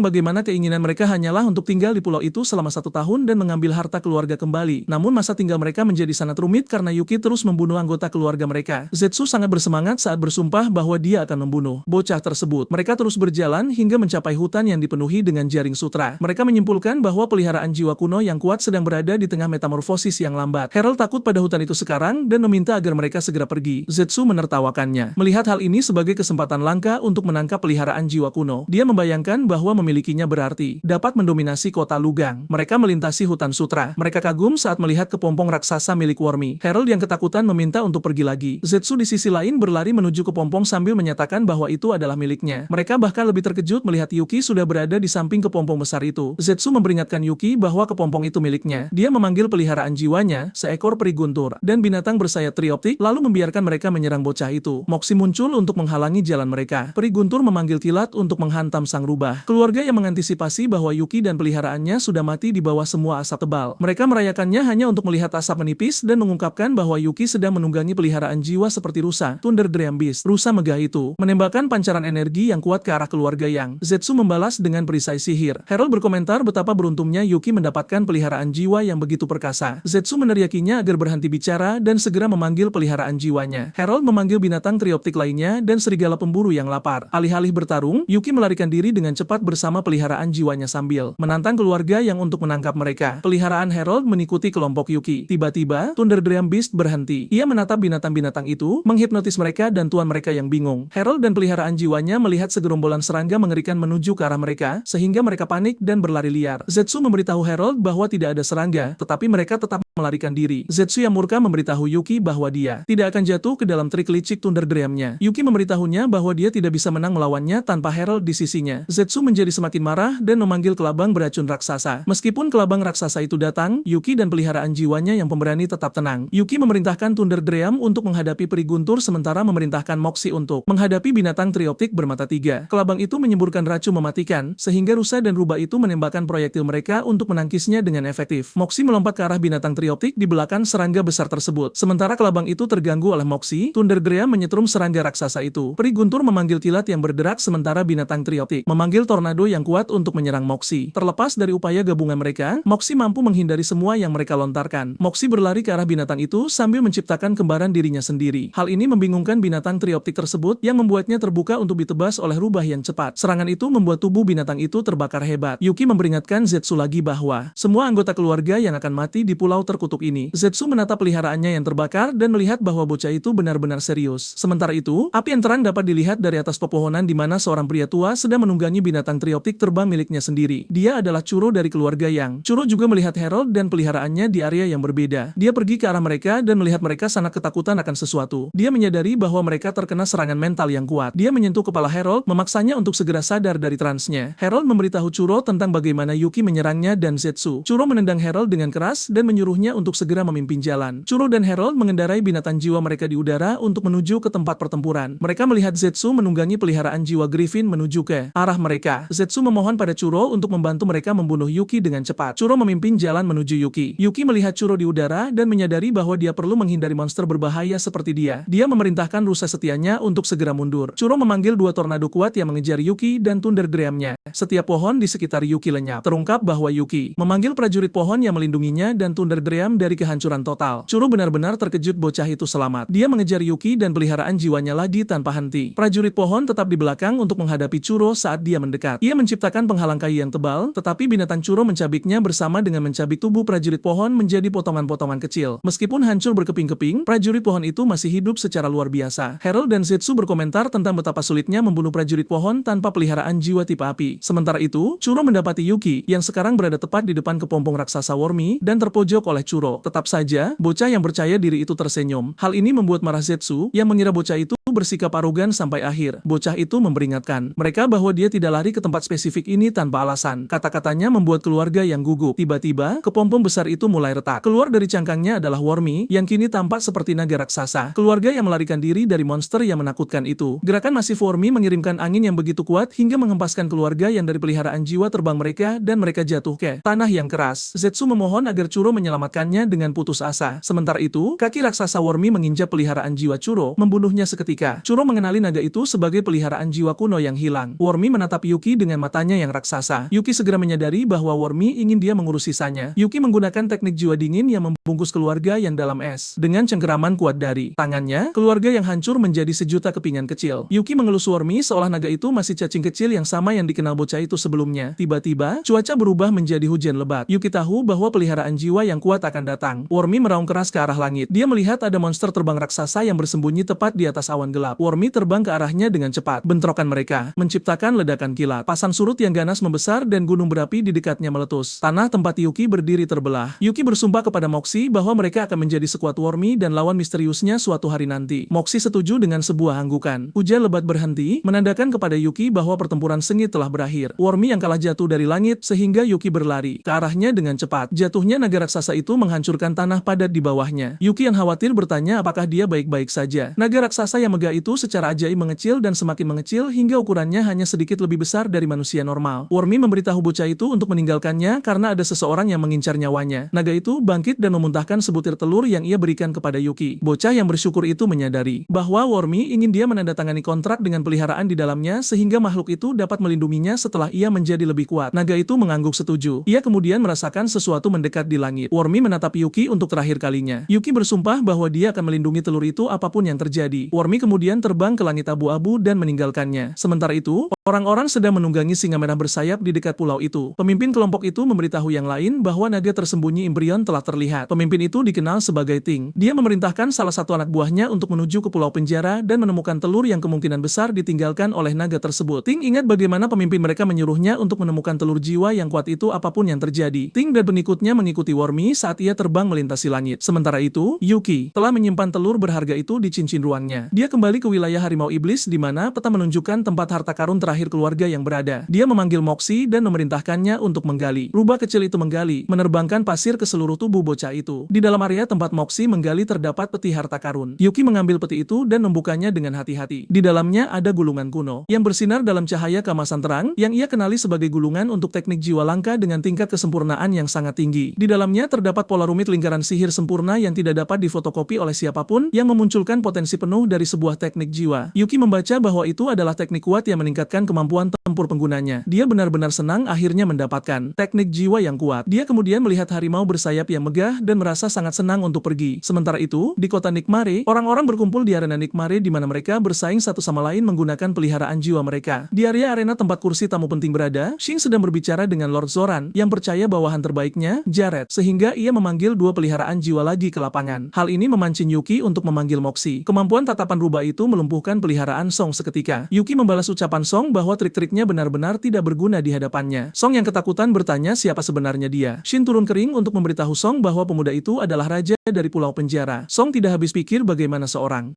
bagaimana keinginan mereka hanyalah untuk tinggal di pulau itu selama 1 tahun dan mengambil harta keluarga kembali. Namun masa tinggal mereka menjadi sangat rumit karena Yuki terus membunuh anggota keluarga mereka. Zetsu sangat bersemangat saat bersumpah bahwa dia akan membunuh bocah tersebut. Mereka terus berjalan hingga mencapai hutan yang dipenuhi dengan jaring sutra. Mereka menyimpulkan bahwa peliharaan jiwa kuno yang kuat sedang berada di tengah metamorfosis yang lambat. Harold takut pada hutan itu sekarang dan meminta agar mereka segera pergi. Zetsu menertawakannya. Melihat hal ini sebagai kesempatan langka untuk menangkap peliharaan jiwa kuno, dia membayangkan bahwa memilikinya berarti dapat mendominasi kota Lugang. Mereka melintasi hutan sutra. Mereka kagum saat melihat kepompong raksasa milik Wormy. Harold yang ketakutan meminta untuk pergi lagi. Zetsu di sisi lain berlari menuju kepompong sambil menyatakan bahwa itu adalah miliknya. Mereka bahkan lebih terkejut melihat Yuki sudah berada di samping kepompong besar itu. Zetsu memperingatkan Yuki bahwa kepompong itu miliknya. Dia memanggil peliharaan jiwanya, seekor peri guntur, dan binatang bersayap trioptik, lalu membiarkan mereka menyerang bocah itu. Moxie muncul untuk menghalangi jalan mereka. Peri guntur memanggil kilat untuk menghantam sang rubah. Keluarga yang mengantisipasi bahwa Yuki dan peliharaannya sudah mati di bawah semua asap tebal. Mereka merayakannya hanya untuk melihat asap menipis dan mengungkapkan bahwa Yuki sedang menunggangi peliharaan jiwa seperti rusa, Thunder Dream Beast. Rusa megah itu menembakkan pancaran energi yang kuat ke arah keluarga yang. Zetsu membalas dengan perisai sihir. Harold berkomentar betapa beruntungnya Yuki mendapatkan peliharaan jiwa yang begitu perkasa. Zetsu meneriakinya agar berhenti bicara dan segera memanggil peliharaan jiwanya. Harold memanggil binatang trioptik lainnya dan serigala pemburu yang lapar. Alih-alih bertarung, Yuki melarikan diri dengan cepat bersama peliharaan jiwanya sambil menantang keluarga yang untuk menangkap mereka. Peliharaan Harold mengikuti kelompok Yuki. Tiba-tiba, Thunder Dream Beast berhenti. Ia menatap binatang-binatang itu, menghipnotis mereka dan tuan mereka yang bingung. Harold dan peliharaan jiwanya melihat segerombolan serangga mengerikan menuju ke arah mereka, sehingga mereka panik dan berlari liar. Zetsu memberitahu Harold bahwa tidak ada serangga, tetapi mereka tetap melarikan diri. Zetsu yang murka memberitahu Yuki bahwa dia tidak akan jatuh ke dalam trik licik Thunder Dream-nya. Yuki memberitahunya bahwa dia tidak bisa menang melawannya tanpa Herald di sisinya. Zetsu menjadi semakin marah dan memanggil kelabang beracun raksasa. Meskipun kelabang raksasa itu datang, Yuki dan peliharaan jiwanya yang pemberani tetap tenang. Yuki memerintahkan Thunder Dream untuk menghadapi peri guntur sementara memerintahkan Moxie untuk menghadapi binatang trioptik bermata tiga. Kelabang itu menyemburkan racun mematikan, sehingga rusa dan rubah itu menembakkan proyektil mereka untuk menangkisnya dengan efektif. Moxie melompat ke arah binatang trioptik di belakang serangga besar tersebut. Sementara kelabang itu terganggu oleh Moxie, Thunder Dream menyetrum serangga raksasa itu. Peri guntur memanggil kilat yang berderak sementara binatang trioptik memanggil tornado yang kuat untuk menyerang Moxie. Terlepas dari upaya gabungan mereka, Moxie mampu menghindari semua yang mereka lontarkan. Moxie berlari ke arah binatang itu sambil menciptakan kembaran dirinya sendiri. Hal ini membingungkan binatang trioptik tersebut yang membuatnya terbuka untuk ditebas oleh rubah yang cepat. Serangan itu membuat tubuh binatang itu terbakar hebat. Yuki memperingatkan Zetsu lagi bahwa semua anggota keluarga yang akan mati di pulau terkutuk ini. Zetsu menatap peliharaannya yang terbakar dan melihat bahwa bocah itu benar-benar serius. Sementara itu, api yang terang dapat dilihat dari atas pepohonan di mana seorang pria tua sedang menunggangi binatang trioptik terbang miliknya sendiri. Dia adalah Churro dari keluarga Yang. Churro juga melihat Herald dan peliharaannya di area yang berbeda. Dia pergi ke arah mereka dan melihat mereka sangat ketakutan akan sesuatu. Dia menyadari bahwa mereka terkena serangan mental yang kuat. Dia menyentuh kepala Herald, memaksanya untuk segera sadar dari transnya. Herald memberitahu Churro tentang bagaimana Yuki menyerangnya dan Zetsu. Churro menendang Herald dengan keras dan menyuruhnya untuk segera memimpin jalan. Churro dan Herald mengendarai binatang jiwa mereka di udara untuk menuju ke tempat pertempuran. Mereka melihat Zetsu menunggangi peliharaan jiwa Griffin menuju ke arah mereka. Zetsu memohon pada Churro untuk membantu mereka membunuh Yuki dengan cepat. Churro memimpin jalan menuju Yuki. Yuki melihat Churro di udara dan menyadari bahwa dia perlu menghindari monster berbahaya seperti dia. Dia memerintahkan rusa setianya untuk segera mundur. Churro memanggil dua tornado kuat yang mengejar Yuki dan Thunder Dream-nya. Setiap pohon di sekitar Yuki lenyap. Terungkap bahwa Yuki memanggil prajurit pohon yang melindunginya dan Thunder Dream dari kehancuran total. Churro benar-benar terkejut bocah itu selamat. Dia mengejar Yuki dan peliharaan jiwanya lagi tanpa henti. Prajurit pohon tetap di belakang untuk menghadapi Churro saat dia mendekat. Ia menciptakan penghalang kayu yang tebal, tetapi binatang Churro mencabiknya bersama dengan mencabik tubuh prajurit pohon menjadi potongan-potongan kecil. Meskipun hancur berkeping-keping, prajurit pohon itu masih hidup secara luar biasa. Herald dan Zetsu berkomentar tentang betapa sulitnya membunuh prajurit pohon tanpa peliharaan jiwa tipe api. Sementara itu, Churro mendapati Yuki, yang sekarang berada tepat di depan kepompong raksasa Wormy, dan terpojok oleh Churro. Tetap saja, bocah yang percaya diri itu tersenyum. Hal ini membuat marah Zetsu, yang mengira bocah itu bersikap arogan sampai akhir. Bocah itu memperingatkan mereka bahwa dia tidak lari ke tempat spesifik ini tanpa alasan. Kata-katanya membuat keluarga yang gugup. Tiba-tiba, kepompong besar itu mulai retak. Keluar dari cangkangnya adalah Wormy, yang kini tampak seperti naga raksasa. Keluarga yang melarikan diri dari monster yang menakutkan itu. Gerakan masif Wormy mengirimkan angin yang begitu kuat hingga menghempaskan keluarga yang dari peliharaan jiwa terbang mereka dan mereka jatuh ke tanah yang keras. Zetsu memohon agar Churro menyelamatkannya dengan putus asa. Sementara itu, kaki raksasa Wormy menginjak peliharaan jiwa Churro, membunuhnya seketika. Churro mengenali naga itu sebagai peliharaan jiwa kuno yang hilang. Wormy menatap Yuki dengan matanya yang raksasa. Yuki segera menyadari bahwa Wormy ingin dia mengurus sisanya. Yuki menggunakan teknik jiwa dingin yang membungkus keluarga yang dalam es. Dengan cengkeraman kuat dari tangannya, keluarga yang hancur menjadi sejuta kepingan kecil. Yuki mengelus Wormy seolah naga itu masih cacing kecil yang sama yang dikenal bocah itu sebelumnya. Tiba-tiba, cuaca berubah menjadi hujan lebat. Yuki tahu bahwa peliharaan jiwa yang kuat akan datang. Wormy meraung keras ke arah langit. Dia melihat ada monster terbang raksasa yang bersembunyi tepat di atas awan gelap. Wormy terbang ke arahnya dengan cepat. Bentrokan mereka menciptakan ledakan kilat. Pasang surut yang ganas membesar dan gunung berapi di dekatnya meletus. Tanah tempat Yuki berdiri terbelah. Yuki bersumpah kepada Moxie bahwa mereka akan menjadi sekuat Wormy dan lawan misteriusnya suatu hari nanti. Moxie setuju dengan sebuah anggukan. Hujan lebat berhenti, menandakan kepada Yuki bahwa pertempuran sengit telah berakhir. Wormy yang kalah jatuh dari langit sehingga Yuki berlari ke arahnya dengan cepat. Jatuhnya naga raksasa itu menghancurkan tanah padat di bawahnya. Yuki yang khawatir bertanya apakah dia baik-baik saja. Naga raksasa yang megah itu secara ajaib mengecil dan semakin mengecil hingga ukurannya hanya sedikit lebih besar dari manusia normal. Wormy memberitahu bocah itu untuk meninggalkannya karena ada seseorang yang mengincar nyawanya. Naga itu bangkit dan memuntahkan sebutir telur yang ia berikan kepada Yuki. Bocah yang bersyukur itu menyadari bahwa Wormy ingin dia menandatangani kontrak dengan peliharaan di dalamnya sehingga makhluk itu dapat melindunginya setelah ia menjadi lebih kuat. Naga itu mengangguk setuju. Ia kemudian merasakan sesuatu mendekat di langit. Wormy menatap Yuki untuk terakhir kalinya. Yuki bersumpah bahwa dia akan melindungi telur itu apapun yang terjadi. Wormy kemudian terbang ke langit abu-abu dan meninggalkannya. Sementara itu, Orang-orang sedang menunggangi singa merah bersayap di dekat pulau itu. Pemimpin kelompok itu memberitahu yang lain bahwa naga tersembunyi Imbrion telah terlihat. Pemimpin itu dikenal sebagai Ting. Dia memerintahkan salah satu anak buahnya untuk menuju ke pulau penjara dan menemukan telur yang kemungkinan besar ditinggalkan oleh naga tersebut. Ting ingat bagaimana pemimpin mereka menyuruhnya untuk menemukan telur jiwa yang kuat itu apapun yang terjadi. Ting dan pengikutnya mengikuti Wormy saat ia terbang melintasi langit. Sementara itu, Yuki telah menyimpan telur berharga itu di cincin ruangnya. Dia kembali ke wilayah harimau iblis di mana peta menunjukkan tempat harta karun terakhir keluarga yang berada. Dia memanggil Moxie dan memerintahkannya untuk menggali. Rubah kecil itu menggali, menerbangkan pasir ke seluruh tubuh bocah itu. Di dalam area tempat Moxie menggali terdapat peti harta karun. Yuki mengambil peti itu dan membukanya dengan hati-hati. Di dalamnya ada gulungan kuno yang bersinar dalam cahaya kemasan terang yang ia kenali sebagai gulungan untuk teknik jiwa langka dengan tingkat kesempurnaan yang sangat tinggi. Di dalamnya terdapat pola rumit lingkaran sihir sempurna yang tidak dapat difotokopi oleh siapapun yang memunculkan potensi penuh dari sebuah teknik jiwa. Yuki membaca bahwa itu adalah teknik kuat yang meningkatkan kemampuan tempur penggunanya. Dia benar-benar senang akhirnya mendapatkan teknik jiwa yang kuat. Dia kemudian melihat harimau bersayap yang megah dan merasa sangat senang untuk pergi. Sementara itu, di kota Nikmare, orang-orang berkumpul di arena Nikmare di mana mereka bersaing satu sama lain menggunakan peliharaan jiwa mereka. Di area arena tempat kursi tamu penting berada, Shin sedang berbicara dengan Lord Zoran yang percaya bawahan terbaiknya, Jared, sehingga ia memanggil dua peliharaan jiwa lagi ke lapangan. Hal ini memancing Yuki untuk memanggil Moxie. Kemampuan tatapan rubah itu melumpuhkan peliharaan Song seketika. Yuki membalas ucapan Song bahwa trik-triknya benar-benar tidak berguna di hadapannya. Song yang ketakutan bertanya siapa sebenarnya dia. Shin turun kering untuk memberitahu Song bahwa pemuda itu adalah raja dari pulau penjara. Song tidak habis pikir bagaimana seorang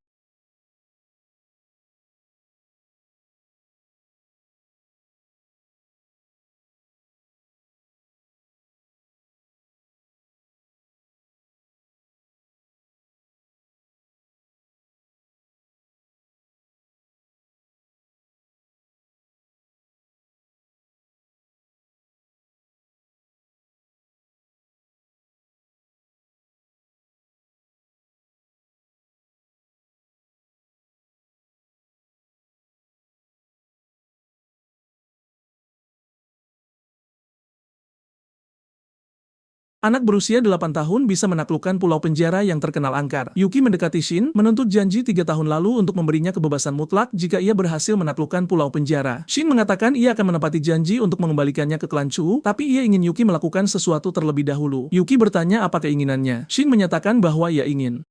anak berusia 8 tahun bisa menaklukkan pulau penjara yang terkenal angker. Yuki mendekati Shin, menuntut janji 3 tahun lalu untuk memberinya kebebasan mutlak jika ia berhasil menaklukkan pulau penjara. Shin mengatakan ia akan menepati janji untuk mengembalikannya ke klan Chu, tapi ia ingin Yuki melakukan sesuatu terlebih dahulu. Yuki bertanya apa keinginannya. Shin menyatakan bahwa ia ingin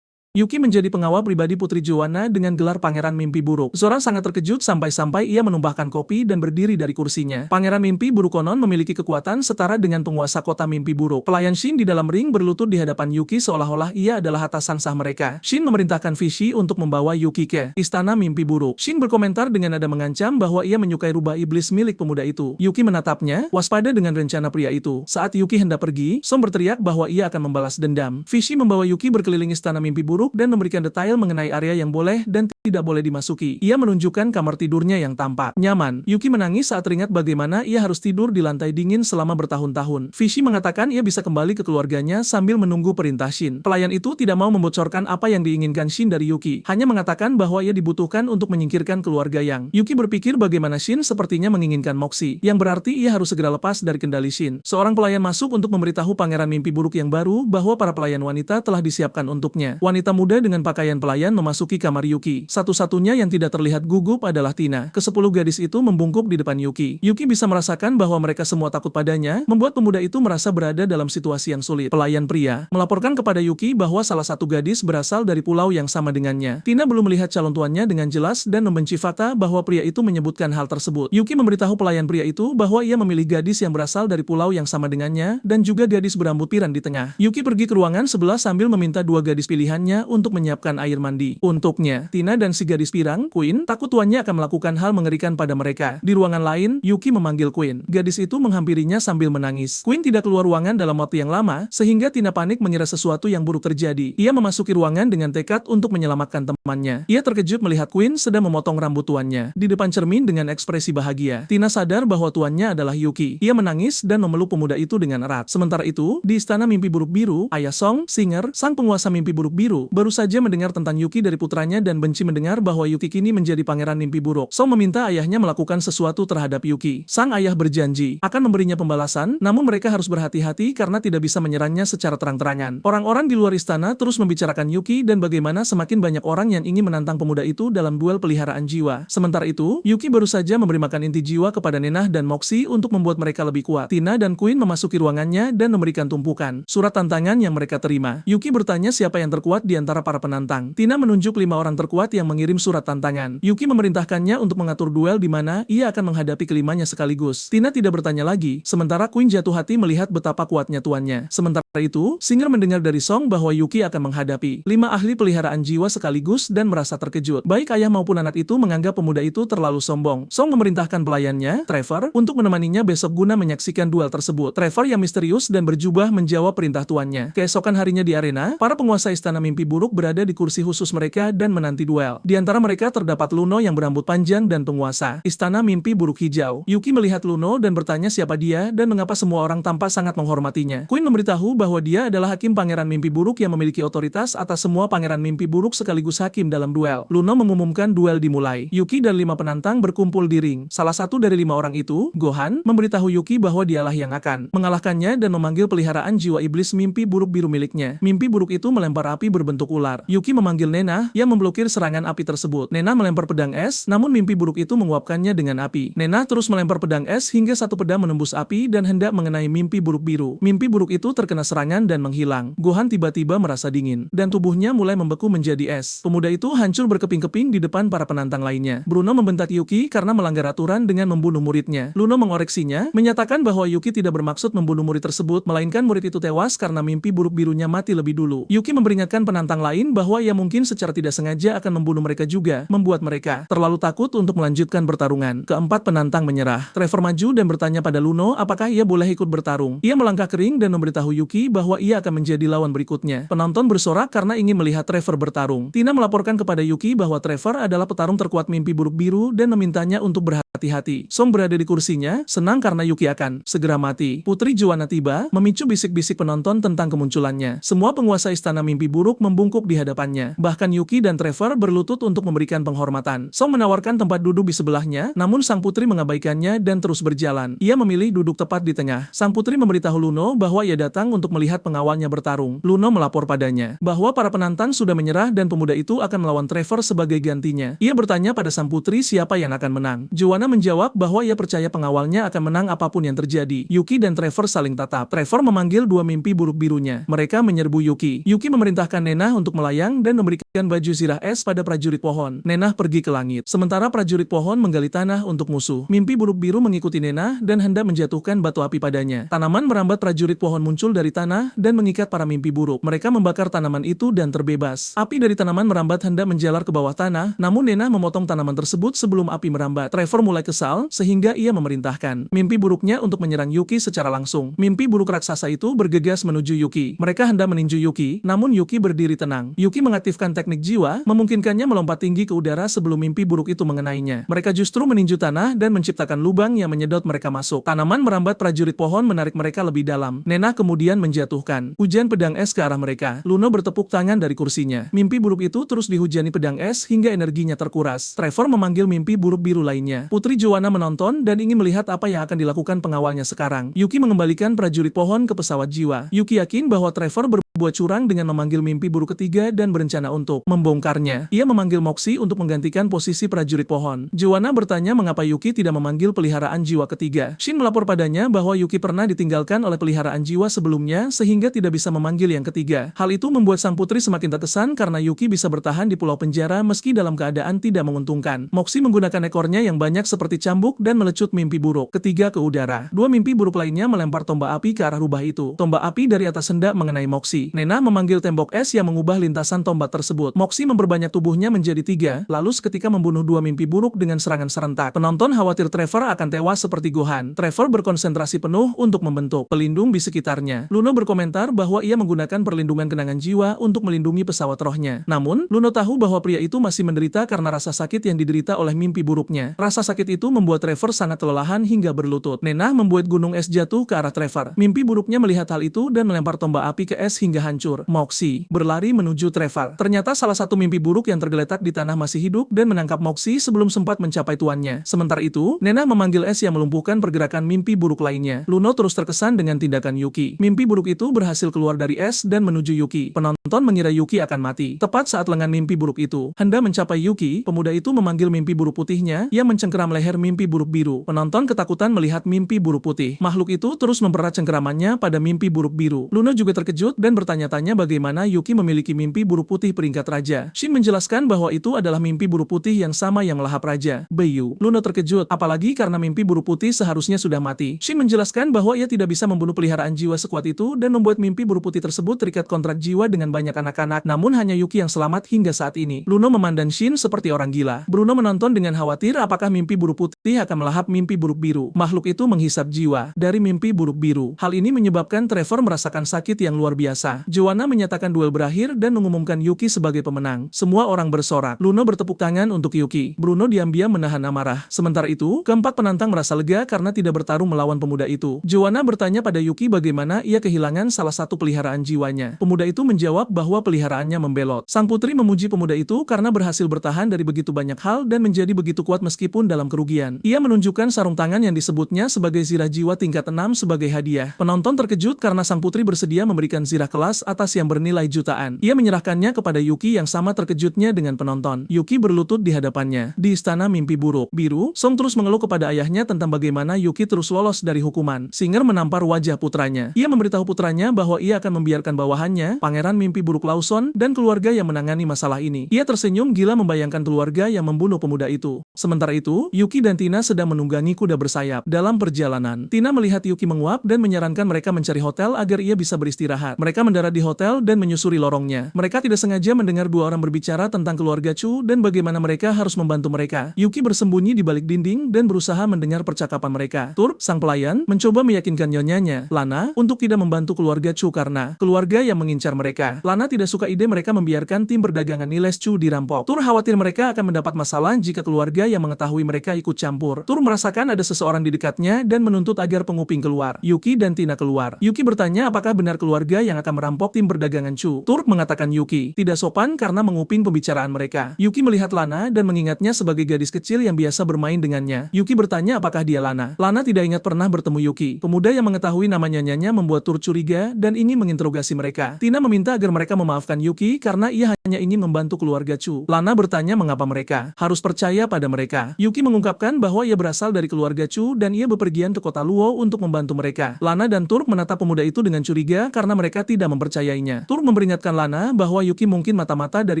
Yuki menjadi pengawal pribadi Putri Joanna dengan gelar Pangeran Mimpi Buruk. Zoran sangat terkejut sampai-sampai ia menumpahkan kopi dan berdiri dari kursinya. Pangeran Mimpi Buruk konon memiliki kekuatan setara dengan penguasa kota Mimpi Buruk. Pelayan Shin di dalam ring berlutut di hadapan Yuki seolah-olah ia adalah atasan sah mereka. Shin memerintahkan Vichy untuk membawa Yuki ke Istana Mimpi Buruk. Shin berkomentar dengan nada mengancam bahwa ia menyukai rubah iblis milik pemuda itu. Yuki menatapnya, waspada dengan rencana pria itu. Saat Yuki hendak pergi, Song berteriak bahwa ia akan membalas dendam. Vichy membawa Yuki berkeliling Istana Mimpi Buruk dan memberikan detail mengenai area yang boleh dan tidak boleh dimasuki. Ia menunjukkan kamar tidurnya yang tampak nyaman. Yuki menangis saat teringat bagaimana ia harus tidur di lantai dingin selama bertahun-tahun. Vichy mengatakan ia bisa kembali ke keluarganya sambil menunggu perintah Shin. Pelayan itu tidak mau membocorkan apa yang diinginkan Shin dari Yuki, hanya mengatakan bahwa ia dibutuhkan untuk menyingkirkan keluarga yang. Yuki berpikir bagaimana Shin sepertinya menginginkan Moxie, yang berarti ia harus segera lepas dari kendali Shin. Seorang pelayan masuk untuk memberitahu Pangeran Mimpi Buruk yang baru bahwa para pelayan wanita telah disiapkan untuknya. Wanita muda dengan pakaian pelayan memasuki kamar Yuki. Satu-satunya yang tidak terlihat gugup adalah Tina. Kesepuluh gadis itu membungkuk di depan Yuki. Yuki bisa merasakan bahwa mereka semua takut padanya, membuat pemuda itu merasa berada dalam situasi yang sulit. Pelayan pria melaporkan kepada Yuki bahwa salah satu gadis berasal dari pulau yang sama dengannya. Tina belum melihat calon tuannya dengan jelas dan membenci fakta bahwa pria itu menyebutkan hal tersebut. Yuki memberitahu pelayan pria itu bahwa ia memilih gadis yang berasal dari pulau yang sama dengannya dan juga gadis berambut pirang di tengah. Yuki pergi ke ruangan sebelah sambil meminta dua gadis pilihannya untuk menyiapkan air mandi untuknya. Tina dan si gadis pirang, Queen, takut tuannya akan melakukan hal mengerikan pada mereka. Di ruangan lain, Yuki memanggil Queen. Gadis itu menghampirinya sambil menangis. Queen tidak keluar ruangan dalam waktu yang lama, sehingga Tina panik mengira sesuatu yang buruk terjadi. Ia memasuki ruangan dengan tekad untuk menyelamatkan temannya. Ia terkejut melihat Queen sedang memotong rambut tuannya. Di depan cermin dengan ekspresi bahagia, Tina sadar bahwa tuannya adalah Yuki. Ia menangis dan memeluk pemuda itu dengan erat. Sementara itu, di Istana Mimpi Buruk Biru, Ayah Song, Singer, sang penguasa Mimpi Buruk Biru, baru saja mendengar tentang Yuki dari putranya dan benci mendengar bahwa Yuki kini menjadi pangeran mimpi buruk. Song meminta ayahnya melakukan sesuatu terhadap Yuki. Sang ayah berjanji akan memberinya pembalasan, namun mereka harus berhati-hati karena tidak bisa menyerangnya secara terang-terangan. Orang-orang di luar istana terus membicarakan Yuki dan bagaimana semakin banyak orang yang ingin menantang pemuda itu dalam duel peliharaan jiwa. Sementara itu, Yuki baru saja memberi makan inti jiwa kepada Nenah dan Moxie untuk membuat mereka lebih kuat. Tina dan Queen memasuki ruangannya dan memberikan tumpukan surat tantangan yang mereka terima. Yuki bertanya siapa yang terkuat di antara para penantang. Tina menunjuk 5 orang terkuat yang mengirim surat tantangan. Yuki memerintahkannya untuk mengatur duel di mana ia akan menghadapi kelimanya sekaligus. Tina tidak bertanya lagi, sementara Queen jatuh hati melihat betapa kuatnya tuannya. Sementara itu, Singer mendengar dari Song bahwa Yuki akan menghadapi 5 ahli peliharaan jiwa sekaligus dan merasa terkejut. Baik ayah maupun anak itu menganggap pemuda itu terlalu sombong. Song memerintahkan pelayannya, Trevor, untuk menemaninya besok guna menyaksikan duel tersebut. Trevor yang misterius dan berjubah menjawab perintah tuannya. Keesokan harinya di arena, para penguasa istana mimpi buruk berada di kursi khusus mereka dan menanti duel. Di antara mereka terdapat Luno yang berambut panjang dan penguasa istana mimpi buruk hijau. Yuki melihat Luno dan bertanya siapa dia dan mengapa semua orang tampak sangat menghormatinya. Queen memberitahu bahwa dia adalah hakim pangeran mimpi buruk yang memiliki otoritas atas semua pangeran mimpi buruk sekaligus hakim dalam duel. Luno mengumumkan duel dimulai. Yuki dan 5 penantang berkumpul di ring. Salah satu dari 5 orang itu, Gohan, memberitahu Yuki bahwa dialah yang akan mengalahkannya dan memanggil peliharaan jiwa iblis mimpi buruk biru miliknya. Mimpi buruk itu melempar api berbentuk ular. Yuki memanggil Nenah yang memblokir serangan api tersebut. Nenah melempar pedang es, namun mimpi buruk itu menguapkannya dengan api. Nenah terus melempar pedang es hingga satu pedang menembus api dan hendak mengenai mimpi buruk biru. Mimpi buruk itu terkena serangan dan menghilang. Gohan tiba-tiba merasa dingin dan tubuhnya mulai membeku menjadi es. Pemuda itu hancur berkeping-keping di depan para penantang lainnya. Bruno membentak Yuki karena melanggar aturan dengan membunuh muridnya. Luno mengoreksinya, menyatakan bahwa Yuki tidak bermaksud membunuh murid tersebut, melainkan murid itu tewas karena mimpi buruk birunya mati lebih dulu. Yuki memperingatkan penantang lain bahwa ia mungkin secara tidak sengaja akan membunuh mereka juga, membuat mereka terlalu takut untuk melanjutkan bertarungan. Keempat penantang menyerah. Trevor maju dan bertanya pada Luno apakah ia boleh ikut bertarung. Ia melangkah kering dan memberitahu Yuki bahwa ia akan menjadi lawan berikutnya. Penonton bersorak karena ingin melihat Trevor bertarung. Tina melaporkan kepada Yuki bahwa Trevor adalah petarung terkuat mimpi buruk biru dan memintanya untuk berhati-hati. Song berada di kursinya, senang karena Yuki akan segera mati. Putri Joanna tiba, memicu bisik-bisik penonton tentang kemunculannya. Semua penguasa istana mimpi buruk membungkuk di hadapannya. Bahkan Yuki dan Trevor berlutut untuk memberikan penghormatan. Song menawarkan tempat duduk di sebelahnya, namun sang putri mengabaikannya dan terus berjalan. Ia memilih duduk tepat di tengah. Sang putri memberitahu Luno bahwa ia datang untuk melihat pengawalnya bertarung. Luno melapor padanya bahwa para penantang sudah menyerah dan pemuda itu akan melawan Trevor sebagai gantinya. Ia bertanya pada sang putri siapa yang akan menang. Joanna menjawab bahwa ia percaya pengawalnya akan menang apapun yang terjadi. Yuki dan Trevor saling tatap. Trevor memanggil 2 mimpi buruk birunya. Mereka menyerbu Yuki. Yuki memerintahkan Nenah untuk melayang dan memberikan baju zirah es pada prajurit pohon. Nenah pergi ke langit. Sementara prajurit pohon menggali tanah untuk musuh. Mimpi buruk biru mengikuti Nenah dan hendak menjatuhkan batu api padanya. Tanaman merambat prajurit pohon muncul dari tanah dan mengikat para mimpi buruk. Mereka membakar tanaman itu dan terbebas. Api dari tanaman merambat hendak menjalar ke bawah tanah, namun Nenah memotong tanaman tersebut sebelum api merambat. Trevor mulai kesal sehingga ia memerintahkan mimpi buruknya untuk menyerang Yuki secara langsung. Mimpi buruk raksasa itu bergegas menuju Yuki. Mereka hendak meninju Yuki, namun Yuki berdiri tenang. Yuki mengaktifkan teknik jiwa, memungkinkannya melompat tinggi ke udara sebelum mimpi buruk itu mengenainya. Mereka justru meninju tanah dan menciptakan lubang yang menyedot mereka masuk. Tanaman merambat prajurit pohon menarik mereka lebih dalam. Nenah kemudian menjatuhkan hujan pedang es ke arah mereka. Luno bertepuk tangan dari kursinya. Mimpi buruk itu terus dihujani pedang es hingga energinya terkuras. Trevor memanggil mimpi buruk biru lainnya. Putri Joanna menonton dan ingin melihat apa yang akan dilakukan pengawalnya sekarang. Yuki mengembalikan prajurit pohon ke pesawat jiwa. Yuki yakin bahwa Trevor berbuat curang dengan memanggil mimpi buruk ketiga dan berencana untuk membongkarnya. Ia memanggil Moxie untuk menggantikan posisi prajurit pohon. Joanna bertanya mengapa Yuki tidak memanggil peliharaan jiwa ketiga. Shin melapor padanya bahwa Yuki pernah ditinggalkan oleh peliharaan jiwa sebelumnya sehingga tidak bisa memanggil yang ketiga. Hal itu membuat sang putri semakin terkesan karena Yuki bisa bertahan di pulau penjara meski dalam keadaan tidak menguntungkan. Moxie menggunakan ekornya yang banyak seperti cambuk dan melecut mimpi buruk ketiga ke udara. 2 mimpi buruk lainnya melempar tombak api ke arah rubah itu. Tombak api dari atas hendak mengenai Moxie. Nenah memanggil tembok es yang mengubah lintasan tombak tersebut. Moxie memperbanyak tubuhnya menjadi 3, lalu seketika membunuh 2 mimpi buruk dengan serangan serentak. Penonton khawatir Trevor akan tewas seperti Gohan. Trevor berkonsentrasi penuh untuk membentuk pelindung di sekitarnya. Luno berkomentar bahwa ia menggunakan perlindungan kenangan jiwa untuk melindungi pesawat rohnya. Namun, Luno tahu bahwa pria itu masih menderita karena rasa sakit yang diderita oleh mimpi buruknya. Rasa sakit itu membuat Trevor sangat kelelahan hingga berlutut. Nenah membuat gunung es jatuh ke arah Trevor. Mimpi buruknya melihat hal itu dan melempar tombak api ke es hingga hingga hancur. Moxie berlari menuju Trevor. Ternyata salah satu mimpi buruk yang tergeletak di tanah masih hidup dan menangkap Moxie sebelum sempat mencapai tuannya. Sementara itu, Nena memanggil es yang melumpuhkan pergerakan mimpi buruk lainnya. Luno terus terkesan dengan tindakan Yuki. Mimpi buruk itu berhasil keluar dari es dan menuju Yuki. Penonton mengira Yuki akan mati. Tepat saat lengan mimpi buruk itu hendak mencapai Yuki, pemuda itu memanggil mimpi buruk putihnya yang mencengkeram leher mimpi buruk biru. Penonton ketakutan melihat mimpi buruk putih. Makhluk itu terus mempererat cengkeramannya pada mimpi buruk biru. Luno juga terkejut dan bertanya-tanya bagaimana Yuki memiliki mimpi buruk putih peringkat raja. Shin menjelaskan bahwa itu adalah mimpi buruk putih yang sama yang melahap raja Beiyu. Luno terkejut, apalagi karena mimpi buruk putih seharusnya sudah mati. Shin menjelaskan bahwa ia tidak bisa membunuh peliharaan jiwa sekuat itu dan membuat mimpi buruk putih tersebut terikat kontrak jiwa dengan banyak anak-anak, namun hanya Yuki yang selamat hingga saat ini. Luno memandang Shin seperti orang gila. Bruno menonton dengan khawatir apakah mimpi buruk putih akan melahap mimpi buruk biru. Makhluk itu menghisap jiwa dari mimpi buruk biru. Hal ini menyebabkan Trevor merasakan sakit yang luar biasa. Joanna menyatakan duel berakhir dan mengumumkan Yuki sebagai pemenang. Semua orang bersorak. Luno bertepuk tangan untuk Yuki. Bruno diam-diam menahan amarah. Sementara itu, keempat penantang merasa lega karena tidak bertarung melawan pemuda itu. Joanna bertanya pada Yuki bagaimana ia kehilangan salah satu peliharaan jiwanya. Pemuda itu menjawab bahwa peliharaannya membelot. Sang putri memuji pemuda itu karena berhasil bertahan dari begitu banyak hal dan menjadi begitu kuat meskipun dalam kerugian. Ia menunjukkan sarung tangan yang disebutnya sebagai zirah jiwa tingkat 6 sebagai hadiah. Penonton terkejut karena sang putri bersedia memberikan zirah kelas atas yang bernilai jutaan. Ia menyerahkannya kepada Yuki yang sama terkejutnya dengan penonton. Yuki berlutut di hadapannya. Di istana mimpi buruk biru, Song terus mengeluh kepada ayahnya tentang bagaimana Yuki terus lolos dari hukuman. Singer menampar wajah putranya. Ia memberitahu putranya bahwa ia akan membiarkan bawahannya, pangeran mimpi buruk Lawson, dan keluarga yang menangani masalah ini. Ia tersenyum gila membayangkan keluarga yang membunuh pemuda itu. Sementara itu, Yuki dan Tina sedang menunggangi kuda bersayap. Dalam perjalanan, Tina melihat Yuki menguap dan menyarankan mereka mencari hotel agar ia bisa beristirahat. Mereka mendarat di hotel dan menyusuri lorongnya. Mereka tidak sengaja mendengar dua orang berbicara tentang keluarga Chu dan bagaimana mereka harus membantu mereka. Yuki bersembunyi di balik dinding dan berusaha mendengar percakapan mereka. Turp, sang pelayan, mencoba meyakinkan nyonyanya, Lana, untuk tidak membantu keluarga Chu karena keluarga yang mengincar mereka. Lana tidak suka ide mereka membiarkan tim perdagangan Niles Chu dirampok. Tur khawatir mereka akan mendapat masalah jika keluarga yang mengetahui mereka ikut campur. Tur merasakan ada seseorang di dekatnya dan menuntut agar penguping keluar. Yuki dan Tina keluar. Yuki bertanya apakah benar keluarga yang akan merampok tim perdagangan Chu. Tur mengatakan Yuki tidak sopan karena menguping pembicaraan mereka. Yuki melihat Lana dan mengingatnya sebagai gadis kecil yang biasa bermain dengannya. Yuki bertanya apakah dia Lana. Lana tidak ingat pernah bertemu Yuki. Pemuda yang mengetahui nama nyanyanya membuat Tur curiga dan ingin menginterogasi mereka. Tina meminta agar mereka memaafkan Yuki karena ia hanya ingin membantu keluarga Chu. Lana bertanya mengapa mereka harus percaya pada mereka. Yuki mengungkapkan bahwa ia berasal dari keluarga Chu dan ia bepergian ke kota Luo untuk membantu mereka. Lana dan Tur menatap pemuda itu dengan curiga karena mereka tidak mempercayainya. Tur memperingatkan Lana bahwa Yuki mungkin mata-mata dari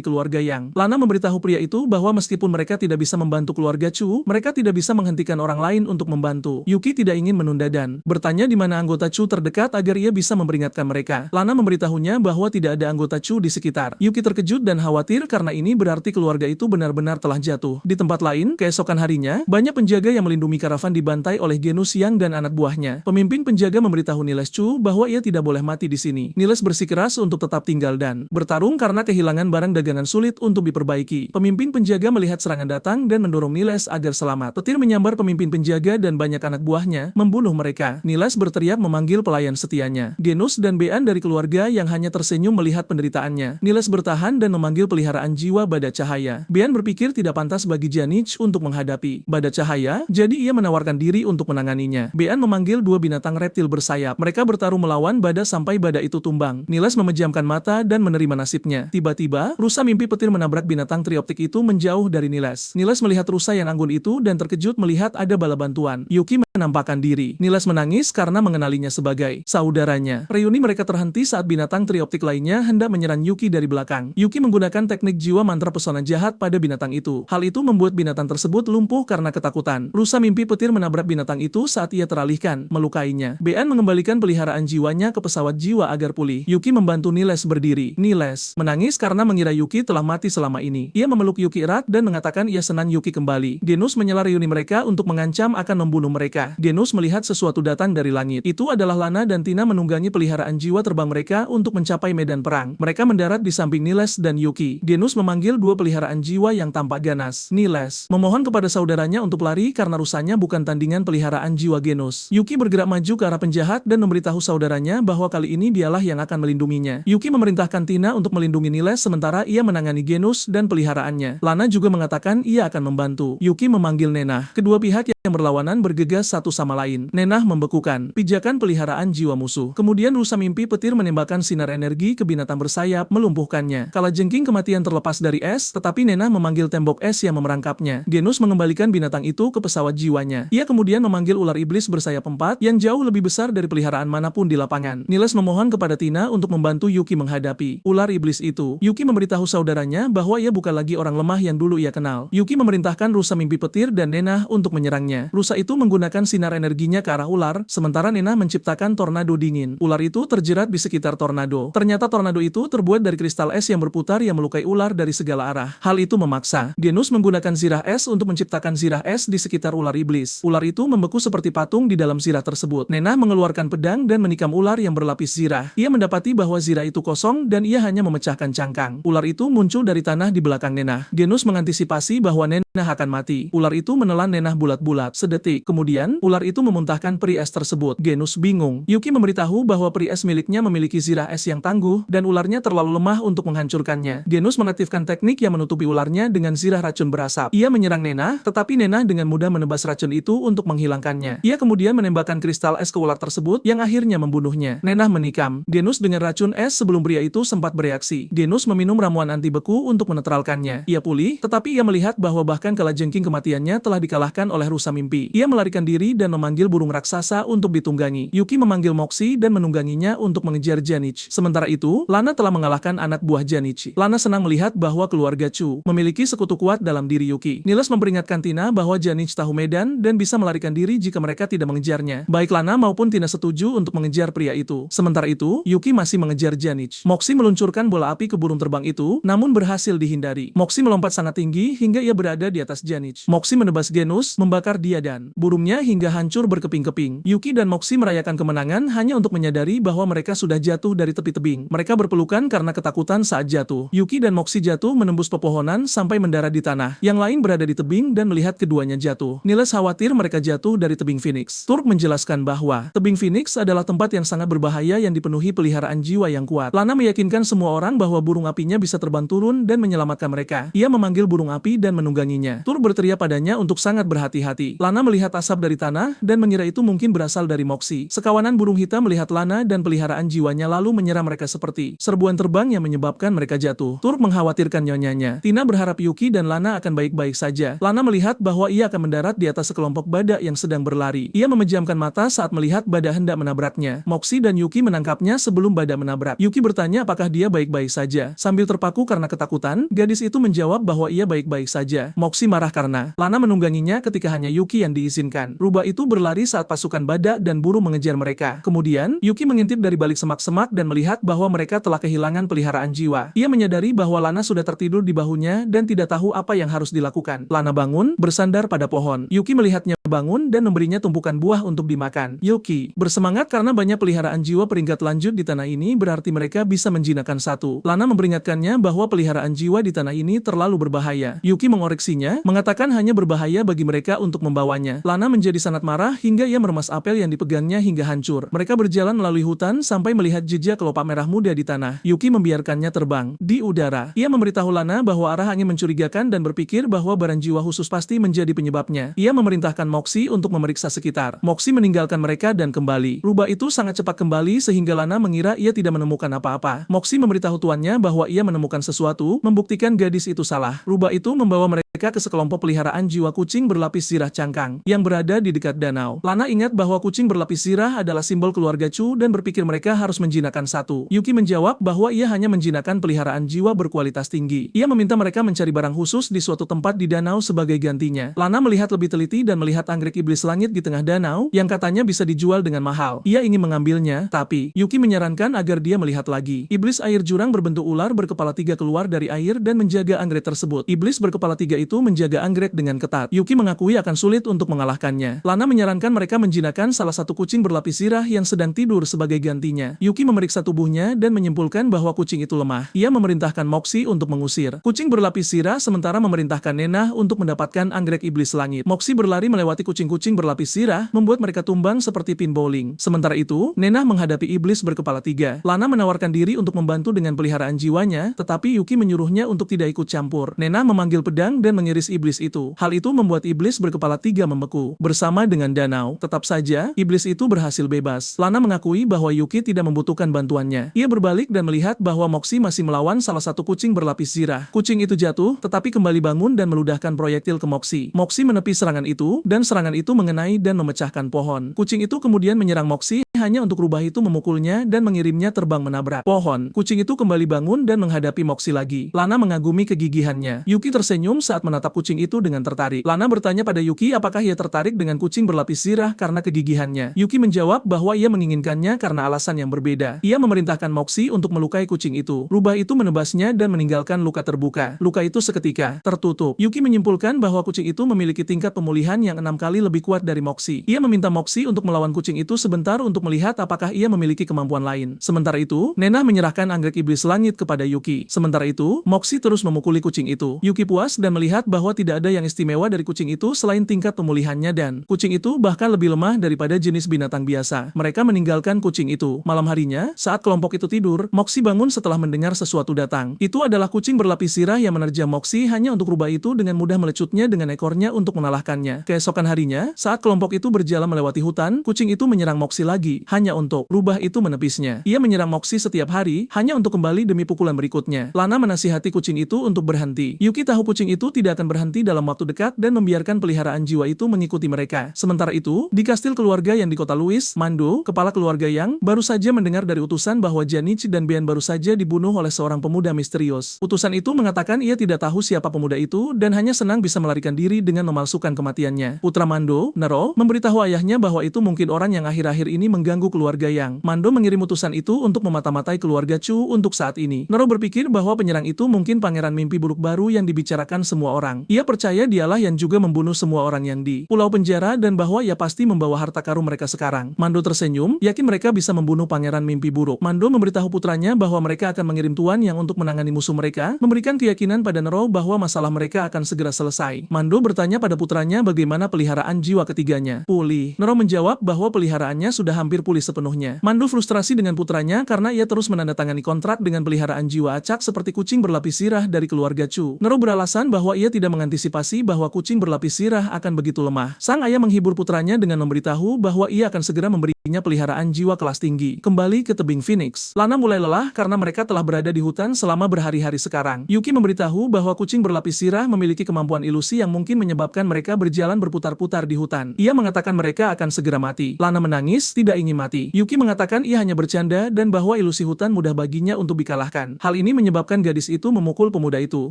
keluarga Yang. Lana memberitahu pria itu bahwa meskipun mereka tidak bisa membantu keluarga Chu, mereka tidak bisa menghentikan orang lain untuk membantu. Yuki tidak ingin menunda dan bertanya di mana anggota Chu terdekat agar ia bisa memperingatkan mereka. Lana memberitahunya bahwa tidak ada anggota Chu di sekitar. Yuki terkejut dan khawatir karena ini berarti keluarga itu benar-benar telah jatuh. Di tempat lain, keesokan harinya, banyak penjaga yang melindungi karavan dibantai oleh Genus Yang dan anak buahnya. Pemimpin penjaga memberitahu Niles Chu bahwa ia tidak boleh mati di sini. Niles bersikeras untuk tetap tinggal dan bertarung karena kehilangan barang dagangan sulit untuk diperbaiki. Pemimpin penjaga melihat serangan datang dan mendorong Niles agar selamat. Petir menyambar pemimpin penjaga dan banyak anak buahnya, membunuh mereka. Niles berteriak memanggil pelayan setianya. Genus dan Bean dari keluarga yang hanya tersenyum melihat penderitaannya. Niles bertahan dan memanggil peliharaan jiwa Badak Cahaya. Bean berpikir tidak pantas bagi Janich untuk menghadapi Badak Cahaya, jadi ia menawarkan diri untuk menanganinya. Bean memanggil dua binatang reptil bersayap. Mereka bertarung melawan Badak sampai Badak itu tumbang. Niles memejamkan mata dan menerima nasibnya. Tiba-tiba, rusa mimpi petir menabrak binatang trioptik itu menjauh dari Niles. Niles melihat rusa yang anggun itu dan terkejut melihat ada bala bantuan. Yuki menampakkan diri. Niles menangis karena mengenalinya sebagai saudaranya. Reuni mereka terhenti saat binatang trioptik lainnya hendak menyerang Yuki dari belakang. Yuki menggunakan teknik jiwa mantra pesona jahat pada binatang itu. Hal itu membuat binatang tersebut lumpuh karena ketakutan. Rusa mimpi petir menabrak binatang itu saat ia teralihkan, melukainya. Bean mengembalikan peliharaan jiwanya ke pesawat jiwa agar pulih. Yuki membantu Niles berdiri. Niles menangis karena mengira Yuki telah mati selama ini. Ia memeluk Yuki erat dan mengatakan ia senang Yuki kembali. Genus menyela reuni mereka untuk mengancam akan membunuh mereka. Genus melihat sesuatu datang dari langit. Itu adalah Lana dan Tina menunggangi peliharaan jiwa terbang mereka untuk mencapai medan perang. Mereka mendarat di samping Niles dan Yuki. Genus memanggil dua peliharaan jiwa yang tampak ganas. Niles memohon kepada saudaranya untuk lari karena rusanya bukan tandingan peliharaan jiwa Genus. Yuki bergerak maju ke arah penjahat dan memberitahu saudaranya bahwa kali ini dialah yang yang akan melindunginya. Yuki memerintahkan Tina untuk melindungi Niles sementara ia menangani Genus dan peliharaannya. Lana juga mengatakan ia akan membantu. Yuki memanggil Nenah. Kedua pihak yang berlawanan bergegas satu sama lain. Nenah membekukan pijakan peliharaan jiwa musuh. Kemudian rusa mimpi petir menembakkan sinar energi ke binatang bersayap, melumpuhkannya. Kalajengking kematian terlepas dari es, tetapi Nenah memanggil tembok es yang memerangkapnya. Genus mengembalikan binatang itu ke pesawat jiwanya. Ia kemudian memanggil ular iblis bersayap 4 yang jauh lebih besar dari peliharaan manapun di lapangan. Niles memohon kepada Tina untuk membantu Yuki menghadapi ular iblis itu. Yuki memberitahu saudaranya bahwa ia bukan lagi orang lemah yang dulu ia kenal. Yuki memerintahkan rusa mimpi petir dan Nenah untuk menyerangnya. Rusa itu menggunakan sinar energinya ke arah ular, sementara Nenah menciptakan tornado dingin. Ular itu terjerat di sekitar tornado. Ternyata tornado itu terbuat dari kristal es yang berputar yang melukai ular dari segala arah. Hal itu memaksa Genus menggunakan zirah es untuk menciptakan zirah es di sekitar ular iblis. Ular itu membeku seperti patung di dalam zirah tersebut. Nenah mengeluarkan pedang dan menikam ular yang berlapis zirah. Ia mendapati bahwa zirah itu kosong dan ia hanya memecahkan cangkang. Ular itu muncul dari tanah di belakang Nenah. Genus mengantisipasi bahwa Nenah akan mati. Ular itu menelan Nenah bulat-bulat. Sedetik kemudian, ular itu memuntahkan peri es tersebut. Genus bingung. Yuki memberitahu bahwa peri es miliknya memiliki zirah es yang tangguh dan ularnya terlalu lemah untuk menghancurkannya. Genus mengaktifkan teknik yang menutupi ularnya dengan zirah racun berasap. Ia menyerang Nenah, tetapi Nenah dengan mudah menebas racun itu untuk menghilangkannya. Ia kemudian menembakkan kristal es ke ular tersebut yang akhirnya membunuhnya. Nenah menikam Genus dengan racun es sebelum pria itu sempat bereaksi. Genus meminum ramuan anti beku untuk menetralkannya. Ia pulih, tetapi ia melihat bahwa bahkan kalajengking kematiannya telah dikalahkan oleh rusa mimpi. Ia melarikan diri dan memanggil burung raksasa untuk ditunggangi. Yuki memanggil Moxie dan menungganginya untuk mengejar Janich. Sementara itu, Lana telah mengalahkan anak buah Janich. Lana senang melihat bahwa keluarga Chu memiliki sekutu kuat dalam diri Yuki. Niles memperingatkan Tina bahwa Janich tahu medan dan bisa melarikan diri jika mereka tidak mengejarnya. Baik Lana maupun Tina setuju untuk mengejar pria itu. Sementara itu, Yuki masih mengejar Janich. Moxie meluncurkan bola api ke burung terbang itu, namun berhasil dihindari. Moxie melompat sangat tinggi hingga ia berada di atas Janich. Moxie menebas Genus, membakar dia dan burungnya hingga hancur berkeping-keping. Yuki dan Moxie merayakan kemenangan hanya untuk menyadari bahwa mereka sudah jatuh dari tepi tebing. Mereka berpelukan karena ketakutan saat jatuh. Yuki dan Moxie jatuh menembus pepohonan sampai mendarat di tanah. Yang lain berada di tebing dan melihat keduanya jatuh. Niles khawatir mereka jatuh dari tebing Phoenix. Turk menjelaskan bahwa tebing Phoenix adalah tempat yang sangat berbahaya yang dipenuhi peliharaan jiwa yang kuat. Lana meyakinkan semua orang bahwa burung apinya bisa terbang turun dan menyelamatkan mereka. Ia memanggil burung api dan menungganginya. Turk berteriak padanya untuk sangat berhati-hati. Lana melihat asap dari tanah dan mengira itu mungkin berasal dari Moxie. Sekawanan burung hitam melihat Lana dan peliharaan jiwanya lalu menyerang mereka seperti serbuan terbang yang menyebabkan mereka jatuh. Turk mengkhawatirkan nyonyanya. Tina berharap Yuki dan Lana akan baik-baik saja. Lana melihat bahwa ia akan mendarat di atas sekelompok badak yang sedang berlari. Ia memejamkan mata saat melihat badak hendak menabraknya. Moxie dan Yuki menangkapnya sebelum badak menabrak. Yuki bertanya apakah dia baik-baik saja. Sambil terpaku karena ketakutan, gadis itu menjawab bahwa ia baik-baik saja. Moxie marah karena Lana menungganginya ketika hanya Yuki yang diizinkan. Rubah itu berlari saat pasukan badak dan burung mengejar mereka. Kemudian, Yuki mengintip dari balik semak-semak dan melihat bahwa mereka telah kehilangan peliharaan jiwa. Ia menyadari bahwa Lana sudah tertidur di bahunya dan tidak tahu apa yang harus dilakukan. Lana bangun, bersandar pada pohon. Yuki melihatnya bangun dan memberinya tumpukan buah untuk dimakan. Yuki bersemangat karena banyak peliharaan jiwa peringkat lanjut di tanah ini berarti mereka bisa menjinakkan satu. Lana memperingatkannya bahwa peliharaan jiwa di tanah ini terlalu berbahaya. Yuki mengoreksinya, mengatakan hanya berbahaya bagi mereka untuk membawanya. Lana menjadi sangat marah hingga ia meremas apel yang dipegangnya hingga hancur. Mereka berjalan melalui hutan sampai melihat jejak kelopak merah muda di tanah. Yuki membiarkannya terbang di udara. Ia memberitahu Lana bahwa arah angin mencurigakan dan berpikir bahwa barang jiwa khusus pasti menjadi penyebabnya. Ia memerintahkan Moxie untuk memeriksa sekitar. Moxie meninggalkan mereka dan kembali. Rubah itu sangat cepat kembali sehingga Lana mengira ia tidak menemukan apa-apa. Moxie memberitahu tuannya bahwa ia menemukan sesuatu, membuktikan gadis itu salah. Rubah itu membawa mereka ke sekelompok peliharaan jiwa kucing berlapis zirah cangkang yang berada di dekat danau. Lana ingat bahwa kucing berlapis zirah adalah simbol keluarga Chu dan berpikir mereka harus menjinakkan satu. Yuki menjawab bahwa ia hanya menjinakkan peliharaan jiwa berkualitas tinggi. Ia meminta mereka mencari barang khusus di suatu tempat di danau sebagai gantinya. Lana melihat lebih teliti dan melihat anggrek iblis langit di tengah danau yang katanya bisa dijual dengan mahal. Ia ingin mengambilnya, tapi Yuki menyarankan agar dia melihat lagi. Iblis air jurang berbentuk ular berkepala 3 keluar dari air dan menjaga anggrek tersebut. Iblis berkepala 3 itu menjaga anggrek dengan ketat. Yuki mengakui akan sulit untuk mengalahkannya. Lana menyarankan mereka menjinakkan salah satu kucing berlapis zirah yang sedang tidur sebagai gantinya. Yuki memeriksa tubuhnya dan menyimpulkan bahwa kucing itu lemah. Ia memerintahkan Moxie untuk mengusir kucing berlapis zirah sementara memerintahkan Nenah untuk mendapatkan anggrek iblis langit. Moxie berlari melewati melewati kucing-kucing berlapis zirah, membuat mereka tumbang seperti pin bowling. Sementara itu, Nenah menghadapi iblis berkepala 3. Lana menawarkan diri untuk membantu dengan peliharaan jiwanya, tetapi Yuki menyuruhnya untuk tidak ikut campur. Nenah memanggil pedang dan mengiris iblis itu. Hal itu membuat iblis berkepala 3 membeku. Bersama dengan danau, tetap saja, iblis itu berhasil bebas. Lana mengakui bahwa Yuki tidak membutuhkan bantuannya. Ia berbalik dan melihat bahwa Moxie masih melawan salah satu kucing berlapis zirah. Kucing itu jatuh, tetapi kembali bangun dan meludahkan proyektil ke Moxie. Moxie menepi serangan itu, dan serangan itu mengenai dan memecahkan pohon. Kucing itu kemudian menyerang Moxie hanya untuk rubah itu memukulnya dan mengirimnya terbang menabrak pohon. Kucing itu kembali bangun dan menghadapi Moxie lagi. Lana mengagumi kegigihannya. Yuki tersenyum saat menatap kucing itu dengan tertarik. Lana bertanya pada Yuki apakah ia tertarik dengan kucing berlapis zirah karena kegigihannya. Yuki menjawab bahwa ia menginginkannya karena alasan yang berbeda. Ia memerintahkan Moxie untuk melukai kucing itu. Rubah itu menebasnya dan meninggalkan luka terbuka. Luka itu seketika tertutup. Yuki menyimpulkan bahwa kucing itu memiliki tingkat pemulihan yang 6 kali lebih kuat dari Moxie. Ia meminta Moxie untuk melawan kucing itu sebentar untuk melihat apakah ia memiliki kemampuan lain. Sementara itu, Nenah menyerahkan anggrek iblis langit kepada Yuki. Sementara itu, Moxie terus memukuli kucing itu. Yuki puas dan melihat bahwa tidak ada yang istimewa dari kucing itu selain tingkat pemulihannya dan kucing itu bahkan lebih lemah daripada jenis binatang biasa. Mereka meninggalkan kucing itu. Malam harinya, saat kelompok itu tidur, Moxie bangun setelah mendengar sesuatu datang. Itu adalah kucing berlapis zirah yang menerjang Moxie hanya untuk rubah itu dengan mudah melecutnya dengan ekornya untuk mengalahkannya. Keesokan harinya, saat kelompok itu berjalan melewati hutan, kucing itu menyerang Moxie lagi, hanya untuk rubah itu menepisnya. Ia menyerang Moxie setiap hari, hanya untuk kembali demi pukulan berikutnya. Lana menasihati kucing itu untuk berhenti. Yuki tahu kucing itu tidak akan berhenti dalam waktu dekat dan membiarkan peliharaan jiwa itu mengikuti mereka. Sementara itu, di kastil keluarga yang di kota Louis, Mando, kepala keluarga yang baru saja mendengar dari utusan bahwa Janichi dan Bian baru saja dibunuh oleh seorang pemuda misterius. Utusan itu mengatakan ia tidak tahu siapa pemuda itu dan hanya senang bisa melarikan diri dengan memalsukan kematiannya. Putra Mando, Nero, memberitahu ayahnya bahwa itu mungkin orang yang akhir-akhir ini mengganggu keluarga yang. Mando mengirim utusan itu untuk memata-matai keluarga Chu untuk saat ini. Nero berpikir bahwa penyerang itu mungkin pangeran mimpi buruk baru yang dibicarakan semua orang. Ia percaya dialah yang juga membunuh semua orang yang di pulau penjara dan bahwa ia pasti membawa harta karun mereka sekarang. Mando tersenyum, yakin mereka bisa membunuh pangeran mimpi buruk. Mando memberitahu putranya bahwa mereka akan mengirim tuan yang untuk menangani musuh mereka, memberikan keyakinan pada Nero bahwa masalah mereka akan segera selesai. Mando bertanya pada putranya bagaimana peliharaan jiwa ketiganya. Pulih. Nero menjawab bahwa peliharaannya sudah hampir pulih sepenuhnya. Mando frustrasi dengan putranya karena ia terus menandatangani kontrak dengan peliharaan jiwa acak seperti kucing berlapis zirah dari keluarga Chu. Nero beralasan bahwa ia tidak mengantisipasi bahwa kucing berlapis zirah akan begitu lemah. Sang ayah menghibur putranya dengan memberitahu bahwa ia akan segera memberinya peliharaan jiwa kelas tinggi. Kembali ke tebing Phoenix. Lana mulai lelah karena mereka telah berada di hutan selama berhari-hari sekarang. Yuki memberitahu bahwa kucing berlapis zirah memiliki kemampuan ilusi yang mungkin menyebabkan mereka berjalan berputar-putar di hutan. Ia mengatakan mereka akan segera mati. Lana menangis, tidak ingin mati. Yuki mengatakan ia hanya bercanda dan bahwa ilusi hutan mudah baginya untuk dikalahkan. Hal ini menyebabkan gadis itu memukul pemuda itu.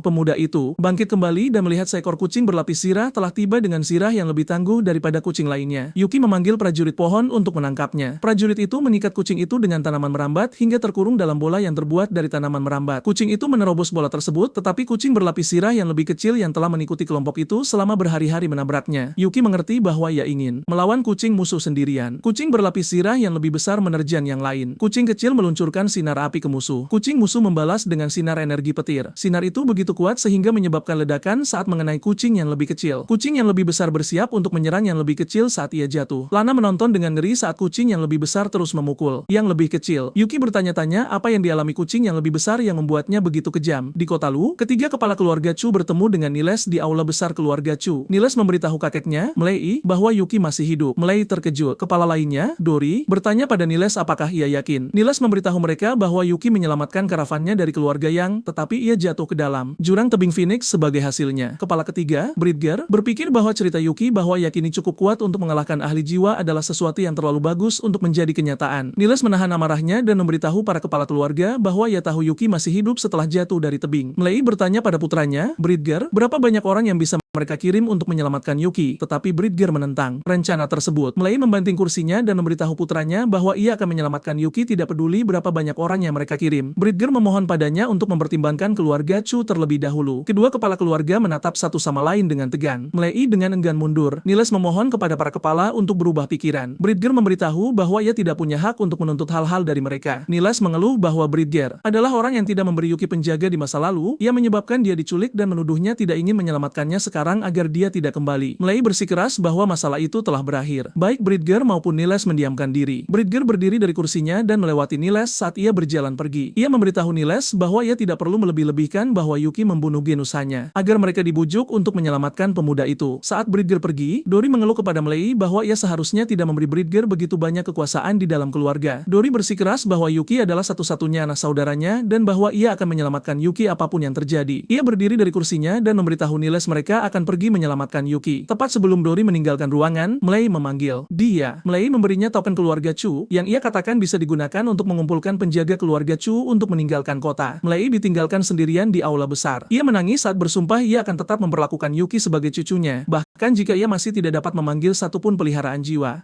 Pemuda itu bangkit kembali dan melihat seekor kucing berlapis zirah telah tiba dengan zirah yang lebih tangguh daripada kucing lainnya. Yuki memanggil prajurit pohon untuk menangkapnya. Prajurit itu mengikat kucing itu dengan tanaman merambat hingga terkurung dalam bola yang terbuat dari tanaman merambat. Kucing itu menerobos bola tersebut, tetapi kucing berlapis zirah yang lebih kecil yang telah mengikuti kelompok itu selama berhari-hari menabraknya. Yuki mengerti bahwa ia ingin melawan kucing musuh sendirian. Kucing berlapis zirah yang lebih besar menerjang yang lain. Kucing kecil meluncurkan sinar api ke musuh. Kucing musuh membalas dengan sinar energi petir. Sinar itu begitu kuat sehingga menyebabkan ledakan saat mengenai kucing yang lebih kecil. Kucing yang lebih besar bersiap untuk menyerang yang lebih kecil saat ia jatuh. Lana menonton dengan ngeri saat kucing yang lebih besar terus memukul yang lebih kecil. Yuki bertanya-tanya apa yang dialami kucing yang lebih besar yang membuatnya begitu kejam. Di kota Lu, ketiga kepala keluarga Chu bertemu dengan Niles di aula besar keluarga Chu. Niles memberitahu kakeknya, Mlei, bahwa Yuki masih hidup. Mlei terkejut. Kepala lainnya, Dori, bertanya pada Niles apakah ia yakin. Niles memberitahu mereka bahwa Yuki menyelamatkan karavannya dari keluarga yang, tetapi ia jatuh ke dalam jurang tebing Phoenix sebagai hasilnya. Kepala ketiga, Bridger, berpikir bahwa cerita Yuki bahwa yakini cukup kuat untuk mengalahkan ahli jiwa adalah sesuatu yang terlalu bagus untuk menjadi kenyataan. Niles menahan amarahnya dan memberitahu para kepala keluarga bahwa ia tahu Yuki masih hidup setelah jatuh dari tebing. Mlei bertanya pada putranya, Bridger, berapa banyak orang yang bisa mereka kirim untuk menyelamatkan Yuki, tetapi Bridger menentang rencana tersebut. Mlei membanting kursinya dan memberitahu putranya bahwa ia akan menyelamatkan Yuki tidak peduli berapa banyak orang yang mereka kirim. Bridger memohon padanya untuk mempertimbangkan keluarga Chu terlebih dahulu. Kedua kepala keluarga menatap satu sama lain dengan tegang. Mlei dengan enggan mundur. Niles memohon kepada para kepala untuk berubah pikiran. Bridger memberitahu bahwa ia tidak punya hak untuk menuntut hal-hal dari mereka. Niles mengeluh bahwa Bridger adalah orang yang tidak memberi Yuki penjaga di masa lalu. Ia menyebabkan dia diculik dan menuduhnya tidak ingin menyelamatkannya sekarang sekarang agar dia tidak kembali. Mlei bersikeras bahwa masalah itu telah berakhir. Baik Bridger maupun Niles mendiamkan diri. Bridger berdiri dari kursinya dan melewati Niles saat ia berjalan pergi. Ia memberitahu Niles bahwa ia tidak perlu melebih-lebihkan bahwa Yuki membunuh Genusanya, agar mereka dibujuk untuk menyelamatkan pemuda itu. Saat Bridger pergi, Dori mengeluh kepada Mlei bahwa ia seharusnya tidak memberi Bridger begitu banyak kekuasaan di dalam keluarga. Dori bersikeras bahwa Yuki adalah satu-satunya anak saudaranya dan bahwa ia akan menyelamatkan Yuki apapun yang terjadi. Ia berdiri dari kursinya dan memberitahu Niles mereka akan pergi menyelamatkan Yuki. Tepat sebelum Dori meninggalkan ruangan, Mlei memanggil dia. Mlei memberinya token keluarga Chu, yang ia katakan bisa digunakan untuk mengumpulkan penjaga keluarga Chu untuk meninggalkan kota. Mlei ditinggalkan sendirian di aula besar. Ia menangis saat bersumpah ia akan tetap memperlakukan Yuki sebagai cucunya, bahkan jika ia masih tidak dapat memanggil satupun peliharaan jiwa.